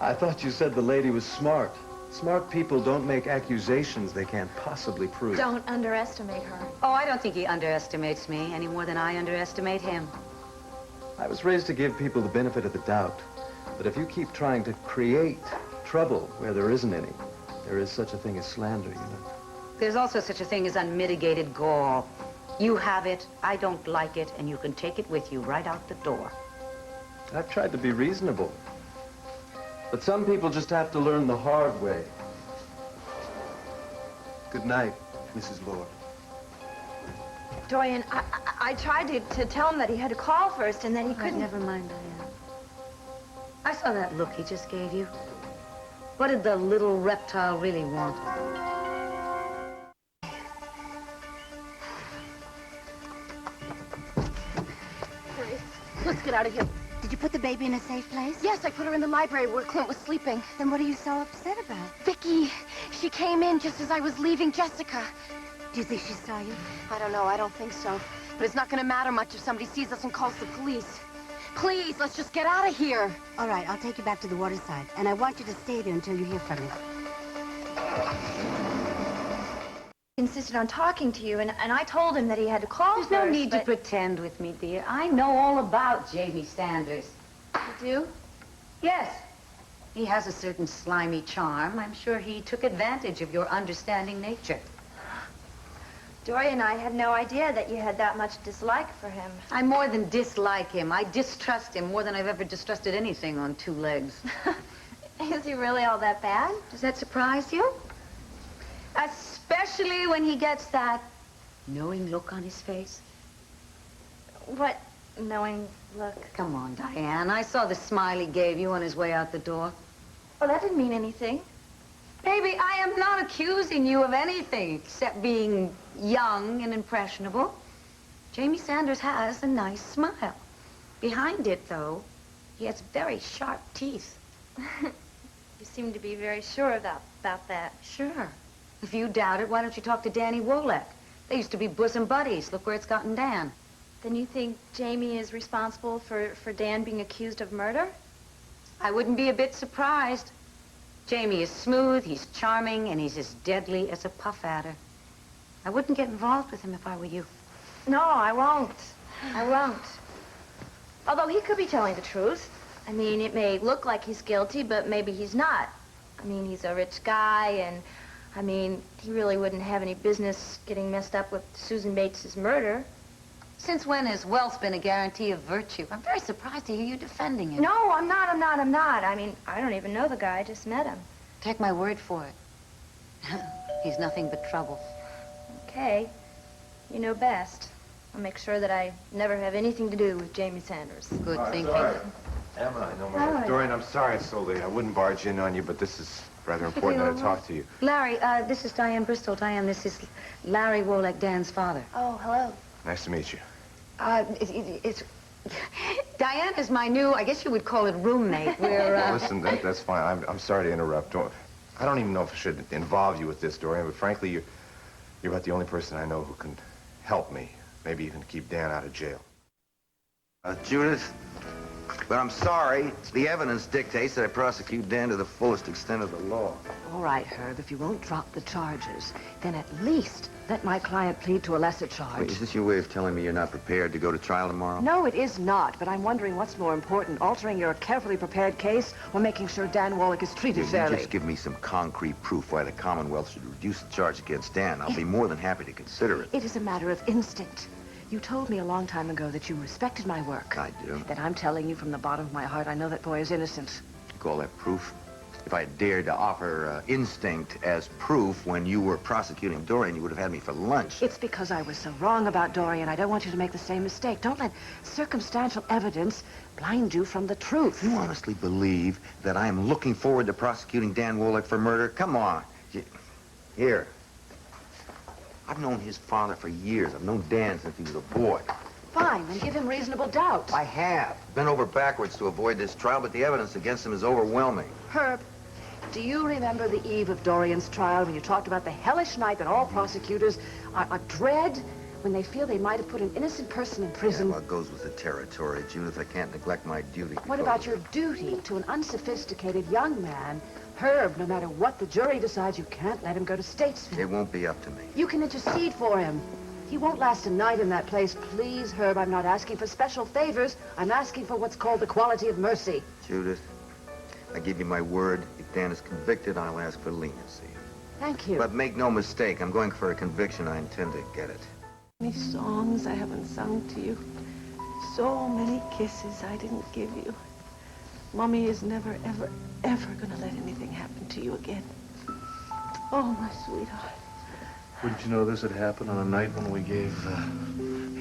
I thought you said the lady was smart. Smart people don't make accusations they can't possibly prove. Don't underestimate her. Oh, I don't think he underestimates me any more than I underestimate him. I was raised to give people the benefit of the doubt. But if you keep trying to create trouble where there isn't any, there is such a thing as slander, you know. There's also such a thing as unmitigated gall. You have it, I don't like it, and you can take it with you right out the door. I've tried to be reasonable. But some people just have to learn the hard way. Good night, Mrs. Lord. Dorian, I tried to tell him that he had to call first and then he couldn't. Never mind, Diane. I saw that look he just gave you. What did the little reptile really want? Grace, let's get out of here. Did you put the baby in a safe place? Yes, I put her in the library where Clint was sleeping. Then what are you so upset about? Vicky, she came in just as I was leaving Jessica. Do you think she saw you? I don't know. I don't think so. But it's not going to matter much if somebody sees us and calls the police. Please, let's just get out of here. All right, I'll take you back to the waterside. And I want you to stay there until you hear from me. He insisted on talking to you, and I told him that he had to call There's first. no need to pretend with me, dear. I know all about Jamie Sanders. You do? Yes. He has a certain slimy charm. I'm sure he took advantage of your understanding nature. Dory and I had no idea that you had that much dislike for him. I more than dislike him. I distrust him more than I've ever distrusted anything on two legs. Is he really all that bad? Does that surprise you? Especially when he gets that knowing look on his face. What knowing look? Come on, Diane. I saw the smile he gave you on his way out the door. Well, that didn't mean anything. Baby, I am not accusing you of anything except being young and impressionable. Jamie Sanders has a nice smile. Behind it, though, he has very sharp teeth. You seem to be very sure about that. Sure. If you doubt it, why don't you talk to Danny Wolek? They used to be bosom buddies. Look where it's gotten Dan. Then you think Jamie is responsible for Dan being accused of murder? I wouldn't be a bit surprised. Jamie is smooth, he's charming, and he's as deadly as a puff adder. I wouldn't get involved with him if I were you. No, I won't. I won't. Although he could be telling the truth. I mean, it may look like he's guilty, but maybe he's not. I mean, he's a rich guy, and, I mean, he really wouldn't have any business getting messed up with Susan Bates's murder. Since when has wealth been a guarantee of virtue? I'm very surprised to hear you defending him. No, I'm not. I mean, I don't even know the guy. I just met him. Take my word for it. He's nothing but trouble. Okay. You know best. I'll make sure that I never have anything to do with Jamie Sanders. Good thinking. Emma, I know my... Dorian, I'm sorry it's so late. I wouldn't barge in on you, but this is rather important that I talk to you. Larry, this is Diane Bristol. Diane, this is Larry Wolek, Dan's father. Oh, hello. Nice to meet you. It's... Diane is my new, I guess you would call it roommate. We're, Listen, that's fine. I'm sorry to interrupt. I don't even know if I should involve you with this, Dorian, but frankly, you're about the only person I know who can help me. Maybe even keep Dan out of jail. Judith, but I'm sorry. The evidence dictates that I prosecute Dan to the fullest extent of the law. All right, Herb, if you won't drop the charges, then at least let my client plead to a lesser charge. Wait, is this your way of telling me you're not prepared to go to trial tomorrow? No, it is not, but I'm wondering what's more important, altering your carefully prepared case or making sure Dan Wolek is treated You fairly. just give me some concrete proof why the Commonwealth should reduce the charge against Dan. I'll be more than happy to consider it. It is a matter of instinct. You told me a long time ago that you respected my work. I do. Then I'm telling you from the bottom of my heart, I know that boy is innocent. You call that proof? If I dared to offer instinct as proof when you were prosecuting Dorian, you would have had me for lunch. It's because I was so wrong about Dorian. I don't want you to make the same mistake. Don't let circumstantial evidence blind you from the truth. You honestly believe that I am looking forward to prosecuting Dan Wolek for murder? Come on. Here. I've known his father for years. I've known Dan since he was a boy. Fine, then give him reasonable doubt. I have. Bent over backwards to avoid this trial, but the evidence against him is overwhelming. Herb, do you remember the eve of Dorian's trial when you talked about the hellish night that all prosecutors are dread when they feel they might have put an innocent person in prison? Yeah, well, it goes with the territory, Judith. I can't neglect my duty. What about your duty to an unsophisticated young man? Herb, no matter what the jury decides, you can't let him go to Statesville. It won't be up to me. You can intercede for him. He won't last a night in that place. Please, Herb, I'm not asking for special favors. I'm asking for what's called the quality of mercy. Judith, I give you my word. If Dan is convicted, I'll ask for leniency. Thank you. But make no mistake, I'm going for a conviction. I intend to get it. Many songs I haven't sung to you. So many kisses I didn't give you. Mommy is never, ever, ever gonna let anything happen to you again. Oh, my sweetheart. Wouldn't you know this had happened on a night when we gave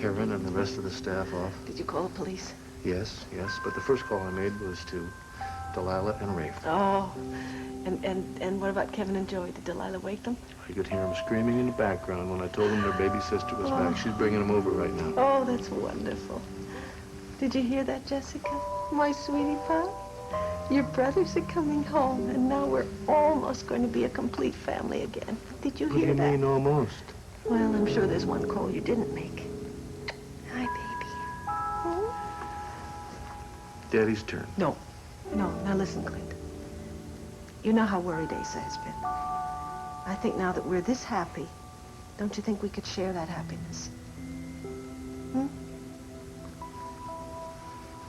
Heron and the rest of the staff off? Did you call the police? Yes, but the first call I made was to Delilah and Rafe. Oh, and what about Kevin and Joey? Did Delilah wake them? I could hear them screaming in the background when I told them their baby sister was back. She's bringing them over right now. Oh, that's wonderful. Did you hear that, Jessica? My sweetie pie? Your brothers are coming home, and now we're almost going to be a complete family again. Did you hear that? What do you mean, almost? Well, I'm sure there's one call you didn't make. Hi, baby. Daddy's turn. No. Now listen, Clint. You know how worried Asa has been. I think now that we're this happy, don't you think we could share that happiness?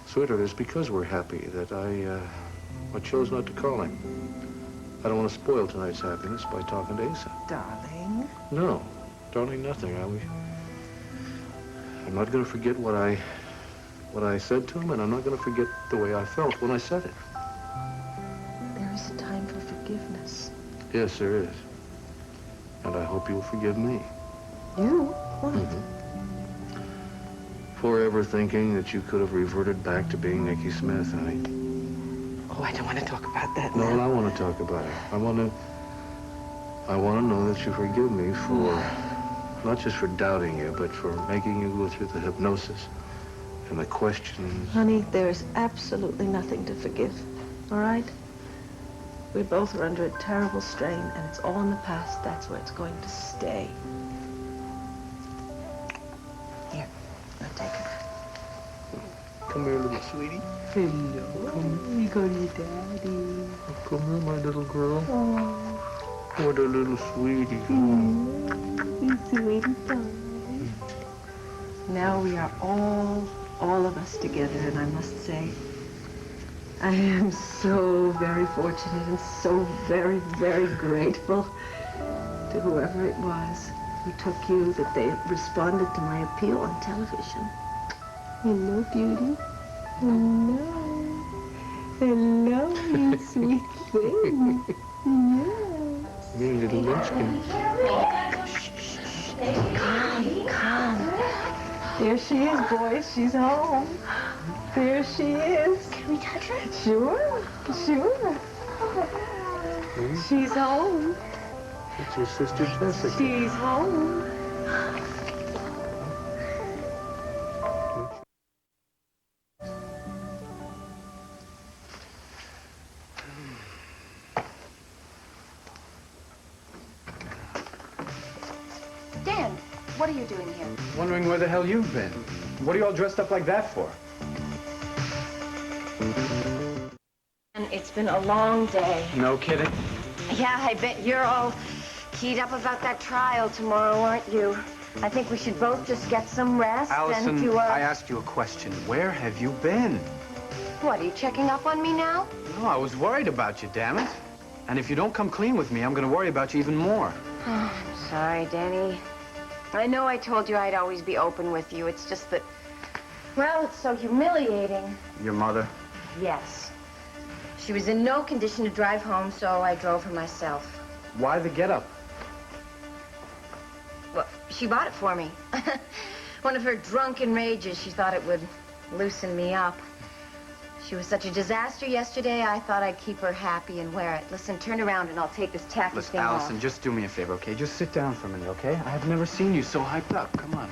Sweetheart, it's because we're happy that I chose not to call him. I don't want to spoil tonight's happiness by talking to Asa. Darling. No. Darling, nothing. I'm not going to forget what I said to him, and I'm not going to forget the way I felt when I said it. There is a time for forgiveness. Yes, there is. And I hope you'll forgive me. You? What? For ever thinking that you could have reverted back to being Nicky Smith, honey. Oh, I don't want to talk about that No, now. I want to talk about it. I want to know that you forgive me for, not just for doubting you, but for making you go through the hypnosis and the questions. Honey, there is absolutely nothing to forgive, all right? We both are under a terrible strain, and it's all in the past. That's where it's going to stay. Here, now take it. Come here, little sweetie. Hello. Come here, go to your daddy. Come here, my little girl. Oh. What a little sweetie. You sweetie boy. Now we are all of us together, and I must say, I am so very fortunate and so very, very grateful to whoever it was who took you, that they responded to my appeal on television. Hello, beauty. Hello. Hello, you sweet thing. Yes. Me, little Lynchkin. Calm, calm. There she is, boys. She's home. There she is. Can we touch her? Sure, sure. She's home. It's your sister Jessica. She's home. Dan, what are you doing here? Wondering where the hell you've been. What are you all dressed up like that for? And it's been a long day. No kidding. Yeah, I bet you're all keyed up about that trial tomorrow, aren't you? I think we should both just get some rest Allison, and I asked you a question. Where have you been? What, are you checking up on me now? No, I was worried about you, damn it. And if you don't come clean with me, I'm going to worry about you even more. Oh, I'm sorry, Danny. I know I told you I'd always be open with you. It's just that, well, it's so humiliating. Your mother? Yes. She was in no condition to drive home, so I drove her myself. Why the get-up? Well, she bought it for me. One of her drunken rages. She thought it would loosen me up. She was such a disaster yesterday, I thought I'd keep her happy and wear it. Listen, turn around and I'll take this tacky Listen, thing Allison, off. just do me a favor, okay? Just sit down for a minute, okay? I have never seen you so hyped up. Come on.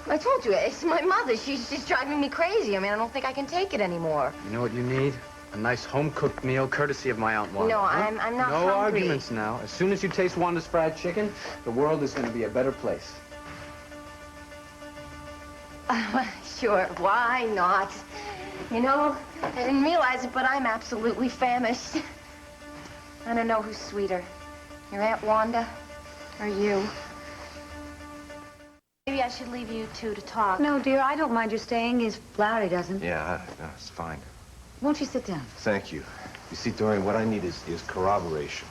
I told you, it's my mother. She's driving me crazy. I mean, I don't think I can take it anymore. You know what you need? A nice home-cooked meal, courtesy of my Aunt Wanda. No, huh? I'm not No hungry. arguments now. As soon as you taste Wanda's fried chicken, the world is going to be a better place. Sure, why not? You know, I didn't realize it, but I'm absolutely famished. I don't know who's sweeter, your Aunt Wanda or you. Maybe I should leave you two to talk. No, dear, I don't mind you staying if Larry doesn't. Yeah, no, it's fine. Won't you sit down? Thank you. You see, Dorian, what I need is corroboration.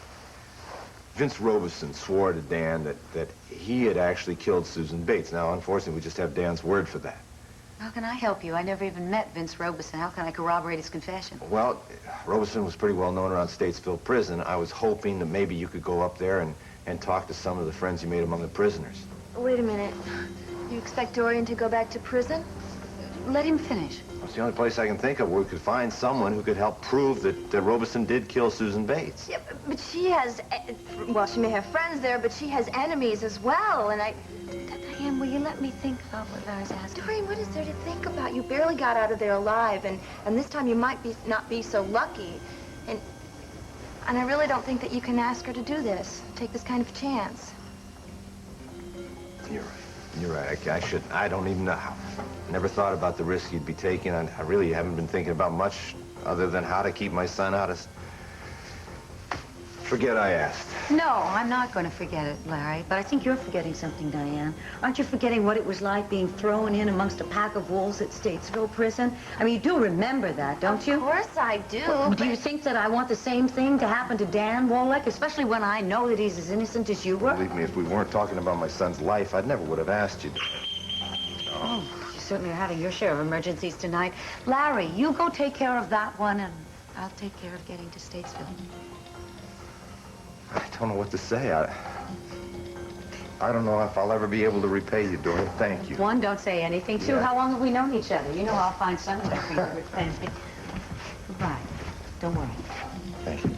Vince Robeson swore to Dan that he had actually killed Susan Bates. Now, unfortunately, we just have Dan's word for that. How can I help you? I never even met Vince Robeson. How can I corroborate his confession? Well, Robeson was pretty well known around Statesville Prison. I was hoping that maybe you could go up there and talk to some of the friends you made among the prisoners. Wait a minute. You expect Dorian to go back to prison? Let him finish. It's the only place I can think of where we could find someone who could help prove that Robeson did kill Susan Bates. Yeah, but she has, well, she may have friends there, but she has enemies as well, and I... Diane, will you let me think about what Larry's asking? Dorian, what is there to think about? You barely got out of there alive, and this time you might not be so lucky. And I really don't think that you can ask her to do this, take this kind of chance. You're right. You're right. I don't even know how. Never thought about the risk you'd be taking. I really haven't been thinking about much other than how to keep my son out of Forget I asked. No, I'm not going to forget it, Larry. But I think you're forgetting something, Diane. Aren't you forgetting what it was like being thrown in amongst a pack of wolves at Statesville Prison? I mean, you do remember that, don't you? Of course I do. Do you think that I want the same thing to happen to Dan Wolek, especially when I know that he's as innocent as you were? Believe me, if we weren't talking about my son's life, I never would have asked you. Oh, you certainly are having your share of emergencies tonight. Larry, you go take care of that one, and I'll take care of getting to Statesville. I don't know what to say. I don't know if I'll ever be able to repay you, Dorian. Thank you. One, don't say anything. Two, how long have we known each other? You know I'll find some way for you to repay me. Goodbye. Don't worry. Thank you.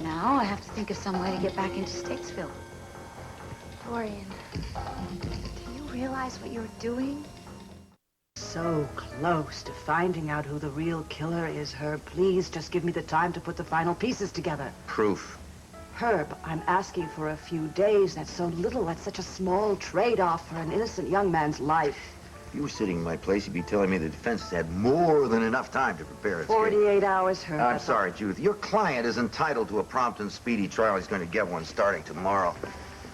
Now I have to think of some way to get back into Statesville. Dorian, do you realize what you're doing? So close to finding out who the real killer is, Herb. Please just give me the time to put the final pieces together. Proof. Herb, I'm asking for a few days. That's so little. That's such a small trade-off for an innocent young man's life. If you were sitting in my place, you'd be telling me the defense has had more than enough time to prepare its case. 48 hours, Herb. I'm sorry, Judith. Your client is entitled to a prompt and speedy trial. He's going to get one starting tomorrow.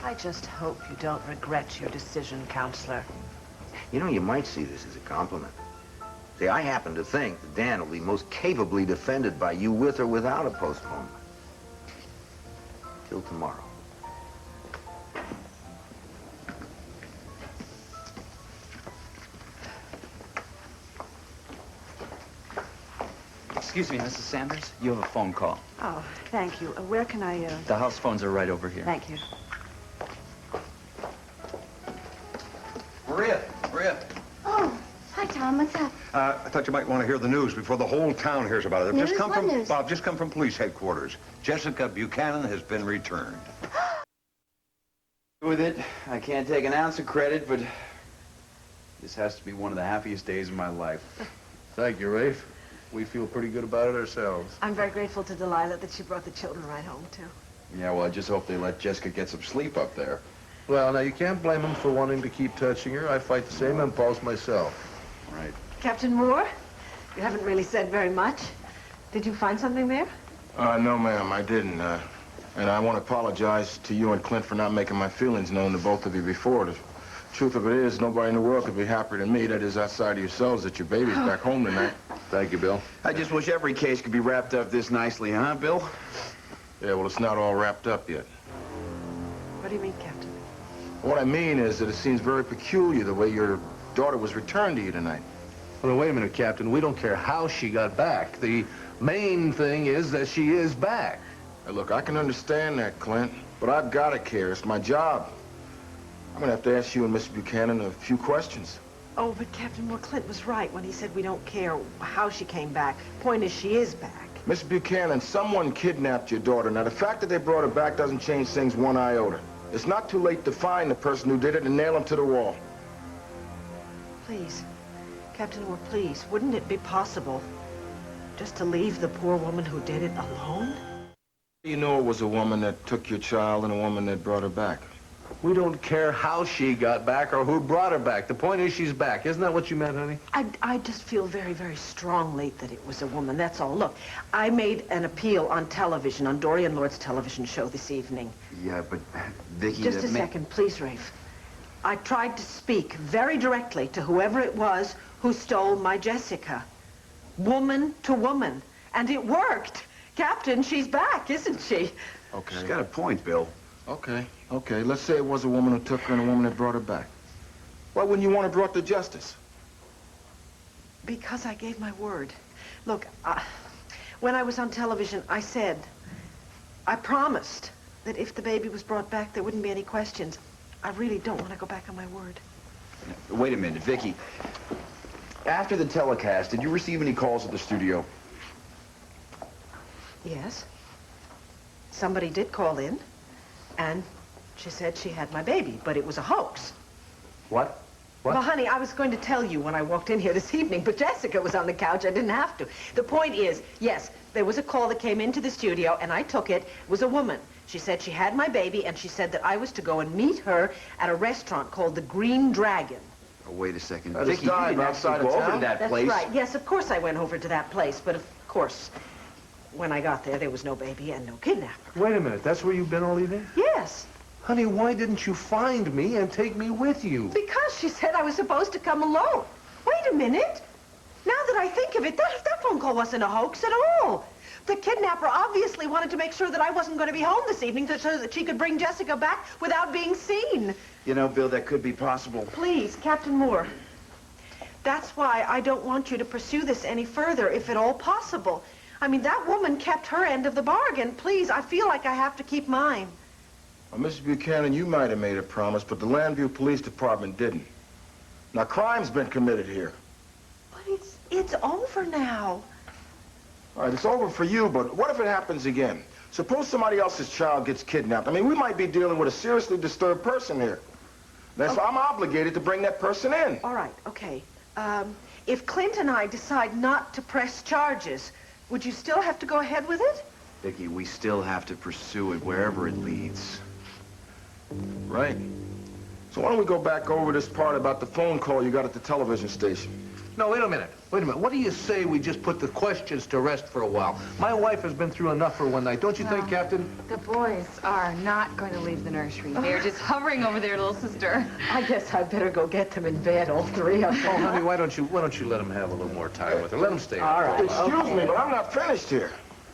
I just hope you don't regret your decision, Counselor. You know, you might see this as a compliment. See, I happen to think that Dan will be most capably defended by you with or without a postponement. Till tomorrow. Excuse me, Mrs. Sanders. You have a phone call. Oh, thank you. Where can I, The house phones are right over here. Thank you. Maria. Oh, hi, Tom. What's up? I thought you might want to hear the news before the whole town hears about it. News? What news? Bob, just come from police headquarters. Jessica Buchanan has been returned. With it, I can't take an ounce of credit, but this has to be one of the happiest days of my life. Thank you, Rafe. We feel pretty good about it ourselves. I'm very grateful to Delilah that she brought the children right home, too. Yeah, well, I just hope they let Jessica get some sleep up there. Well, now, you can't blame him for wanting to keep touching her. I fight the same impulse myself. Right. Captain Moore, you haven't really said very much. Did you find something there? No, ma'am, I didn't. And I want to apologize to you and Clint for not making my feelings known to both of you before. The truth of it is, nobody in the world could be happier than me, that is outside of yourselves, that your baby's back home tonight. Thank you, Bill. I just wish every case could be wrapped up this nicely, huh, Bill? Yeah, well, it's not all wrapped up yet. What do you mean, Captain? What I mean is that it seems very peculiar the way your daughter was returned to you tonight. Well, wait a minute, Captain. We don't care how she got back. The main thing is that she is back. Hey, look, I can understand that, Clint, but I've got to care. It's my job. I'm going to have to ask you and Miss Buchanan a few questions. Oh, but Captain Moore, Clint was right when he said we don't care how she came back. Point is, she is back. Miss Buchanan, someone kidnapped your daughter. Now, the fact that they brought her back doesn't change things one iota. It's not too late to find the person who did it and nail him to the wall. Please, Captain Moore, please, wouldn't it be possible just to leave the poor woman who did it alone? You know it was a woman that took your child and a woman that brought her back. We don't care how she got back or who brought her back. The point is she's back. Isn't that what you meant, honey? I just feel very, very strongly that it was a woman, that's all. Look, I made an appeal on television, on Dorian Lord's television show this evening. Yeah, but Vicky... Just a second, please, Rafe. I tried to speak very directly to whoever it was who stole my Jessica. Woman to woman. And it worked. Captain, she's back, isn't she? Okay. She's got a point, Bill. Okay. Let's say it was a woman who took her and a woman that brought her back. Why wouldn't you want her brought to justice? Because I gave my word. Look, when I was on television, I promised that if the baby was brought back, there wouldn't be any questions. I really don't want to go back on my word. Wait a minute, Vicky. After the telecast, did you receive any calls at the studio? Yes. Somebody did call in, and she said she had my baby, but it was a hoax. What? What? Well, honey, I was going to tell you when I walked in here this evening, but Jessica was on the couch. I didn't have to. The point is, yes, there was a call that came into the studio, and I took it. It was a woman. She said she had my baby, and she said that I was to go and meet her at a restaurant called the Green Dragon. Oh, wait a second. I just Vicky, you died didn't outside actually of go over town. to that That's place. right. Yes, of course I went over to that place, but of course, when I got there was no baby and no kidnapper. Wait a minute, that's where you've been all evening? Yes. Honey, why didn't you find me and take me with you? Because she said I was supposed to come alone. Wait a minute. Now that I think of it, that phone call wasn't a hoax at all. The kidnapper obviously wanted to make sure that I wasn't going to be home this evening so that she could bring Jessica back without being seen. You know, Bill, that could be possible. Please, Captain Moore. That's why I don't want you to pursue this any further, if at all possible. I mean, that woman kept her end of the bargain. Please, I feel like I have to keep mine. Well, Mrs. Buchanan, you might have made a promise, but the Landview Police Department didn't. Now, crime's been committed here. But it's over now. All right, it's over for you, but what if it happens again? Suppose somebody else's child gets kidnapped. I mean, we might be dealing with a seriously disturbed person here. That's I'm obligated to bring that person in. All right, okay. If Clint and I decide not to press charges, would you still have to go ahead with it? Vicky, we still have to pursue it wherever it leads. Right. So why don't we go back over this part about the phone call you got at the television station? No, wait a minute. Wait a minute. What do you say we just put the questions to rest for a while? My wife has been through enough for one night. Don't you think, Captain? The boys are not going to leave the nursery. They're just hovering over their little sister. I guess I'd better go get them in bed, all three of them. Oh, honey, why don't you let them have a little more time with her? Let them stay. All right. Excuse me, but I'm not finished here.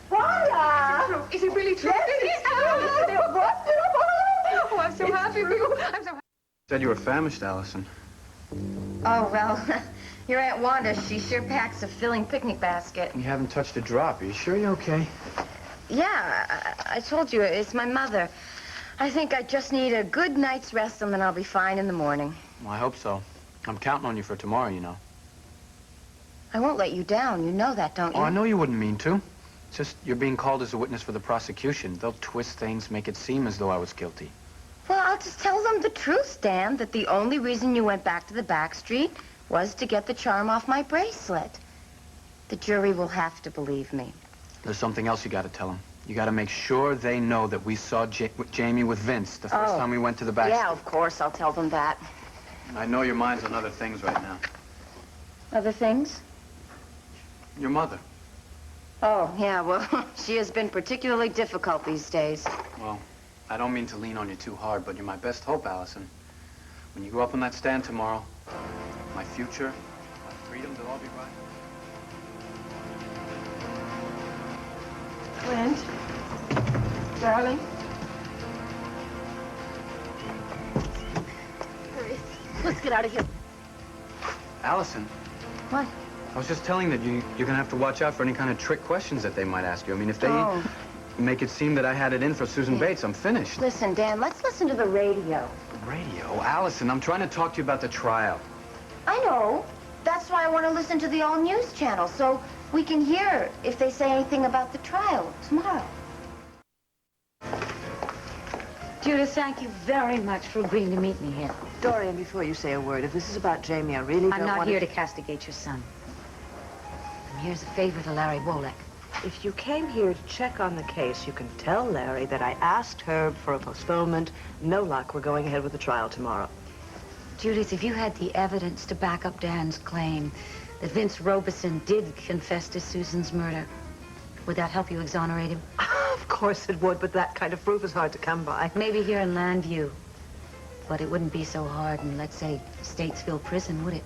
Voila! Is it really true? Yes, it's true. Oh, I'm so happy for you. I'm so happy. Said you were famished, Allison. Oh, well, your Aunt Wanda, she sure packs a filling picnic basket. You haven't touched a drop. Are you sure you're okay? Yeah, I told you, it's my mother. I think I just need a good night's rest and then I'll be fine in the morning. Well, I hope so. I'm counting on you for tomorrow, you know. I won't let you down. You know that, don't you? Oh, I know you wouldn't mean to. It's just you're being called as a witness for the prosecution. They'll twist things, make it seem as though I was guilty. Well, I'll just tell them the truth, Dan, that the only reason you went back to the back street was to get the charm off my bracelet. The jury will have to believe me. There's something else you got to tell them. You got to make sure they know that we saw Jamie with Vince the first time we went to the back Yeah, street. of course, I'll tell them that. I know your mind's on other things right now. Other things? Your mother. Oh, yeah, well, she has been particularly difficult these days. Well, I don't mean to lean on you too hard, but you're my best hope, Allison. When you go up on that stand tomorrow, my future, my freedom, they'll all be right. Clint, darling. Hurry. Let's get out of here. Allison. What? I was just telling that you're going to have to watch out for any kind of trick questions that they might ask you. I mean, if they make it seem that I had it in for Susan Bates, I'm finished. Listen, Dan, let's listen to the radio. Radio? Allison, I'm trying to talk to you about the trial. I know. That's why I want to listen to the all-news channel, so we can hear if they say anything about the trial tomorrow. Judith, thank you very much for agreeing to meet me here. Dorian, before you say a word, if this is about Jamie, I really don't I'm not want here to castigate your son. I'm here as a favor to Larry Wolek. If you came here to check on the case, you can tell Larry that I asked Herb for a postponement. No luck. We're going ahead with the trial tomorrow. Judith, if you had the evidence to back up Dan's claim that Vince Robeson did confess to Susan's murder, would that help you exonerate him? Of course it would, but that kind of proof is hard to come by. Maybe here in Landview. But it wouldn't be so hard in, let's say, Statesville Prison, would it?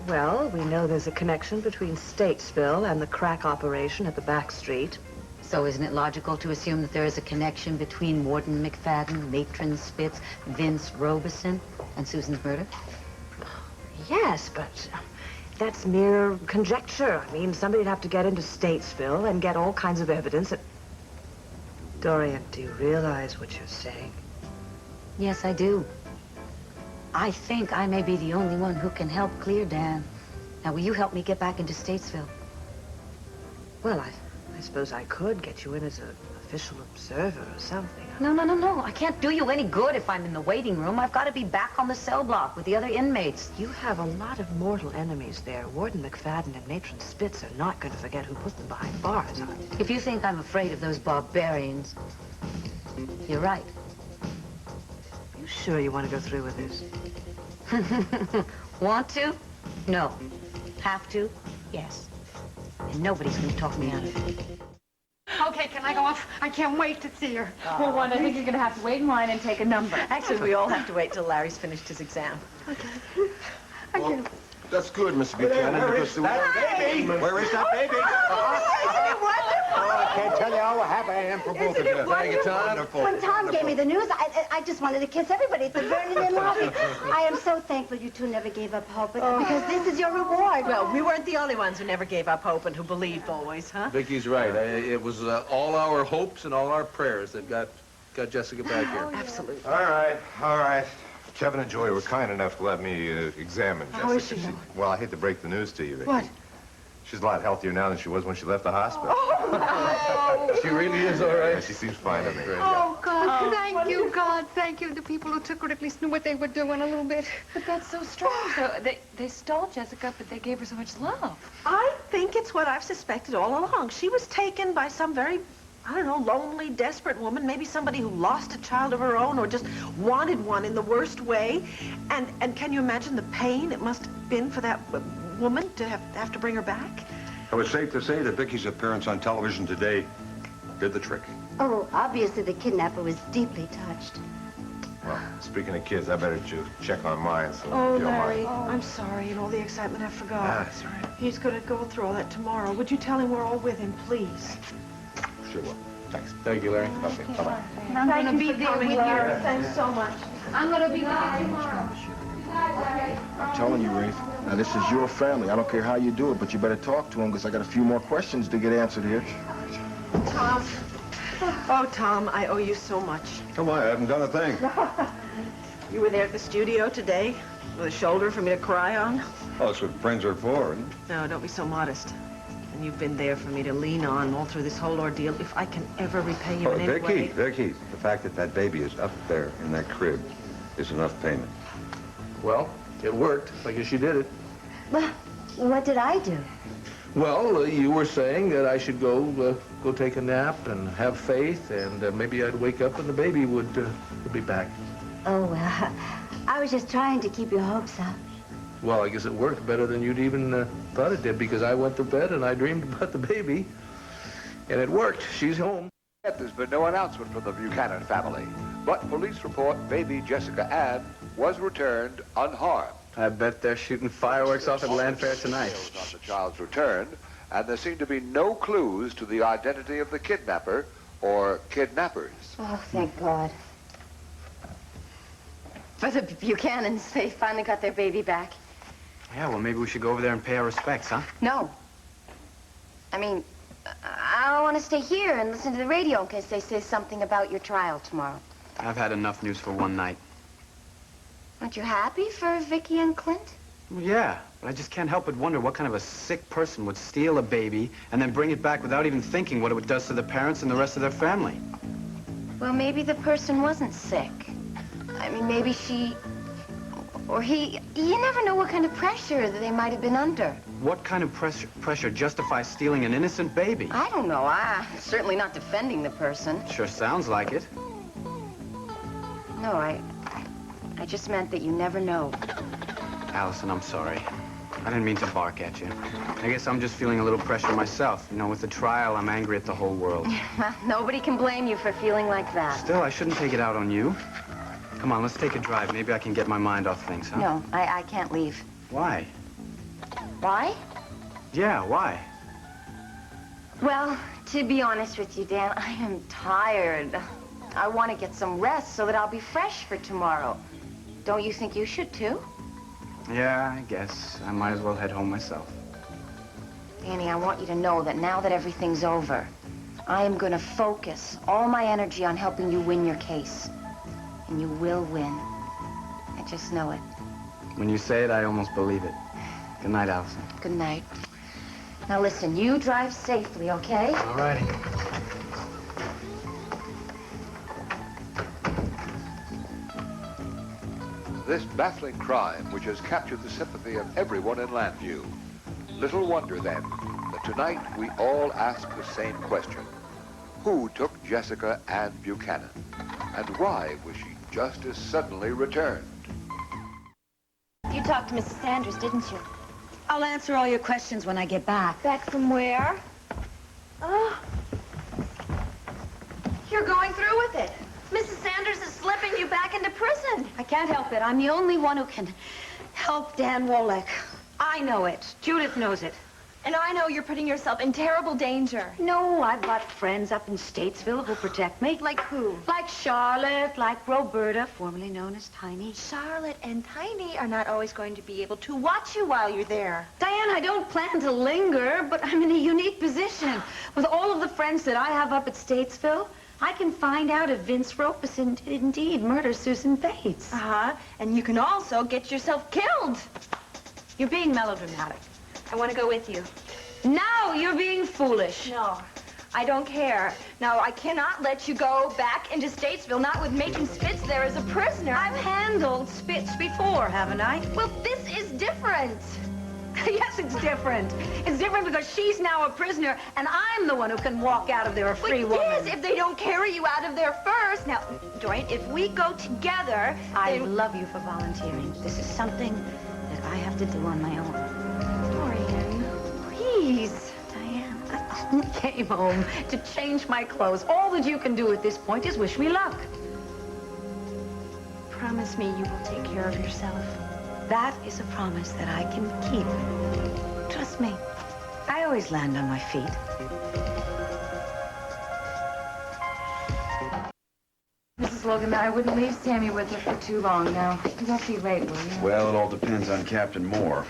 Well, we know there's a connection between Statesville and the crack operation at the back street. So isn't it logical to assume that there is a connection between Warden McFadden, Matron Spitz, Vince Robeson, and Susan's murder? Yes, but that's mere conjecture. I mean, somebody'd have to get into Statesville and get all kinds of evidence. Dorian, do you realize what you're saying? Yes, I do. I think I may be the only one who can help clear Dan. Now, will you help me get back into Statesville? Well, I suppose I could get you in as an official observer or something. No. I can't do you any good if I'm in the waiting room. I've got to be back on the cell block with the other inmates. You have a lot of mortal enemies there. Warden McFadden and Matron Spitz are not going to forget who put them behind bars. If you think I'm afraid of those barbarians, you're right. You sure you want to go through with this? Want to? No. Have to? Yes. And nobody's going to talk me out of it. Okay, can I go off? I can't wait to see her. Well, Wanda, I think you're going to have to wait in line and take a number. Actually, we all have to wait till Larry's finished his exam. Okay. Well, that's good, Mr. Buchanan. Where is that baby? Where is that baby? I can't tell you how happy I am for both of you. Thank you, Tom. Wonderful. When Tom gave me the news, I just wanted to kiss everybody at the Vernon lobby. I am so thankful you two never gave up hope, because this is your reward. Well, we weren't the only ones who never gave up hope and who believed always, huh? Vicky's right. It was all our hopes and all our prayers that got Jessica back here. Absolutely. All right, all right. Kevin and Joy were kind enough to let me examine Jessica. How is she doing? Well, I hate to break the news to you, Vicky. What? She's a lot healthier now than she was when she left the hospital. Oh, She really is all right. Yeah, she seems fine to me. Oh, God, thank you, God. Thank you. The people who took her at least knew what they were doing a little bit. But that's so strange, though. They stole Jessica, but they gave her so much love. I think it's what I've suspected all along. She was taken by some very, I don't know, lonely, desperate woman, maybe somebody who lost a child of her own or just wanted one in the worst way. And can you imagine the pain it must have been for that woman to have to bring her back? I was safe to say that Vicky's appearance on television today did the trick. Oh, obviously the kidnapper was deeply touched. Well, speaking of kids, I better check on mine. So Oh, if you don't mind. Larry, I'm sorry. In all the excitement, I forgot. Ah, that's all right. He's going to go through all that tomorrow. Would you tell him we're all with him, please? Sure will. Thanks. Thank you, Larry. Okay, bye-bye. I'm going to be there with you. Thanks so much. I'm going to be there tomorrow. I'm telling you, Rafe. Now, this is your family. I don't care how you do it, but you better talk to him, because I got a few more questions to get answered here. Tom. Oh, Tom, I owe you so much. Come on, I haven't done a thing. You were there at the studio today with a shoulder for me to cry on. Oh, that's what friends are for, isn't it? No, don't be so modest. And you've been there for me to lean on all through this whole ordeal. If I can ever repay you in any way... Vicky, the fact that that baby is up there in that crib is enough payment. Well, it worked. I guess you did it. Well, what did I do? Well, you were saying that I should go take a nap and have faith, and maybe I'd wake up and the baby would be back. Oh, well, I was just trying to keep your hopes up. Well, I guess it worked better than you'd even thought it did, because I went to bed and I dreamed about the baby, and it worked. She's home. There's been no announcement from the Buchanan family, but police report baby Jessica Ann was returned unharmed. I bet they're shooting fireworks off at Landfair tonight. Details on the child's return, and there seem to be no clues to the identity of the kidnapper or kidnappers. Oh, thank God. For the Buchanans, they finally got their baby back. Yeah, well, maybe we should go over there and pay our respects, huh? No. I mean, I don't want to stay here and listen to the radio in case they say something about your trial tomorrow. I've had enough news for one night. Aren't you happy for Vicky and Clint? Well, yeah, but I just can't help but wonder what kind of a sick person would steal a baby and then bring it back without even thinking what it does to the parents and the rest of their family. Well, maybe the person wasn't sick. I mean, maybe she... or he... You never know what kind of pressure that they might have been under. What kind of pressure justifies stealing an innocent baby? I don't know. I'm certainly not defending the person. Sure sounds like it. No, I just meant that you never know. Allison, I'm sorry. I didn't mean to bark at you. I guess I'm just feeling a little pressure myself. You know, with the trial, I'm angry at the whole world. Nobody can blame you for feeling like that. Still, I shouldn't take it out on you. Come on, let's take a drive. Maybe I can get my mind off things, huh? No, I can't leave. Why? Why? Yeah, why? Well, to be honest with you, Dan, I am tired. I want to get some rest so that I'll be fresh for tomorrow. Don't you think you should, too? Yeah, I guess. I might as well head home myself. Danny, I want you to know that now that everything's over, I am going to focus all my energy on helping you win your case. And you will win. I just know it. When you say it, I almost believe it. Good night, Allison. Good night. Now listen, you drive safely, okay? All righty. This baffling crime, which has captured the sympathy of everyone in Landview. Little wonder, then, that tonight we all ask the same question. Who took Jessica Ann Buchanan? And why was she just as suddenly returned? talked to Mrs. Sanders, didn't you? I'll answer all your questions when I get back. Back from where? Oh. You're going through with it. Mrs. Sanders is slipping you back into prison. I can't help it. I'm the only one who can help Dan Wolek. I know it. Judith knows it. And I know you're putting yourself in terrible danger. No, I've got friends up in Statesville who'll protect me. Like who? Like Charlotte, like Roberta, formerly known as Tiny. Charlotte and Tiny are not always going to be able to watch you while you're there. Diane, I don't plan to linger, but I'm in a unique position. With all of the friends that I have up at Statesville, I can find out if Vince Ropus indeed murdered Susan Bates. Uh-huh. And you can also get yourself killed. You're being melodramatic. I want to go with you. No, you're being foolish. No, I don't care. Now, I cannot let you go back into Statesville, not with Macon Spitz there as a prisoner. I've handled Spitz before, haven't I? Well, this is different. Yes, it's different. It's different because she's now a prisoner, and I'm the one who can walk out of there a free woman. Yes, if they don't carry you out of there first. Now, Dorian, if we go together... I love you for volunteering. This is something that I have to do on my own. Dorian, please. Diane, I only came home to change my clothes. All that you can do at this point is wish me luck. Promise me you will take care of yourself. That is a promise that I can keep. Trust me. I always land on my feet. Mrs. Logan, I wouldn't leave Sammy with her for too long now. You won't be late, will you? Well, it all depends on Captain Moore.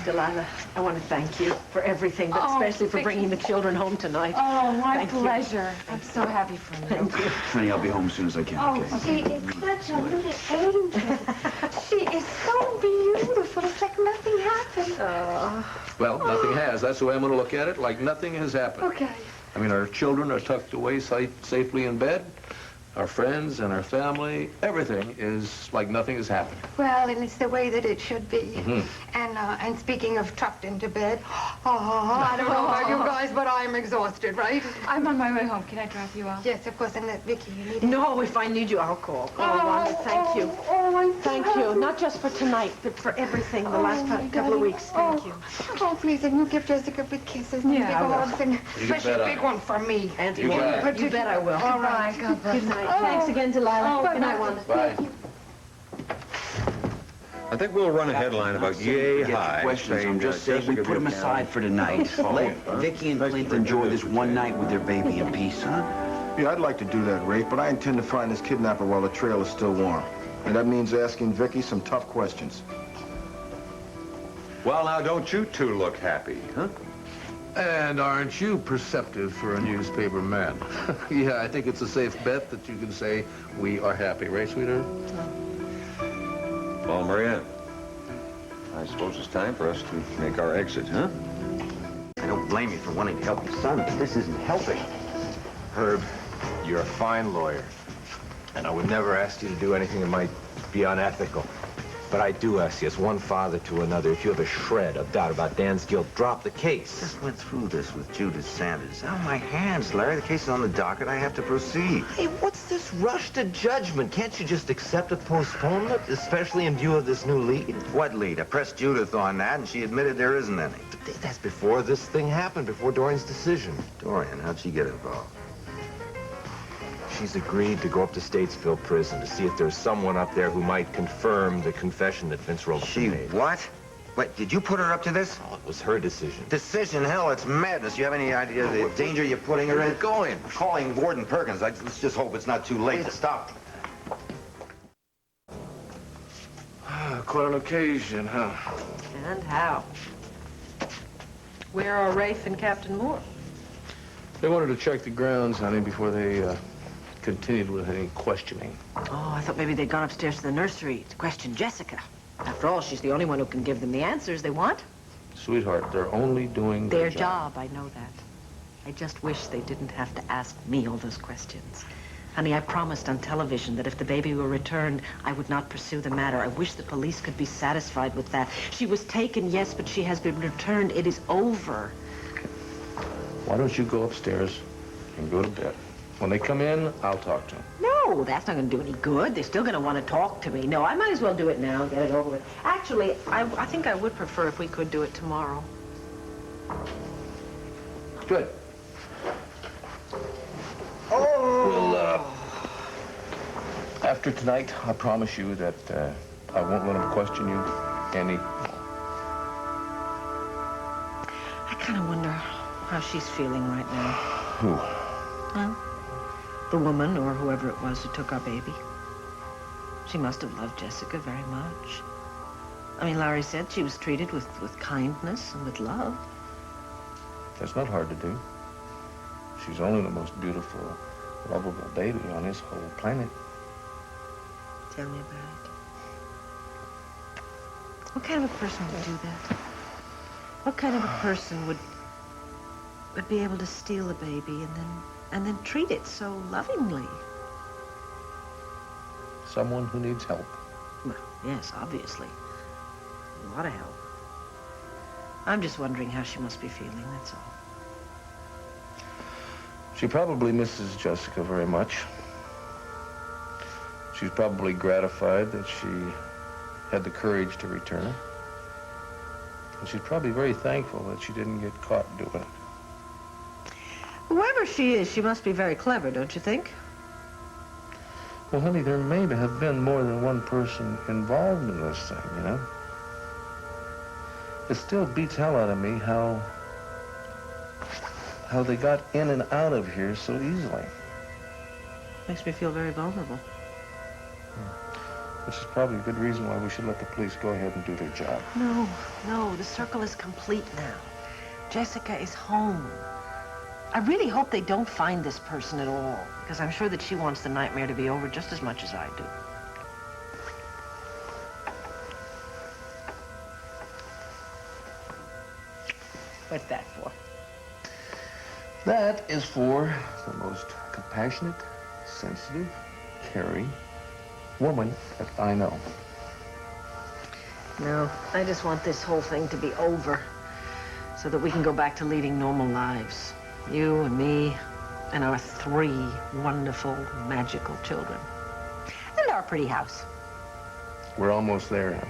Delilah, I want to thank you for everything, but especially for bringing the children home tonight. Oh, my Thank you. pleasure. I'm so happy for you. Thank you. Honey, I'll be home as soon as I can, Oh, okay? she is such a little angel. She is so beautiful. It's like nothing happened. Well, nothing has. That's the way I'm going to look at it, like nothing has happened. Okay. I mean, our children are tucked away safely in bed. Our friends and our family, everything is like nothing has happened. Well, and it's the way that it should be. Mhm. And speaking of tucked into bed, I don't know about you guys, but I'm exhausted, right? I'm on my way home. Can I drop you off? Yes, of course, and Vicky, you need No, if I need you, I'll call. Oh, Wanda, thank you. Thank you, not just for tonight, but for everything the last couple of weeks. Thank you. Oh, please, and you give Jessica big kisses and Yeah, big I will. hugs, and You especially bet a I big will. one for me. Auntie, You bet. you bet I will. All right, God bless. Good night. Thanks again, Delilah. Good night, Wanda. Bye. I think we'll run a headline about yay high. Questions. I'm just saying we put them aside for tonight. Let Vicky and Clint enjoy this one night with their baby in peace, huh? Yeah, I'd like to do that, Rafe, but I intend to find this kidnapper while the trail is still warm. And that means asking Vicky some tough questions. Well, now, don't you two look happy, huh? And aren't you perceptive for a newspaper man? Yeah, I think it's a safe bet that you can say we are happy, right, sweetheart? Well, Maria, I suppose it's time for us to make our exit, huh? I don't blame you for wanting to help your son, but this isn't helping. Herb, you're a fine lawyer, and I would never ask you to do anything that might be unethical. But I do ask you, as one father to another, if you have a shred of doubt about Dan's guilt, drop the case. Just went through this with Judith Sanders. Out of my hands, Larry. The case is on the docket. I have to proceed. Hey, what's this rush to judgment? Can't you just accept a postponement, especially in view of this new lead? What lead? I pressed Judith on that, and she admitted there isn't any. But that's before this thing happened, before Dorian's decision. Dorian, how'd she get involved? She's agreed to go up to Statesville prison to see if there's someone up there who might confirm the confession that Vince Ropus made. What? Wait, did you put her up to this? Oh, it was her decision. Decision? Hell, it's madness. You have any idea the danger you're putting her in? Go in. Calling Warden Perkins. Let's just hope it's not too late to stop. Quite an occasion, huh? And how? Where are Rafe and Captain Moore? They wanted to check the grounds, honey, before they continued with any questioning. Oh, I thought maybe they'd gone upstairs to the nursery to question Jessica. After all, she's the only one who can give them the answers they want. Sweetheart, they're only doing Their job, I know that. I just wish they didn't have to ask me all those questions. Honey, I promised on television that if the baby were returned, I would not pursue the matter. I wish the police could be satisfied with that. She was taken, yes, but she has been returned. It is over. Why don't you go upstairs and go to bed? When they come in, I'll talk to them. No, No, that's not going to do any good. They're still going to want to talk to me. No, I might as well do it now and get it over with. Actually, I think I would prefer if we could do it tomorrow. Good. Well, after tonight, I promise you that I won't let them question you any. I kind of wonder how she's feeling right now. Who? Huh? The woman, or whoever it was who took our baby. She must have loved Jessica very much. I mean, Larry said she was treated with kindness and with love. That's not hard to do. She's only the most beautiful, lovable baby on this whole planet. Tell me about it. What kind of a person would do that? What kind of a person would be able to steal a baby and then treat it so lovingly? Someone who needs help. Well, yes, obviously. A lot of help. I'm just wondering how she must be feeling, that's all. She probably misses Jessica very much. She's probably gratified that she had the courage to return. And she's probably very thankful that she didn't get caught doing it. Whoever she is, she must be very clever, don't you think? Well, honey, there may have been more than one person involved in this thing, you know? It still beats hell out of me how they got in and out of here so easily. Makes me feel very vulnerable. Which is probably a good reason why we should let the police go ahead and do their job. No, the circle is complete now. Jessica is home. I really hope they don't find this person at all, because I'm sure that she wants the nightmare to be over just as much as I do. What's that for? That is for the most compassionate, sensitive, caring woman that I know. No, I just want this whole thing to be over so that we can go back to leading normal lives. You and me and our 3 wonderful, magical children. And our pretty house. We're almost there, Em.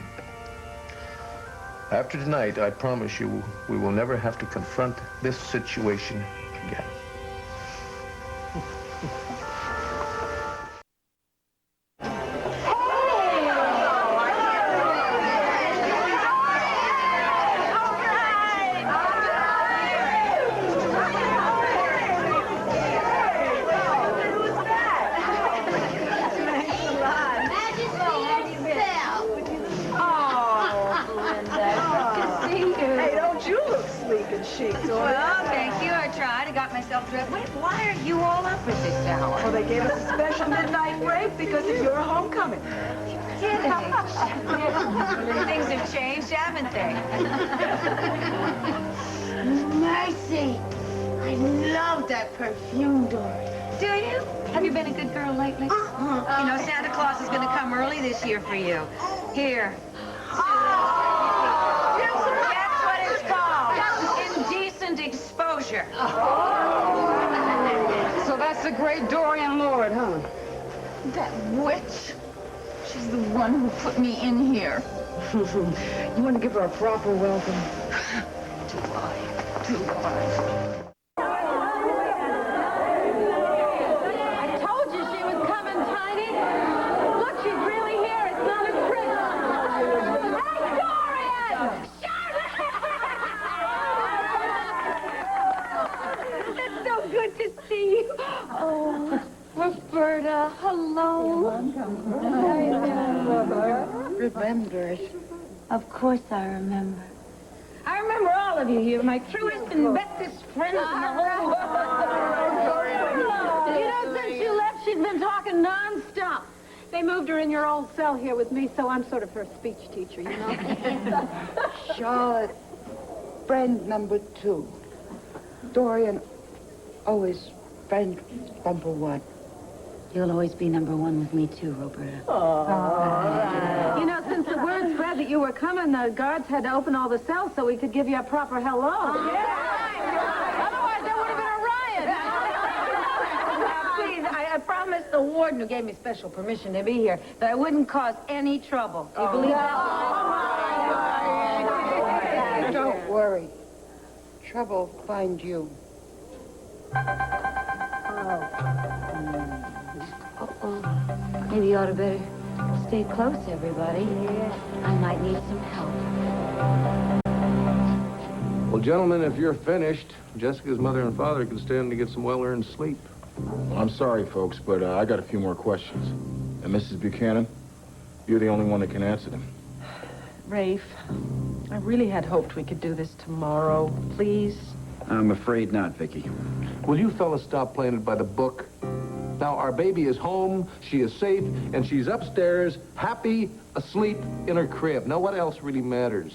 After tonight, I promise you, we will never have to confront this situation again. Well, thank you. I tried. I got myself dressed. Wait, why are you all up at this hour? Well, they gave us a special midnight break because of your homecoming. Things have changed, haven't they? Mercy. I love that perfume, Dory. Do you? Have you been a good girl lately? You know, Santa Claus is going to come early this year for you. Here. That's what it's called. Indecent exposure. So that's the great Dorian Lord, huh? That witch. She's the one who put me in here. You want to give her a proper welcome? Too I. I told you she was coming, Tiny. Look, she's really here. It's not a trick. Hey, Dorian! It's so good to see you. Oh, Roberta, hello. Remembered. Of course I remember. I remember all of you. You're my truest and bestest friends in the whole world. You know, since you left, she's been talking nonstop. They moved her in your old cell here with me, so I'm sort of her speech teacher, you know? Charlotte, friend number 2. Dorian, always friend number 1. You'll always be number 1 with me, too, Roberta. You know, since the word spread that you were coming, the guards had to open all the cells so we could give you a proper hello. Otherwise, there would have been a riot. Please, I promise just the warden who gave me special permission to be here, that I wouldn't cause any trouble. Do you believe that? Don't worry. Trouble find you. Maybe you ought to better stay close, everybody. Yeah. I might need some help. Well, gentlemen, if you're finished, Jessica's mother and father can stand to get some well-earned sleep. Well, I'm sorry, folks, but I got a few more questions. And Mrs. Buchanan, you're the only one that can answer them. Rafe, I really had hoped we could do this tomorrow. Please? I'm afraid not, Vicky. Will you fellas stop playing it by the book? Now, our baby is home, she is safe, and she's upstairs, happy, asleep in her crib. Now, what else really matters?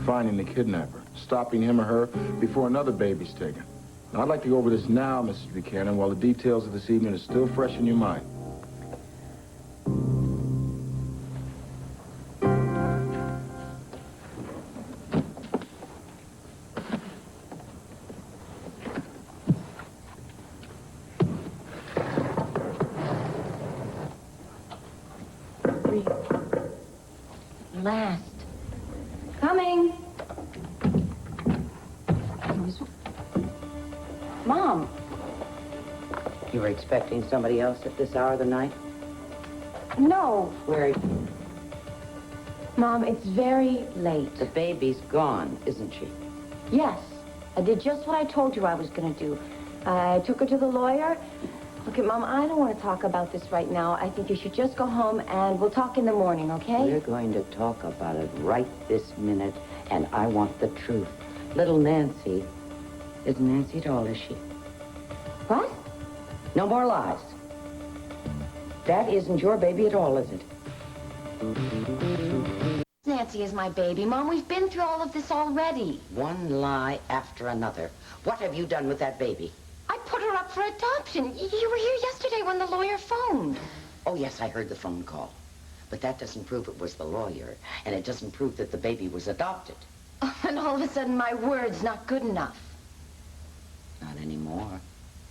Finding the kidnapper, stopping him or her before another baby's taken. Now, I'd like to go over this now, Mrs. Buchanan, while the details of this evening are still fresh in your mind. Last. Coming. Mom. You were expecting somebody else at this hour of the night? No. Where? Mom, it's very late. The baby's gone, isn't she? Yes. I did just what I told you I was going to do. I took her to the lawyer. Look, Mom, I don't want to talk about this right now. I think you should just go home and we'll talk in the morning, okay? We're going to talk about it right this minute, and I want the truth. Little Nancy isn't Nancy at all, is she? What? No more lies. That isn't your baby at all, is it? Nancy is my baby. Mom, we've been through all of this already. One lie after another. What have you done with that baby? I put her up for adoption. You were here yesterday when the lawyer phoned. Oh, yes, I heard the phone call. But that doesn't prove it was the lawyer, and it doesn't prove that the baby was adopted. And all of a sudden, my word's not good enough. Not anymore.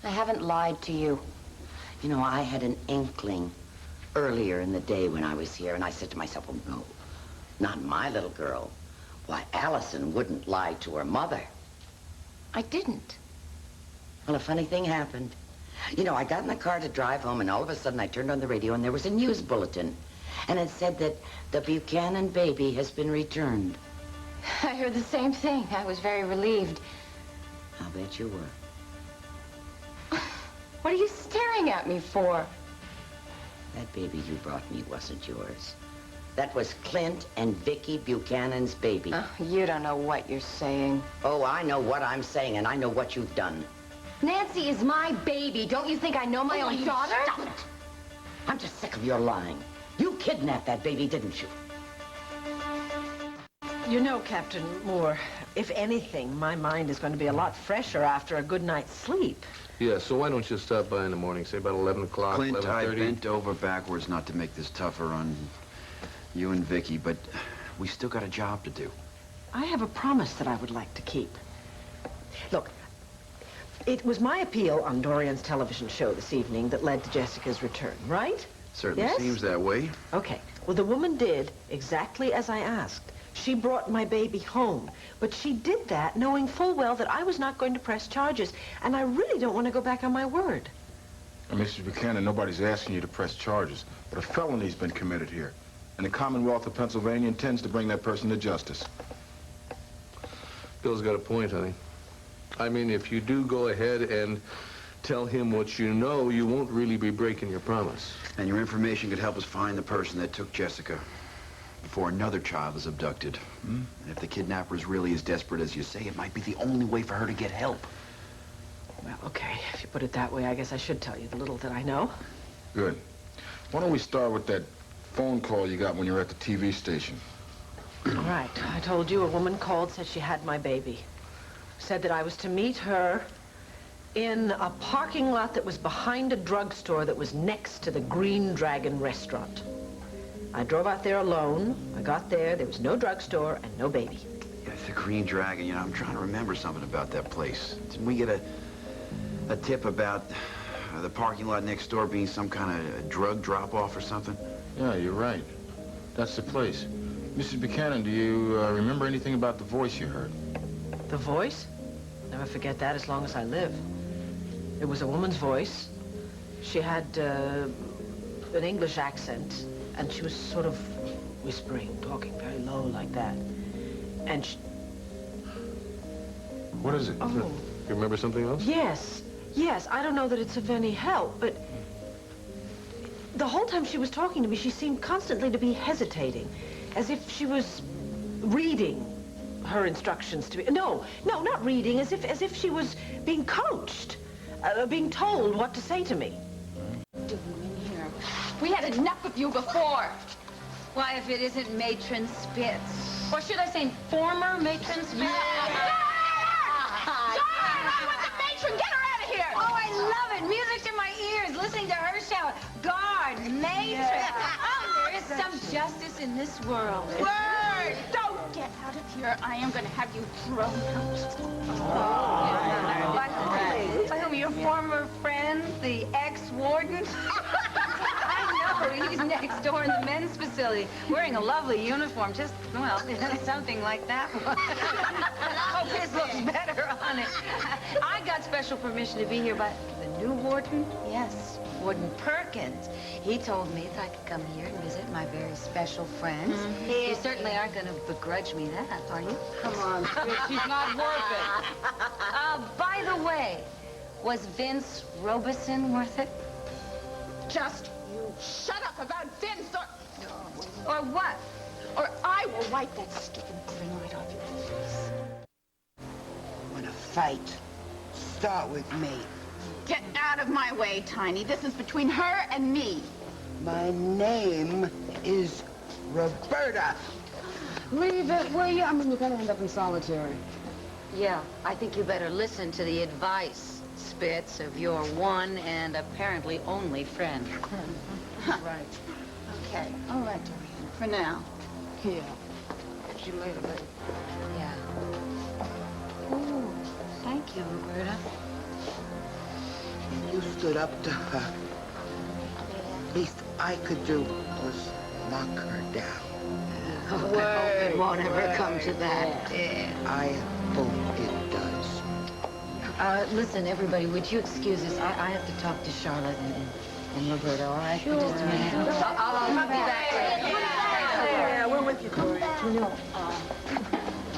I haven't lied to you. You know, I had an inkling earlier in the day when I was here, and I said to myself, oh, no, not my little girl. Why, Allison wouldn't lie to her mother. I didn't. Well, a funny thing happened. You know, I got in the car to drive home, and all of a sudden I turned on the radio, and there was a news bulletin. And it said that the Buchanan baby has been returned. I heard the same thing. I was very relieved. I'll bet you were. What are you staring at me for? That baby you brought me wasn't yours. That was Clint and Vicky Buchanan's baby. You don't know what you're saying. Oh, I know what I'm saying, and I know what you've done. Nancy is my baby. Don't you think I know my own daughter? Stop it! I'm just sick of your lying. You kidnapped that baby, didn't you? You know, Captain Moore, if anything, my mind is going to be a lot fresher after a good night's sleep. Yeah, so why don't you stop by in the morning, say about 11 o'clock, Clint, 11:30? I bent over backwards not to make this tougher on you and Vicky, but we still got a job to do. I have a promise that I would like to keep. Look, it was my appeal on Dorian's television show this evening that led to Jessica's return, right? Certainly Yes? seems that way. Okay. Well, the woman did exactly as I asked. She brought my baby home, but she did that knowing full well that I was not going to press charges, and I really don't want to go back on my word. Now, Mrs. Buchanan, nobody's asking you to press charges, but a felony's been committed here, and the Commonwealth of Pennsylvania intends to bring that person to justice. Bill's got a point, honey. I mean, if you do go ahead and tell him what you know, you won't really be breaking your promise. And your information could help us find the person that took Jessica before another child is abducted. And if the kidnapper is really as desperate as you say, it might be the only way for her to get help. Well, okay, if you put it that way, I guess I should tell you the little that I know. Good. Why don't we start with that phone call you got when you were at the TV station? All right. I told you a woman called, said she had my baby. Said that I was to meet her in a parking lot that was behind a drugstore that was next to the Green Dragon restaurant. I drove out there alone. I got there was no drugstore and no baby. Yes, the Green Dragon, you know, I'm trying to remember something about that place. Didn't we get a tip about The parking lot next door being some kind of drug drop-off or something? Yeah, you're right. That's the place. Mrs. Buchanan, do you remember anything about the voice you heard? The voice? Never forget that as long as I live. It was a woman's voice. She had an English accent, and she was sort of whispering, talking very low like that. And she... What is it? Oh. You remember something else? Yes, yes. I don't know that it's of any help, but the whole time she was talking to me, she seemed constantly to be hesitating, as if she was reading her instructions to me. No, not reading, as if she was being coached, being told what to say to me. Doing in here? We had enough of you before. Why, if it isn't Matron Spitz? Or should I say former Matron Spitz? Get her out of here! Oh, I love it. Music to my ears, listening to her shout, guard, matron. Oh, there is some justice in this world. Word! Don't get out of here. I am going to have you thrown out. By whom, your former friend, the ex-warden? I know, he's next door in the men's facility, wearing a lovely uniform, just, well, something like that one. Hope his looks better on it. I got special permission to be here by the new warden? Yes, Warden Perkins. He told me that I could come here and visit my very special friends. You certainly aren't going to begrudge me that, are you? Come on, she's not worth it. By the way, was Vince Robeson worth it? Just you shut up about Vince Or what? or I will wipe that stupid grin right off your face. Want to fight? Start with me. Get out of my way, Tiny. This is between her and me. My name is Roberta. Leave it, will you? I mean, you're gonna end up in solitary. Yeah, I think you better listen to the advice, Spitz, of your one and apparently only friend. Right. Okay, all right, Dorian, for now. Yeah. See you later, baby. Yeah. Ooh, thank you, Roberta. You stood up to her. Least I could do was knock her down. I hope it won't ever come to that. I hope it does. Listen, everybody, would you excuse us? I have to talk to Charlotte and Roberta, all right? For just a minute. I'll be back. Yeah, we're with you, Tori. How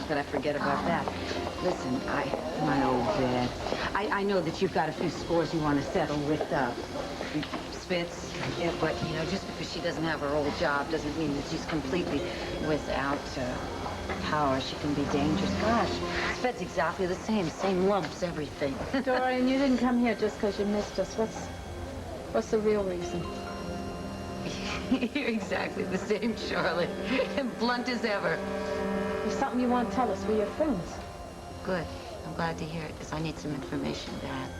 could I forget about that? Listen, my old dad, I know that you've got a few scores you want to settle with, Spitz, yeah, but, you know, just because she doesn't have her old job doesn't mean that she's completely without, power. She can be dangerous. Gosh, Spitz exactly the same lumps, everything. Dorian, you didn't come here just because you missed us. What's the real reason? You're exactly the same, Charlotte. Blunt as ever. There's something you want to tell us. We're your friends. Good. I'm glad to hear it, because I need some information, Dad.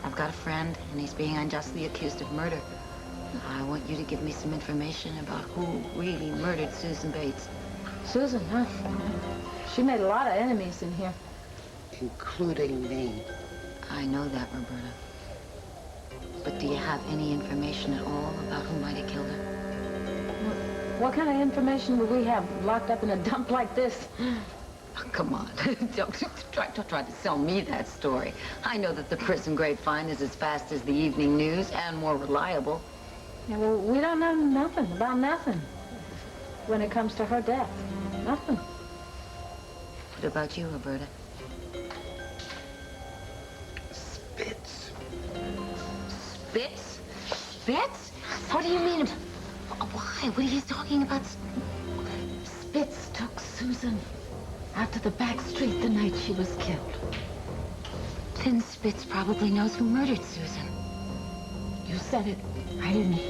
I've got a friend, and he's being unjustly accused of murder. I want you to give me some information about who really murdered Susan Bates. Susan, huh? She made a lot of enemies in here. Including me. I know that, Roberta. But do you have any information at all about who might have killed her? What kind of information would we have locked up in a dump like this? Oh, come on. Don't try to sell me that story. I know that the prison grapevine is as fast as the evening news and more reliable. Yeah, well, we don't know nothing about nothing when it comes to her death. Nothing. What about you, Roberta? Spitz. Spitz? Spitz? What do you mean? Why? What are you talking about? Spitz took Susan out to the back street the night she was killed. Then Spitz probably knows who murdered Susan. You said it. I didn't.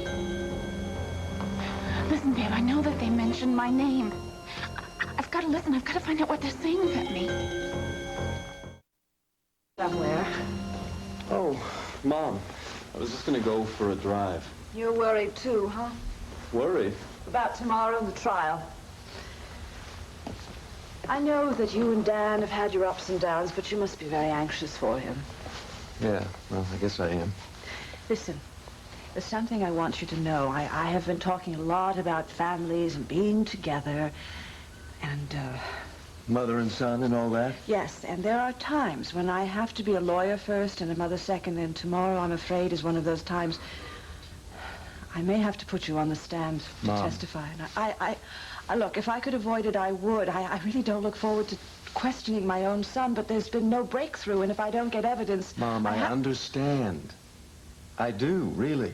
Listen, babe, I know that they mentioned my name. I've got to listen. I've got to find out what they're saying about me. Somewhere. Oh, Mom, I was just gonna go for a drive. You're worried too, huh? Worried? About tomorrow and the trial. I know that you and Dan have had your ups and downs, but you must be very anxious for him. Yeah, well, I guess I am. Listen, there's something I want you to know. I have been talking a lot about families and being together, and, Mother and son and all that? yes, and there are times when I have to be a lawyer first and a mother second, and tomorrow, I'm afraid, is one of those times. I may have to put you on the stand to Mom. testify. And I look, if I could avoid it, I would. I really don't look forward to questioning my own son, but there's been no breakthrough, and if I don't get evidence... Mom, I understand. I do, really.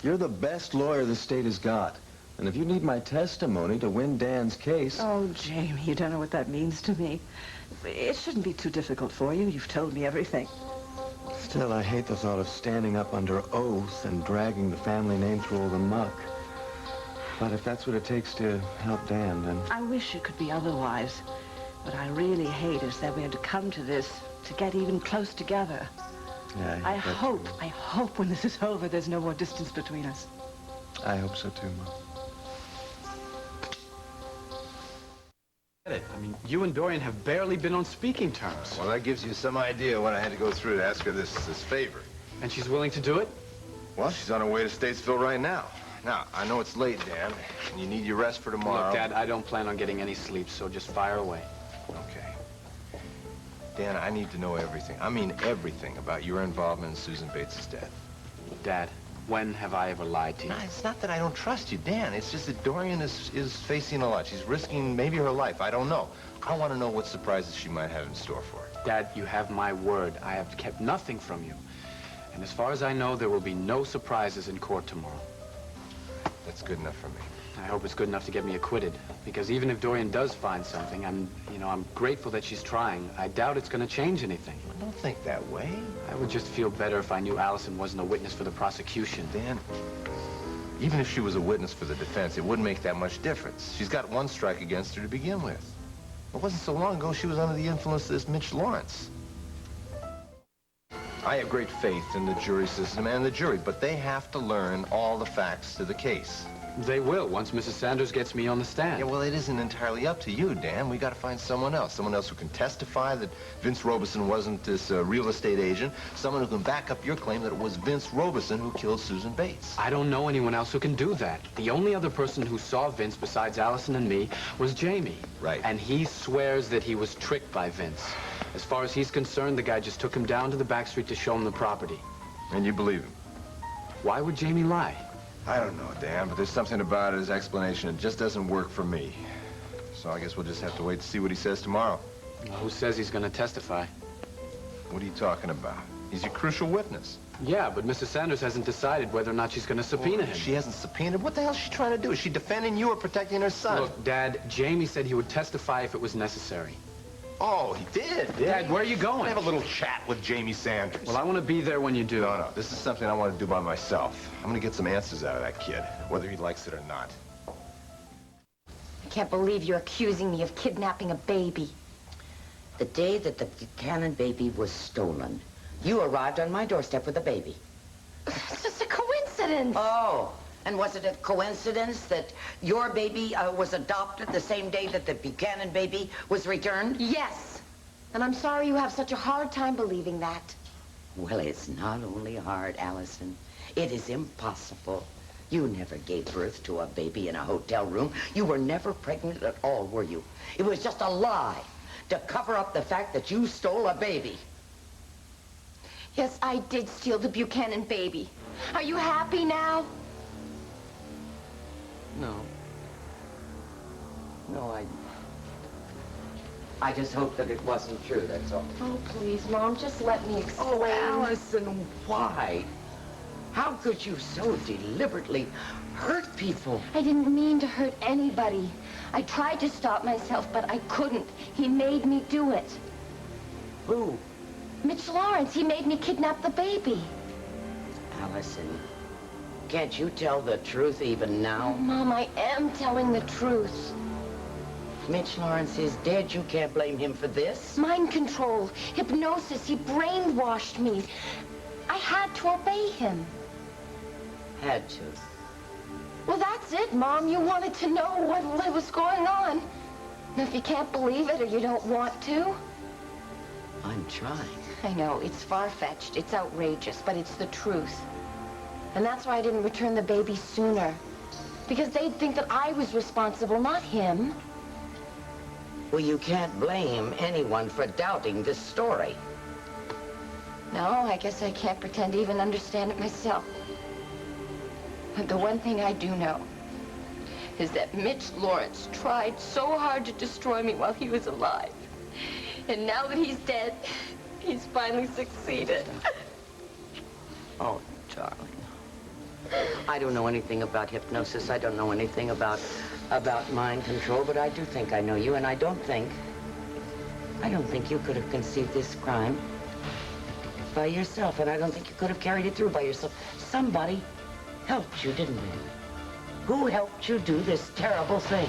You're the best lawyer the state has got. And if you need my testimony to win Dan's case... Oh, Jamie, you don't know what that means to me. It shouldn't be too difficult for you. You've told me everything. Still, I hate the thought of standing up under oath and dragging the family name through all the muck. But if that's what it takes to help Dan, then... I wish it could be otherwise. What I really hate is that we had to come to this, to get even close together. Yeah, I hope when this is over, there's no more distance between us. I hope so too, Mom. I mean, you and Dorian have barely been on speaking terms. Well, that gives you some idea what I had to go through to ask her this favor. And she's willing to do it? Well, she's on her way to Statesville right now. Now, I know it's late, Dan, and you need your rest for tomorrow. Look, Dad, I don't plan on getting any sleep, so just fire away. Okay. Dan, I need to know everything. I mean everything about your involvement in Susan Bates' death. Dad, when have I ever lied to you? No, it's not that I don't trust you, Dan. It's just that Dorian is facing a lot. She's risking maybe her life. I don't know. I want to know what surprises she might have in store for her. Dad, you have my word. I have kept nothing from you. And as far as I know, there will be no surprises in court tomorrow. That's good enough for me. I hope it's good enough to get me acquitted. Because even if Dorian does find something, I'm grateful that she's trying. I doubt it's going to change anything. Well, don't think that way. I would just feel better if I knew Allison wasn't a witness for the prosecution. Dan, even if she was a witness for the defense, it wouldn't make that much difference. She's got one strike against her to begin with. It wasn't so long ago she was under the influence of this Mitch Lawrence. I have great faith in the jury system and the jury, but they have to learn all the facts to the case. They will, once Mrs. Sanders gets me on the stand. Yeah, well, it isn't entirely up to you, Dan. We got to find someone else who can testify that Vince Robeson wasn't this real estate agent, someone who can back up your claim that it was Vince Robeson who killed Susan Bates. I don't know anyone else who can do that. The only other person who saw Vince besides Allison and me was Jamie. Right. And he swears that he was tricked by Vince. As far as he's concerned, the guy just took him down to the back street to show him the property. And you believe him? Why would Jamie lie? I don't know, Dan, but there's something about his explanation. It just doesn't work for me. So I guess we'll just have to wait to see what he says tomorrow. Well, who says he's going to testify? What are you talking about? He's a crucial witness. Yeah, but Mrs. Sanders hasn't decided whether or not she's going to subpoena him. She hasn't subpoenaed? What the hell is she trying to do? Is she defending you or protecting her son? Look, Dad, Jamie said he would testify if it was necessary. Oh, he did? Dad, where are you going? Have a little chat with Jamie Sanders. Well, I want to be there when you do. No, this is something I want to do by myself. I'm going to get some answers out of that kid, whether he likes it or not. I can't believe you're accusing me of kidnapping a baby. The day that the Buchanan baby was stolen, you arrived on my doorstep with a baby. It's just a coincidence. Oh, and was it a coincidence that your baby was adopted the same day that the Buchanan baby was returned? Yes. And I'm sorry you have such a hard time believing that. Well, it's not only hard, Allison. It is impossible. You never gave birth to a baby in a hotel room. You were never pregnant at all, were you? It was just a lie to cover up the fact that you stole a baby. Yes, I did steal the Buchanan baby. Are you happy now? No. No, I just hope that it wasn't true, that's all. Oh, please, Mom, just let me explain. Oh, Allison, why? How could you so deliberately hurt people? I didn't mean to hurt anybody. I tried to stop myself, but I couldn't. He made me do it. Who? Mitch Lawrence. He made me kidnap the baby. Allison, can't you tell the truth even now? Oh, Mom, I am telling the truth. Mitch Lawrence is dead. You can't blame him for this. Mind control, hypnosis. He brainwashed me. I had to obey him. Had to. Well, that's it, Mom. You wanted to know what was going on. And if you can't believe it or you don't want to... I'm trying. I know, it's far-fetched, it's outrageous, but it's the truth. And that's why I didn't return the baby sooner. Because they'd think that I was responsible, not him. Well, you can't blame anyone for doubting this story. No, I guess I can't pretend to even understand it myself. But the one thing I do know is that Mitch Lawrence tried so hard to destroy me while he was alive. And now that he's dead, he's finally succeeded. Oh, darling. I don't know anything about hypnosis. I don't know anything about mind control, but I do think I know you, and I don't think you could have conceived this crime by yourself, and I don't think you could have carried it through by yourself. Somebody helped you, didn't they? Who helped you do this terrible thing?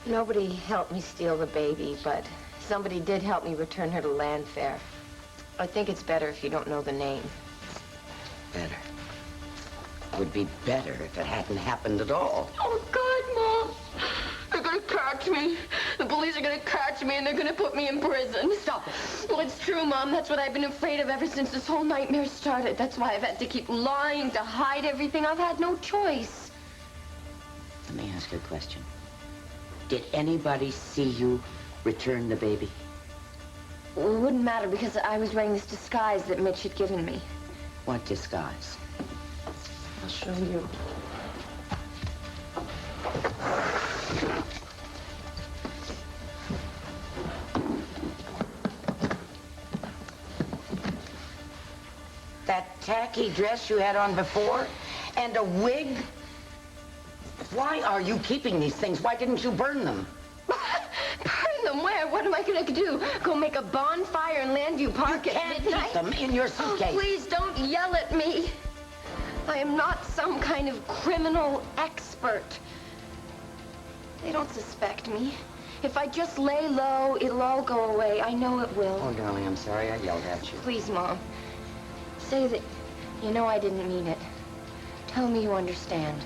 Nobody helped me steal the baby, but somebody did help me return her to Landfair. I think it's better if you don't know the name. Better. Would be better if it hadn't happened at all. Oh, God, Mom. They're gonna catch me. The police are gonna catch me, and they're gonna put me in prison. Stop it. Well, it's true, Mom. That's what I've been afraid of ever since this whole nightmare started. That's why I've had to keep lying to hide everything. I've had no choice. Let me ask you a question. Did anybody see you return the baby? Well, it wouldn't matter because I was wearing this disguise that Mitch had given me. What disguise? I'll show you. That tacky dress you had on before? And a wig? Why are you keeping these things? Why didn't you burn them? Burn them where? What am I going to do? Go make a bonfire in Landview Park at midnight? You can't keep them in your suitcase. Oh, please don't yell at me. I am not some kind of criminal expert. They don't suspect me. If I just lay low, it'll all go away. I know it will. Oh, darling, I'm sorry I yelled at you. Please, Mom. Say that you know I didn't mean it. Tell me you understand.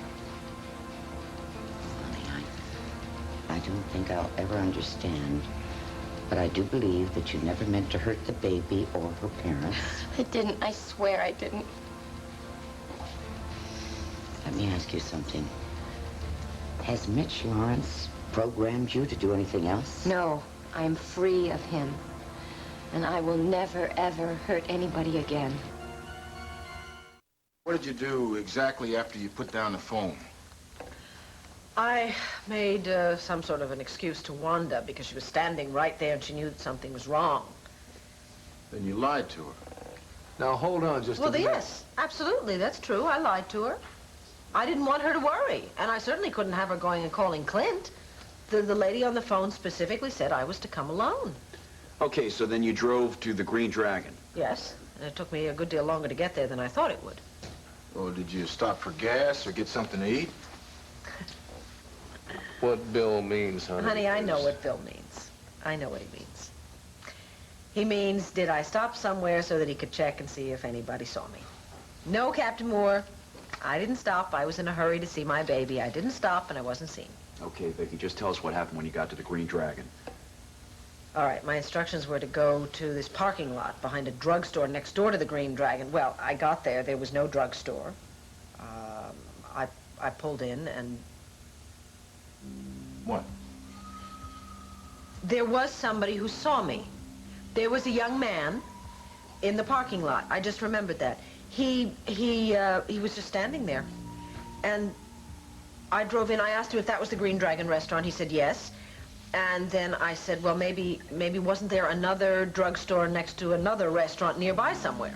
I don't think I'll ever understand, but I do believe that you never meant to hurt the baby or her parents. I didn't. I swear I didn't. Let me ask you something. Has Mitch Lawrence programmed you to do anything else? No, I'm free of him. And I will never, ever hurt anybody again. What did you do exactly after you put down the phone? I made some sort of an excuse to Wanda because she was standing right there and she knew that something was wrong. Then you lied to her. Now, hold on just a minute. Well, yes, absolutely, that's true. I lied to her. I didn't want her to worry, and I certainly couldn't have her going and calling Clint. The lady on the phone specifically said I was to come alone. Okay, so then you drove to the Green Dragon. Yes, and it took me a good deal longer to get there than I thought it would. Or did you stop for gas or get something to eat? What Bill means, honey. Honey, I know what Bill means. I know what he means. He means, did I stop somewhere so that he could check and see if anybody saw me? No, Captain Moore. I didn't stop. I was in a hurry to see my baby. I didn't stop, and I wasn't seen. Okay, Vicky, just tell us what happened when you got to the Green Dragon. All right, my instructions were to go to this parking lot behind a drugstore next door to the Green Dragon. Well, I got there. There was no drugstore. I pulled in, and... What? There was somebody who saw me. There was a young man in the parking lot. I just remembered that. He was just standing there. And I drove in. I asked him if that was the Green Dragon restaurant. He said yes. And then I said, well, maybe wasn't there another drugstore next to another restaurant nearby somewhere?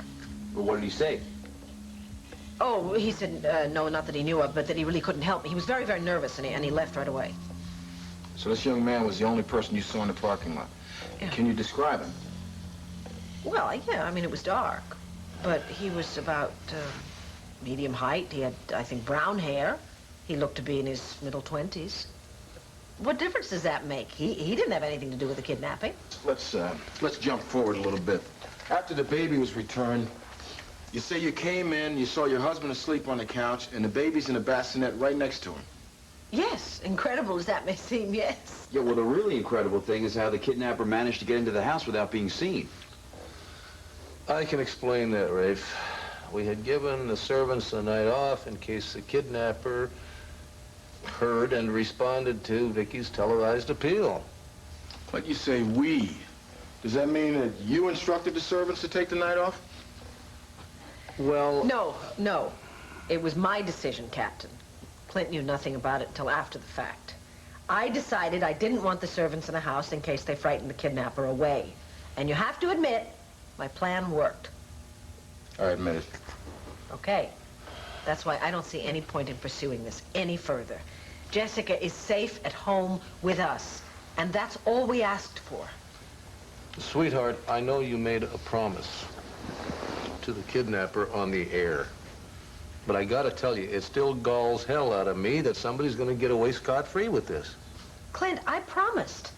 Well, what did he say? Oh, he said, no, not that he knew of, but that he really couldn't help me. He was very, very nervous, and he left right away. So this young man was the only person you saw in the parking lot. Yeah. Can you describe him? Well, yeah, I mean, it was dark. But he was about medium height. He had, I think, brown hair. He looked to be in his middle 20s. What difference does that make? He didn't have anything to do with the kidnapping. Let's jump forward a little bit. After the baby was returned, you say you came in, you saw your husband asleep on the couch, and the baby's in a bassinet right next to him. Yes, incredible as that may seem, yes. Yeah, well, the really incredible thing is how the kidnapper managed to get into the house without being seen. I can explain that, Rafe. We had given the servants the night off in case the kidnapper heard and responded to Vicky's televised appeal. But you say we. Does that mean that you instructed the servants to take the night off? Well... No. It was my decision, Captain. Clint knew nothing about it until after the fact. I decided I didn't want the servants in the house in case they frightened the kidnapper away. And you have to admit, my plan worked. I admit it. Okay. That's why I don't see any point in pursuing this any further. Jessica is safe at home with us, and that's all we asked for. Sweetheart, I know you made a promise to the kidnapper on the air. But I gotta tell you, it still galls hell out of me that somebody's gonna get away scot-free with this. Clint, I promised.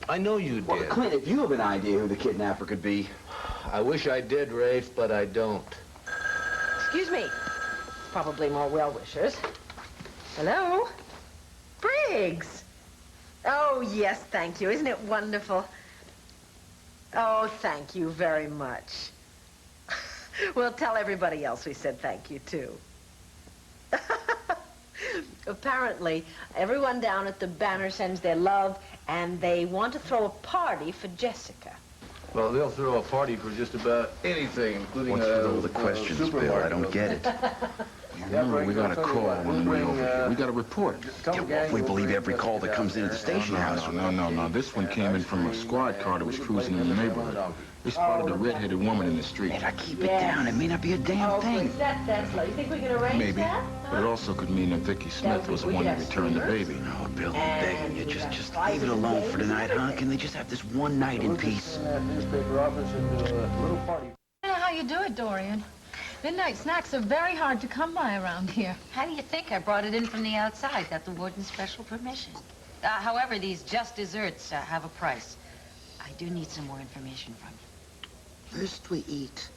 I know you did. Well, Clint, if you have an idea who the kidnapper could be... I wish I did, Rafe, but I don't. Excuse me. Probably more well-wishers. Hello? Briggs! Oh, yes, thank you. Isn't it wonderful? Oh, thank you very much. We'll tell everybody else we said thank you, too. Apparently, everyone down at the Banner sends their love, and they want to throw a party for Jessica. Well, they'll throw a party for just about anything, including What's with all the questions, Bill? I don't get it. Remember, we got a call on the way over here. We got a report. Yeah, well, if we believe every call that comes into the station house. No. This one came in from a squad car that was cruising in the neighborhood. We spotted a red-headed woman in the street. Hey, keep it down. It may not be a damn thing. That's low. You think we can arrange Maybe. that? But it also could mean that Vicky Smith was the one that returned the baby. Oh, Bill, I'm begging you. Just leave it alone for tonight, huh? Can they just have this one night in peace? Newspaper office and a little party. I don't know how you do it, Dorian. Midnight snacks are very hard to come by around here. How do you think I brought it in from the outside? Got the warden's special permission. However, these just desserts have a price. I do need some more information from you. First we eat,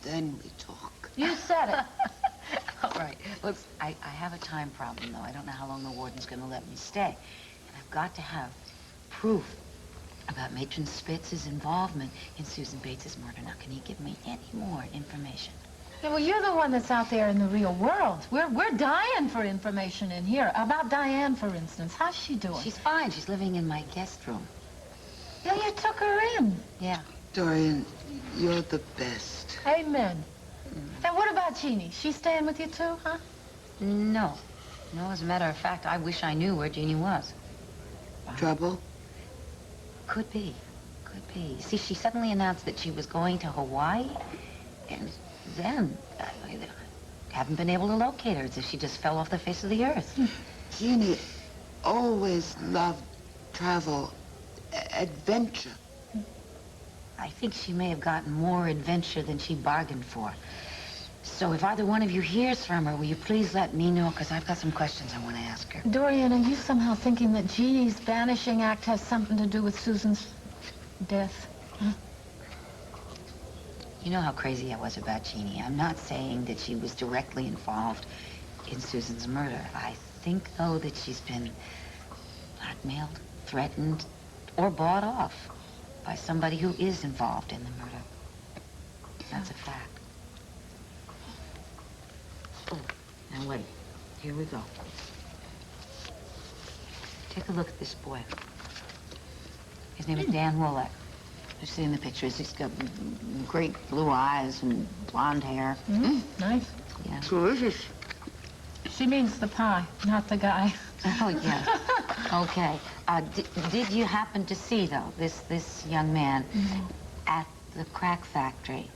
then we talk. You said it. All right. Look, I have a time problem, though. I don't know how long the warden's going to let me stay. And I've got to have proof about Matron Spitz's involvement in Susan Bates's murder. Now, can you give me any more information? Yeah, well, you're the one that's out there in the real world. We're dying for information in here. About Diane, for instance. How's she doing? She's fine. She's living in my guest room. Yeah, you took her in. Yeah. Dorian, you're the best. Amen. And what about Jeannie? She's staying with you too, huh? No. No, as a matter of fact, I wish I knew where Jeannie was. Trouble? Could be. Could be. See, she suddenly announced that she was going to Hawaii, and then I haven't been able to locate her. It's as if she just fell off the face of the earth. Jeannie always loved travel, adventure. I think she may have gotten more adventure than she bargained for. So if either one of you hears from her, will you please let me know? Because I've got some questions I want to ask her. Dorian, are you somehow thinking that Jeannie's vanishing act has something to do with Susan's death? Huh? You know how crazy I was about Jeannie. I'm not saying that she was directly involved in Susan's murder. I think, though, that she's been blackmailed, threatened, or bought off by somebody who is involved in the murder. That's a fact. Oh, now wait. Here we go. Take a look at this boy. His name is Dan Wolek. You see in the pictures, he's got great blue eyes and blonde hair. Nice. Yeah. Delicious. She means the pie, not the guy. Oh, yeah. Okay. Did you happen to see, though, this young man at the crack factory